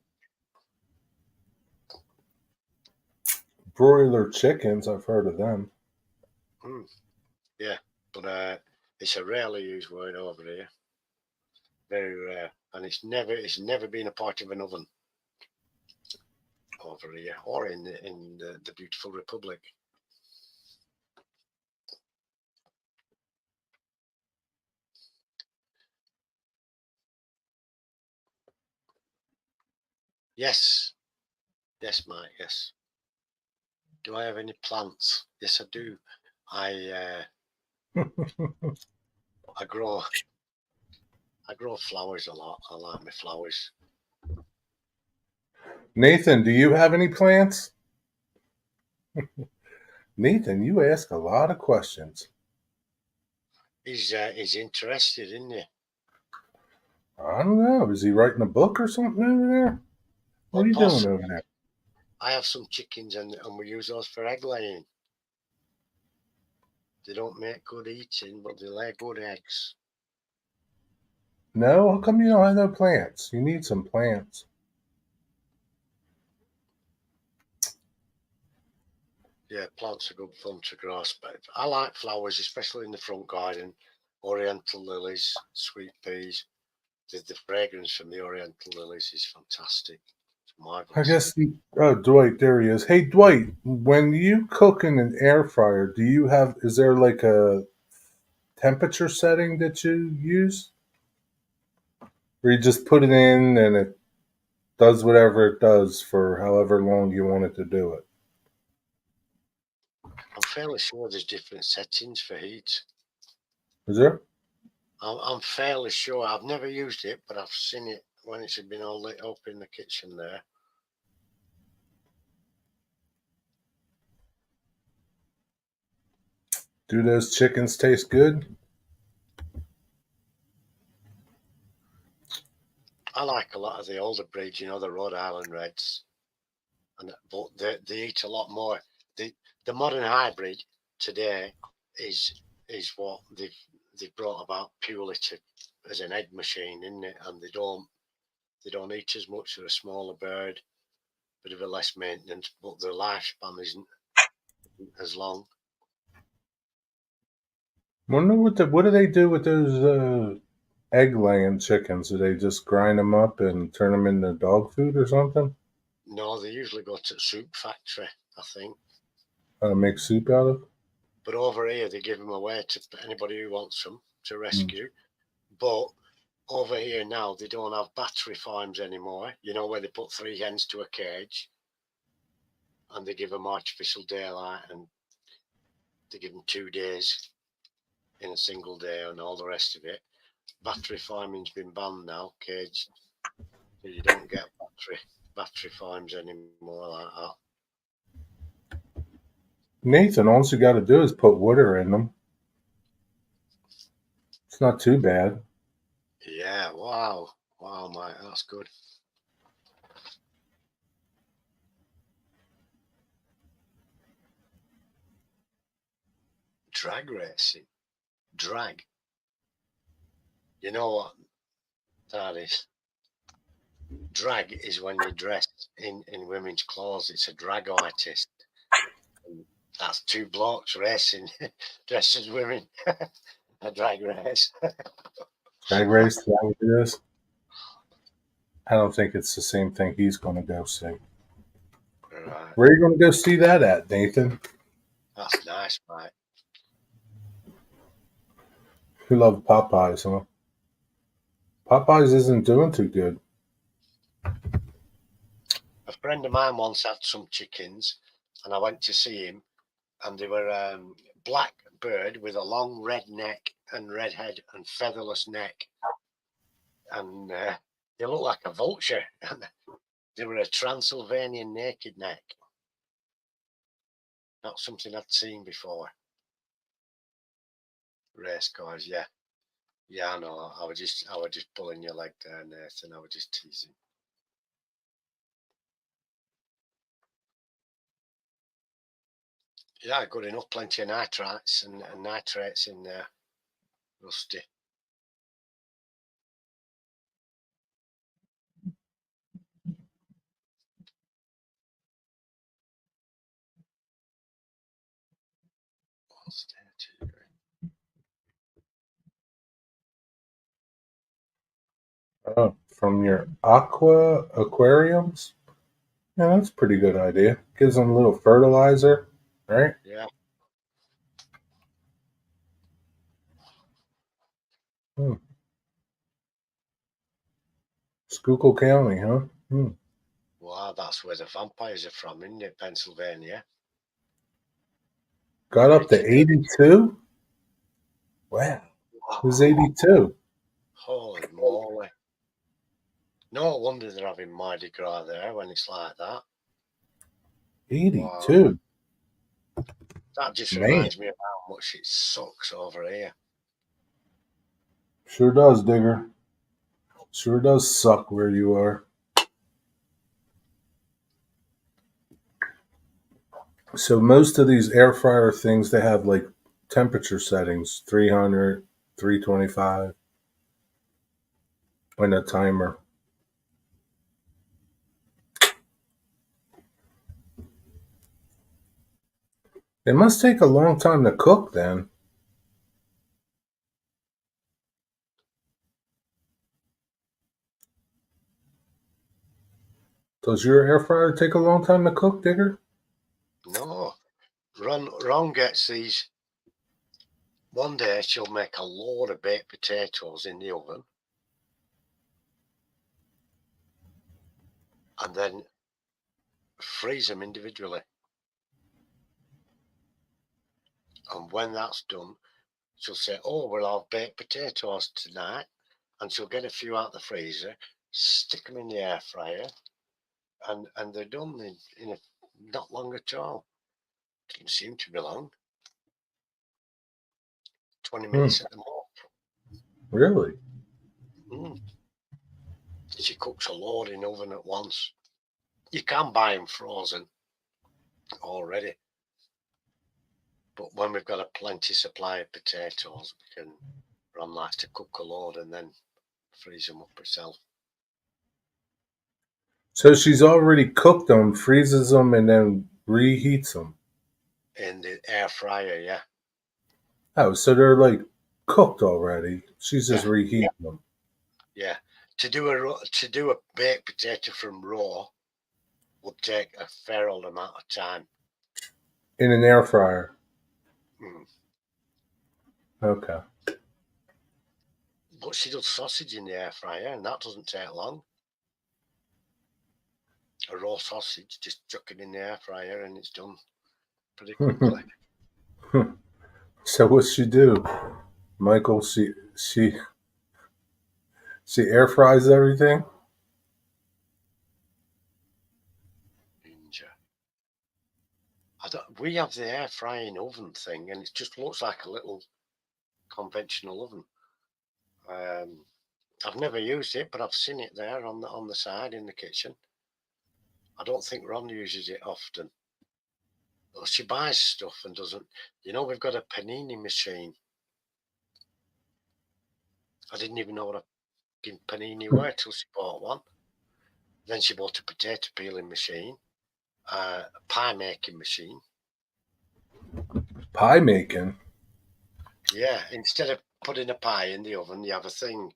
Broiler chickens, I've heard of them. Yeah, but it's a rarely used word over here. Very rare, and it's never been a part of an oven over here or in the beautiful Republic. Yes, Mike. Yes. Do I have any plants? Yes, I do. I grow flowers a lot. I like my flowers. Nathan, do you have any plants? Nathan, you ask a lot of questions. He's interested, isn't he? I don't know. Is he writing a book or something over there? What are you doing over there? I have some chickens and we use those for egg laying. They don't make good eating, but they lay good eggs. No? How come you don't have no plants? You need some plants. Yeah, plants are good fun to grow. I like flowers, especially in the front garden. Oriental lilies, sweet peas. The fragrance from the oriental lilies is fantastic. It's marvelous. I guess. Dwight, there he is. Hey, Dwight, when you cook in an air fryer, is there like a temperature setting that you use? Or you just put it in and it does whatever it does for however long you want it to do it? I'm fairly sure there's different settings for heat. Is there? I'm fairly sure. I've never used it, but I've seen it when it's been all lit up in the kitchen there. Do those chickens taste good? I like a lot of the older breeds, the Rhode Island Reds, but they eat a lot more. The modern hybrid today is what they've brought about purely as an egg machine, isn't it? And they don't eat as much. They're a smaller bird, bit of a less maintenance, but their lifespan isn't as long. Wonder what do they do with those egg laying chickens? Do they just grind them up and turn them into dog food or something? No, they usually go to the soup factory, I think. Make soup out of? But over here, they give them away to anybody who wants them to rescue. But over here now, they don't have battery farms anymore. Where they put 3 hens to a cage and they give them artificial daylight and they give them 2 days in a single day and all the rest of it. Battery farming's been banned now, caged. So you don't get battery farms anymore like that. Nathan, all you got to do is put water in them. It's not too bad. Yeah, wow. Wow, mate, that's good. Drag racing. Drag. You know what that is? Drag is when you dress in women's clothes. It's a drag artist. And that's two blokes racing, dressed as women. A drag race. Drag race, is that what it is? I don't think it's the same thing he's going to go see. Right. Where are you going to go see that at, Nathan? That's nice, mate. You love Popeyes, huh? Popeyes isn't doing too good. A friend of mine once had some chickens, and I went to see him, and they were black bird with a long red neck and red head and featherless neck, and they looked like a vulture. They were a Transylvanian naked neck. Not something I'd seen before. Race cars, yeah. Yeah, I know. I was just pulling your leg there, Nathan. I was just teasing. Yeah, good enough. Plenty of nitrates and nitrates in there. Rusty. What's there too? Oh, from your aquariums? Yeah, that's a pretty good idea. Gives them a little fertilizer, right? Yeah. Schuylkill County, huh? Wow, that's where the vampires are from, isn't it? Pennsylvania. Got up to 82? Wow. Who's 82? Holy moly. No wonder they're having Mardi Gras there when it's like that. 82? Wow. That just Man. reminds me of how much it sucks over here. Sure does, Digger. Sure does suck where you are. So most of these air fryer things, they have like temperature settings, 300, 325, and a timer. It must take a long time to cook then. Does your air fryer take a long time to cook, Digger? No. Ron gets these. One day she'll make a load of baked potatoes in the oven and then freeze them individually. And when that's done, she'll say, "Oh, we'll have baked potatoes tonight." And she'll get a few out the freezer, stick them in the air fryer, and they're done in not long at all. Doesn't seem to be long. 20 minutes at the most. Really? She cooks a load in oven at once. You can buy them frozen already. But when we've got a plenty supply of potatoes, Ron likes to cook a load and then freeze them up herself. So she's already cooked them, freezes them, and then reheats them. In the air fryer, yeah. Oh, so they're like cooked already. She's just reheating them. Yeah. To do a baked potato from raw would take a fair old amount of time. In an air fryer. Mm. Okay. But she does sausage in the air fryer, and that doesn't take long. A raw sausage, just chuck it in the air fryer, and it's done pretty quickly. So what's she do, Michael? She air fries everything. Ninja. We have the air frying oven thing, and it just looks like a little conventional oven. I've never used it, but I've seen it there on the side in the kitchen. I don't think Ron uses it often. Well, she buys stuff and doesn't. We've got a panini machine. I didn't even know what a panini were till she bought one. Then she bought a potato peeling machine, a pie making machine. Pie making? Yeah, instead of putting a pie in the oven, you have a thing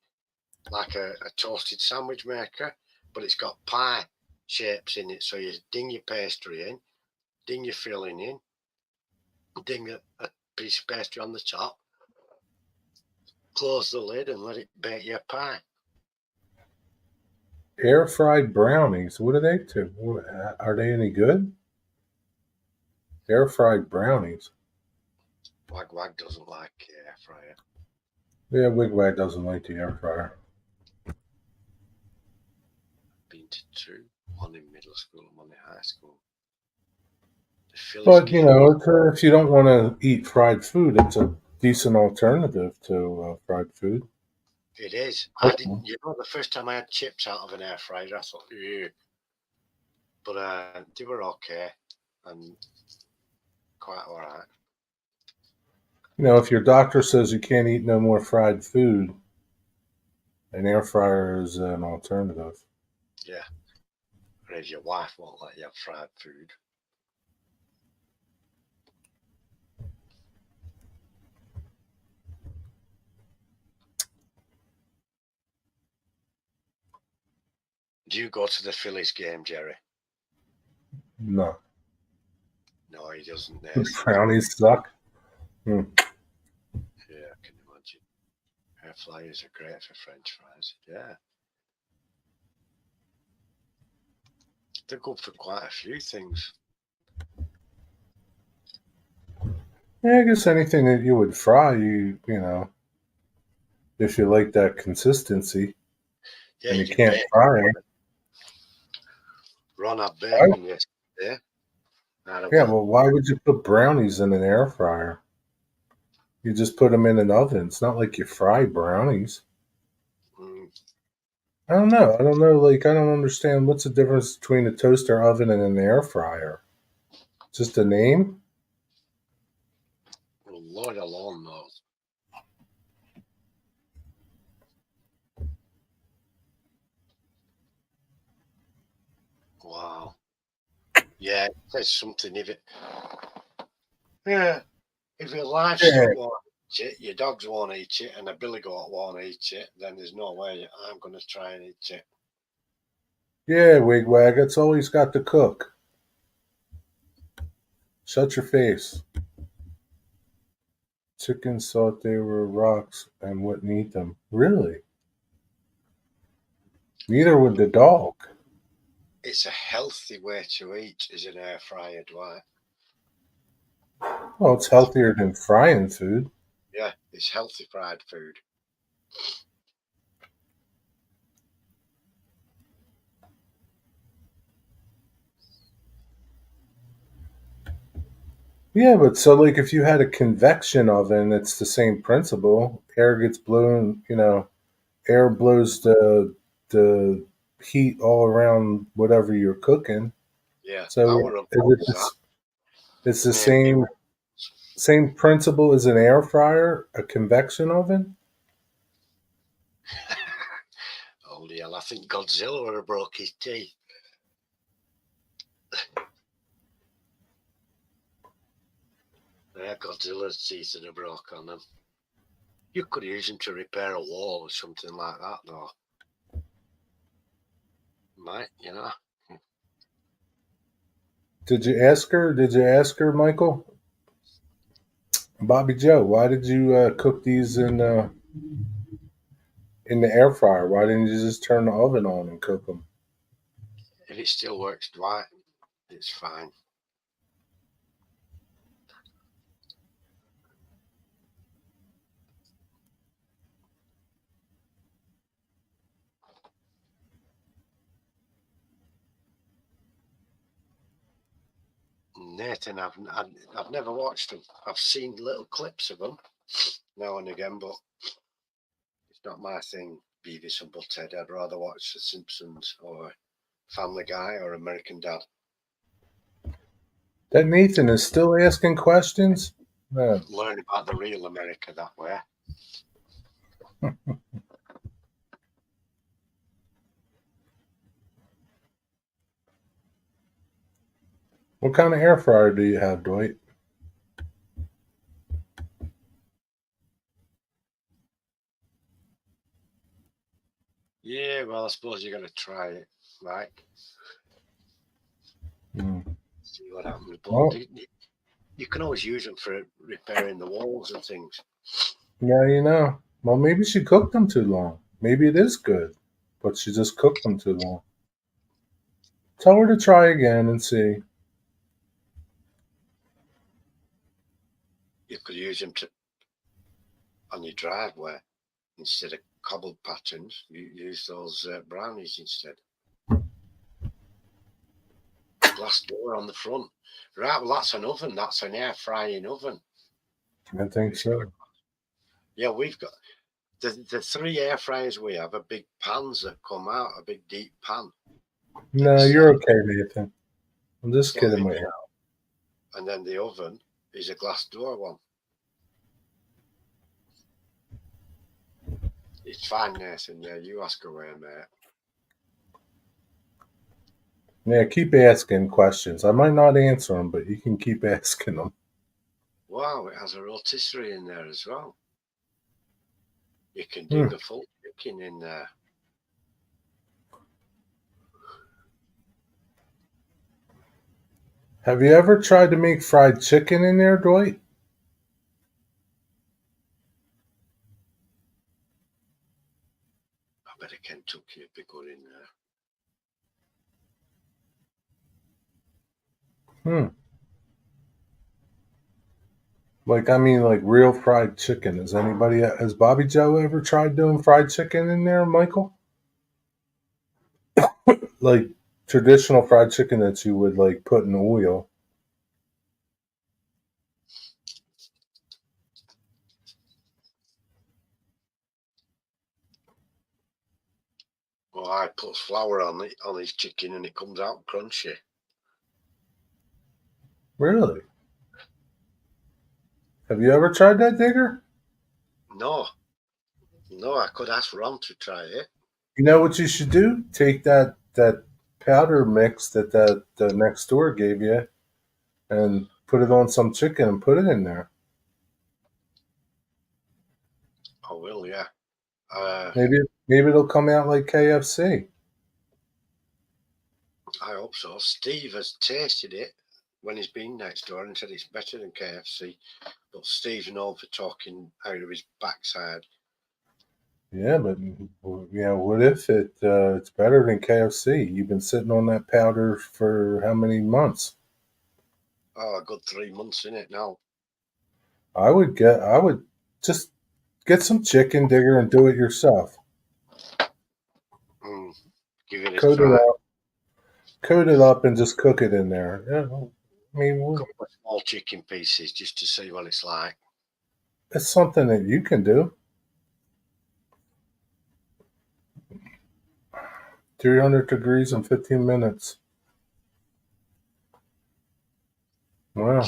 like a toasted sandwich maker, but it's got pie shapes in it. So you ding your pastry in, ding your filling in, ding a piece of pastry on the top, close the lid and let it bake your pie. Air fried brownies. What are they to? Are they any good? Air fried brownies. Wag doesn't like air fryer. Yeah, Wigwag doesn't like the air fryer. Been to two, one in middle school and one in high school. But if you don't want to eat fried food, it's a decent alternative to fried food. It is. I didn't. The first time I had chips out of an air fryer, I thought, ew. But they were okay and quite all right. If your doctor says you can't eat no more fried food, an air fryer is an alternative. Yeah. Or if your wife won't let you have fried food. Do you go to the Phillies game, Jerry? No. No, he doesn't. Brownies suck. Yeah, I can imagine. Air fryers are great for French fries. Yeah. They're good for quite a few things. Yeah, I guess anything that you would fry, if you like that consistency, Yeah, and you can't bacon. fry it. Ron had bacon yesterday. Yeah, well, why would you put brownies in an air fryer? You just put them in an oven. It's not like you fry brownies. I don't know. Like, I don't understand what's the difference between a toaster oven and an air fryer. Just a name? Well, Lord alone knows. Wow. Yeah, it says something. If your livestock won't eat it, your dogs won't eat it, and a billy goat won't eat it, then there's no way I'm going to try and eat it. Yeah, Wigwag, it's always got to cook. Shut your face. Chickens thought they were rocks and wouldn't eat them. Really? Neither would the dog. It's a healthy way to eat, is an air fryer, Dwight. Well, it's healthier than frying food. Yeah, it's healthy fried food. Yeah, but so like if you had a convection oven, it's the same principle. Air gets blown, air blows the heat all around whatever you're cooking. Yeah, So it's the same principle as an air fryer, a convection oven. Holy hell, I think Godzilla would have broke his teeth. Yeah, Godzilla's teeth would have broke on them. You could use them to repair a wall or something like that, though. Might, Did you ask her, Michael? Bobby Joe, why did you cook these in the air fryer? Why didn't you just turn the oven on and cook them? If it still works, Dwight, it's fine. Nathan, I've never watched them. I've seen little clips of them now and again, but it's not my thing. Beavis and Butthead. I'd rather watch The Simpsons or Family Guy or American Dad. That Nathan is still asking questions? Man. Learn about the real America that way. What kind of air fryer do you have, Dwight? Yeah, well, I suppose you got to try it, right? See what happens. But Well, you can always use them for repairing the walls and things. yeah, you know. Well, maybe she cooked them too long. Maybe it is good, but she just cooked them too long. Tell her to try again and see. You could use them on your driveway instead of cobbled patterns. You use those brownies instead. Glass door on the front. Right, well, that's an oven. That's an air frying oven. I think so. Yeah, we've got the 3 air fryers we have are big pans that come out, a big deep pan. No, you're okay, Nathan. I'm just kidding with you. And then the oven is a glass door one. It's fine, Nathan. Yeah, you ask away, mate. Yeah, keep asking questions. I might not answer them, but you can keep asking them. Wow, it has a rotisserie in there as well. You can do the full chicken in there. Have you ever tried to make fried chicken in there, Dwight? I bet a Kentucky would be good in there. Like, I mean, like real fried chicken. Has Bobby Joe ever tried doing fried chicken in there, Michael? Like traditional fried chicken that you would like put in oil. Well, I put flour on his chicken and it comes out crunchy. Really? Have you ever tried that, Digger? No, I could ask Ron to try it. You know what you should do? Take that powder mix that the next door gave you, and put it on some chicken and put it in there. I will, yeah. Maybe it'll come out like KFC. I hope so. Steve has tasted it when he's been next door and said it's better than KFC. But Steve's known for talking out of his backside. Yeah, but what if it's better than KFC? You've been sitting on that powder for how many months? Oh, a good 3 months in it now. I would just get some chicken, Digger, and do it yourself. Give it a try. Coat it up and just cook it in there. Yeah, I mean, couple of small chicken pieces just to see what it's like. It's something that you can do. 300 degrees in 15 minutes. Wow.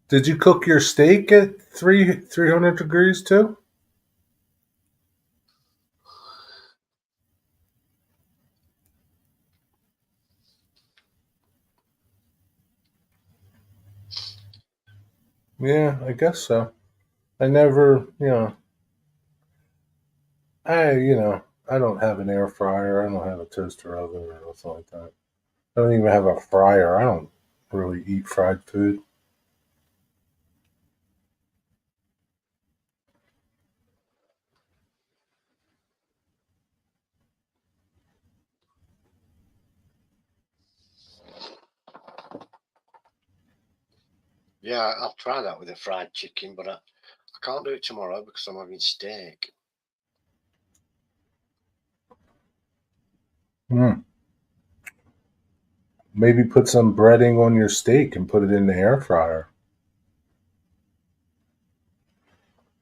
Did you cook your steak at 300 degrees too? Yeah, I guess so. I never, I don't have an air fryer. I don't have a toaster oven or anything like that. I don't even have a fryer. I don't really eat fried food. Yeah, I'll try that with a fried chicken, but I can't do it tomorrow because I'm having steak. Maybe put some breading on your steak and put it in the air fryer.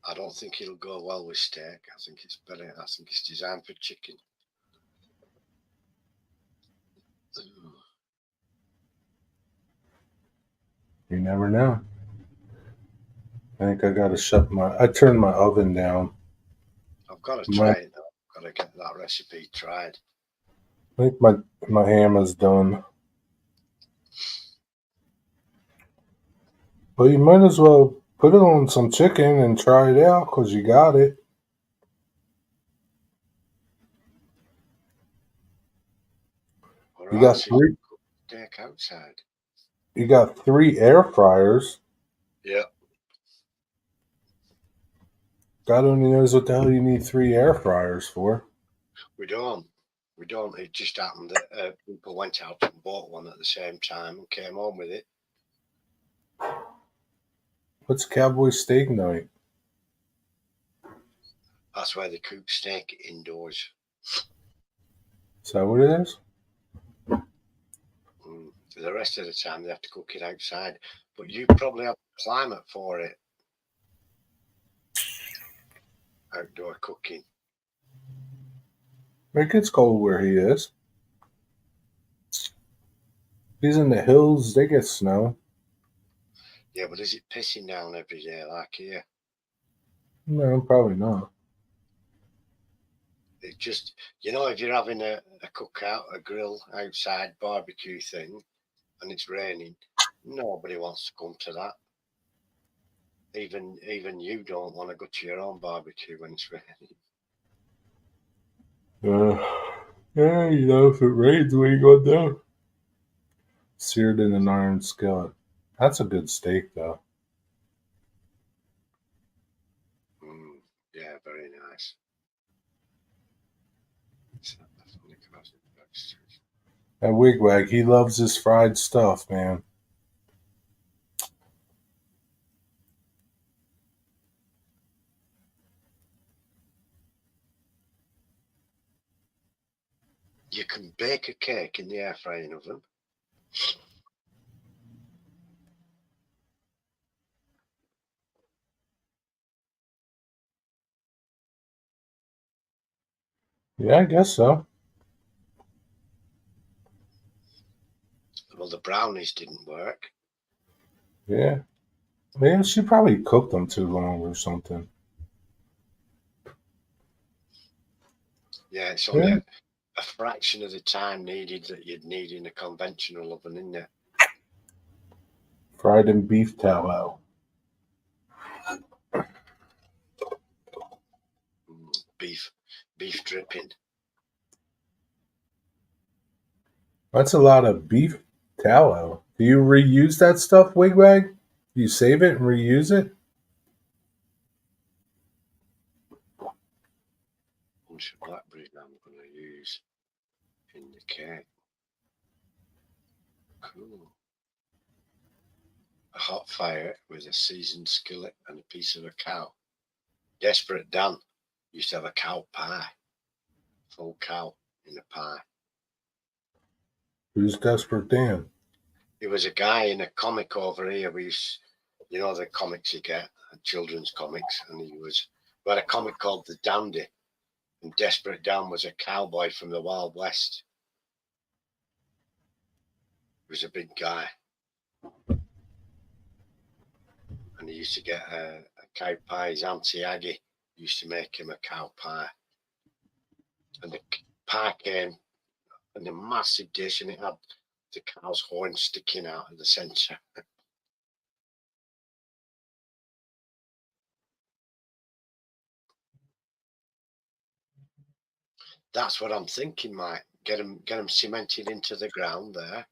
I don't think it'll go well with steak. I think it's better. I think it's designed for chicken. You never know. I think I gotta I turned my oven down. I've got to try it though. I've got to get that recipe tried. I think my ham is done. But you might as well put it on some chicken and try it out because you got it. Or You got else three. cook steak outside. You got 3 air fryers. Yeah. God only knows what the hell you need 3 air fryers for. We don't. It just happened that people went out and bought one at the same time and came home with it. What's cowboy steak night? That's why they cook steak indoors. Is that what it is? The rest of the time they have to cook it outside. But you probably have the climate for it. Outdoor cooking. It gets cold where he is. He's in the hills. They get snow. Yeah, but is it pissing down every day like here? No, probably not. It just, if you're having a cookout, a grill outside barbecue thing, and it's raining, nobody wants to come to that. Even you don't want to go to your own barbecue when it's raining. Yeah, if it rains, what are you gonna do? Seared in an iron skillet. That's a good steak, though. Yeah, very nice. That wigwag, he loves his fried stuff, man. You can bake a cake in the air frying oven. Yeah, I guess so. Well, the brownies didn't work. Yeah. Yeah, she probably cooked them too long or something. Yeah, it's only a fraction of the time needed that you'd need in a conventional oven, isn't it? Fried in beef tallow. Beef dripping. That's a lot of beef tallow. Do you reuse that stuff, wigwag? Do you save it and reuse it? Bunch of blackberries I'm going to use in the cake. Cool. A hot fire with a seasoned skillet and a piece of a cow. Desperate Dan used to have a cow pie. Full cow in a pie. Who's Desperate Dan? He was a guy in a comic over here. We used, the comics you get, children's comics, and we had a comic called The Dandy, and Desperate Dan was a cowboy from the Wild West. He was a big guy. And he used to get a cow pie. His Auntie Aggie used to make him a cow pie. And the pie came in a massive dish, and it had the cow's horn sticking out of the centre. That's what I'm thinking, Mike. Get them cemented into the ground there,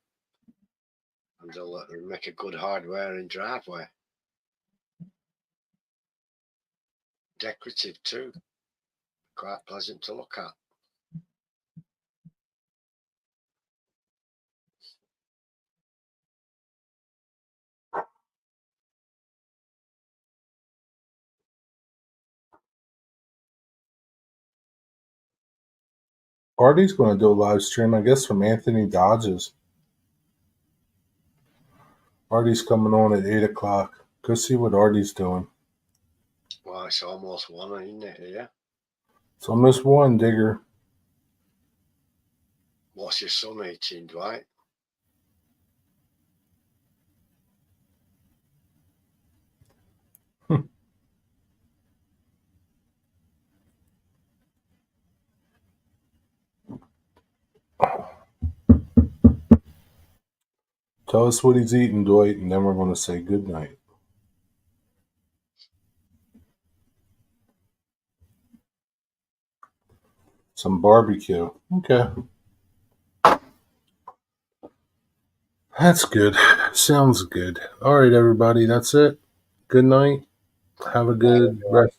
and they'll make a good hard-wearing driveway. Decorative too. Quite pleasant to look at. Artie's going to do a live stream, I guess, from Anthony Dodge's. Artie's coming on at 8 o'clock. Go see what Artie's doing. Well, it's almost 1, isn't it? Yeah. It's almost 1, Digger. What's your son eating, Dwight? Tell us what he's eating, Dwight, and then we're going to say good night. Some barbecue. Okay. That's good. Sounds good. All right, everybody. That's it. Good night. Have a good rest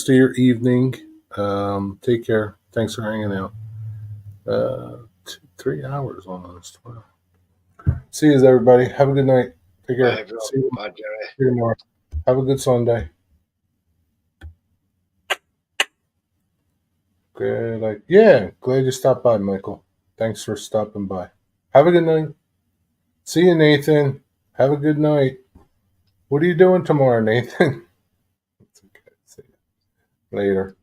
of your evening. Take care. Thanks for hanging out. 3 hours almost. Wow. See you, everybody. Have a good night. Take care. Bye, See you Bye, Jerry. tomorrow. Have a good Sunday. Good. Yeah, glad you stopped by, Michael. Thanks for stopping by. Have a good night. See you, Nathan. Have a good night. What are you doing tomorrow, Nathan? It's okay. See you later.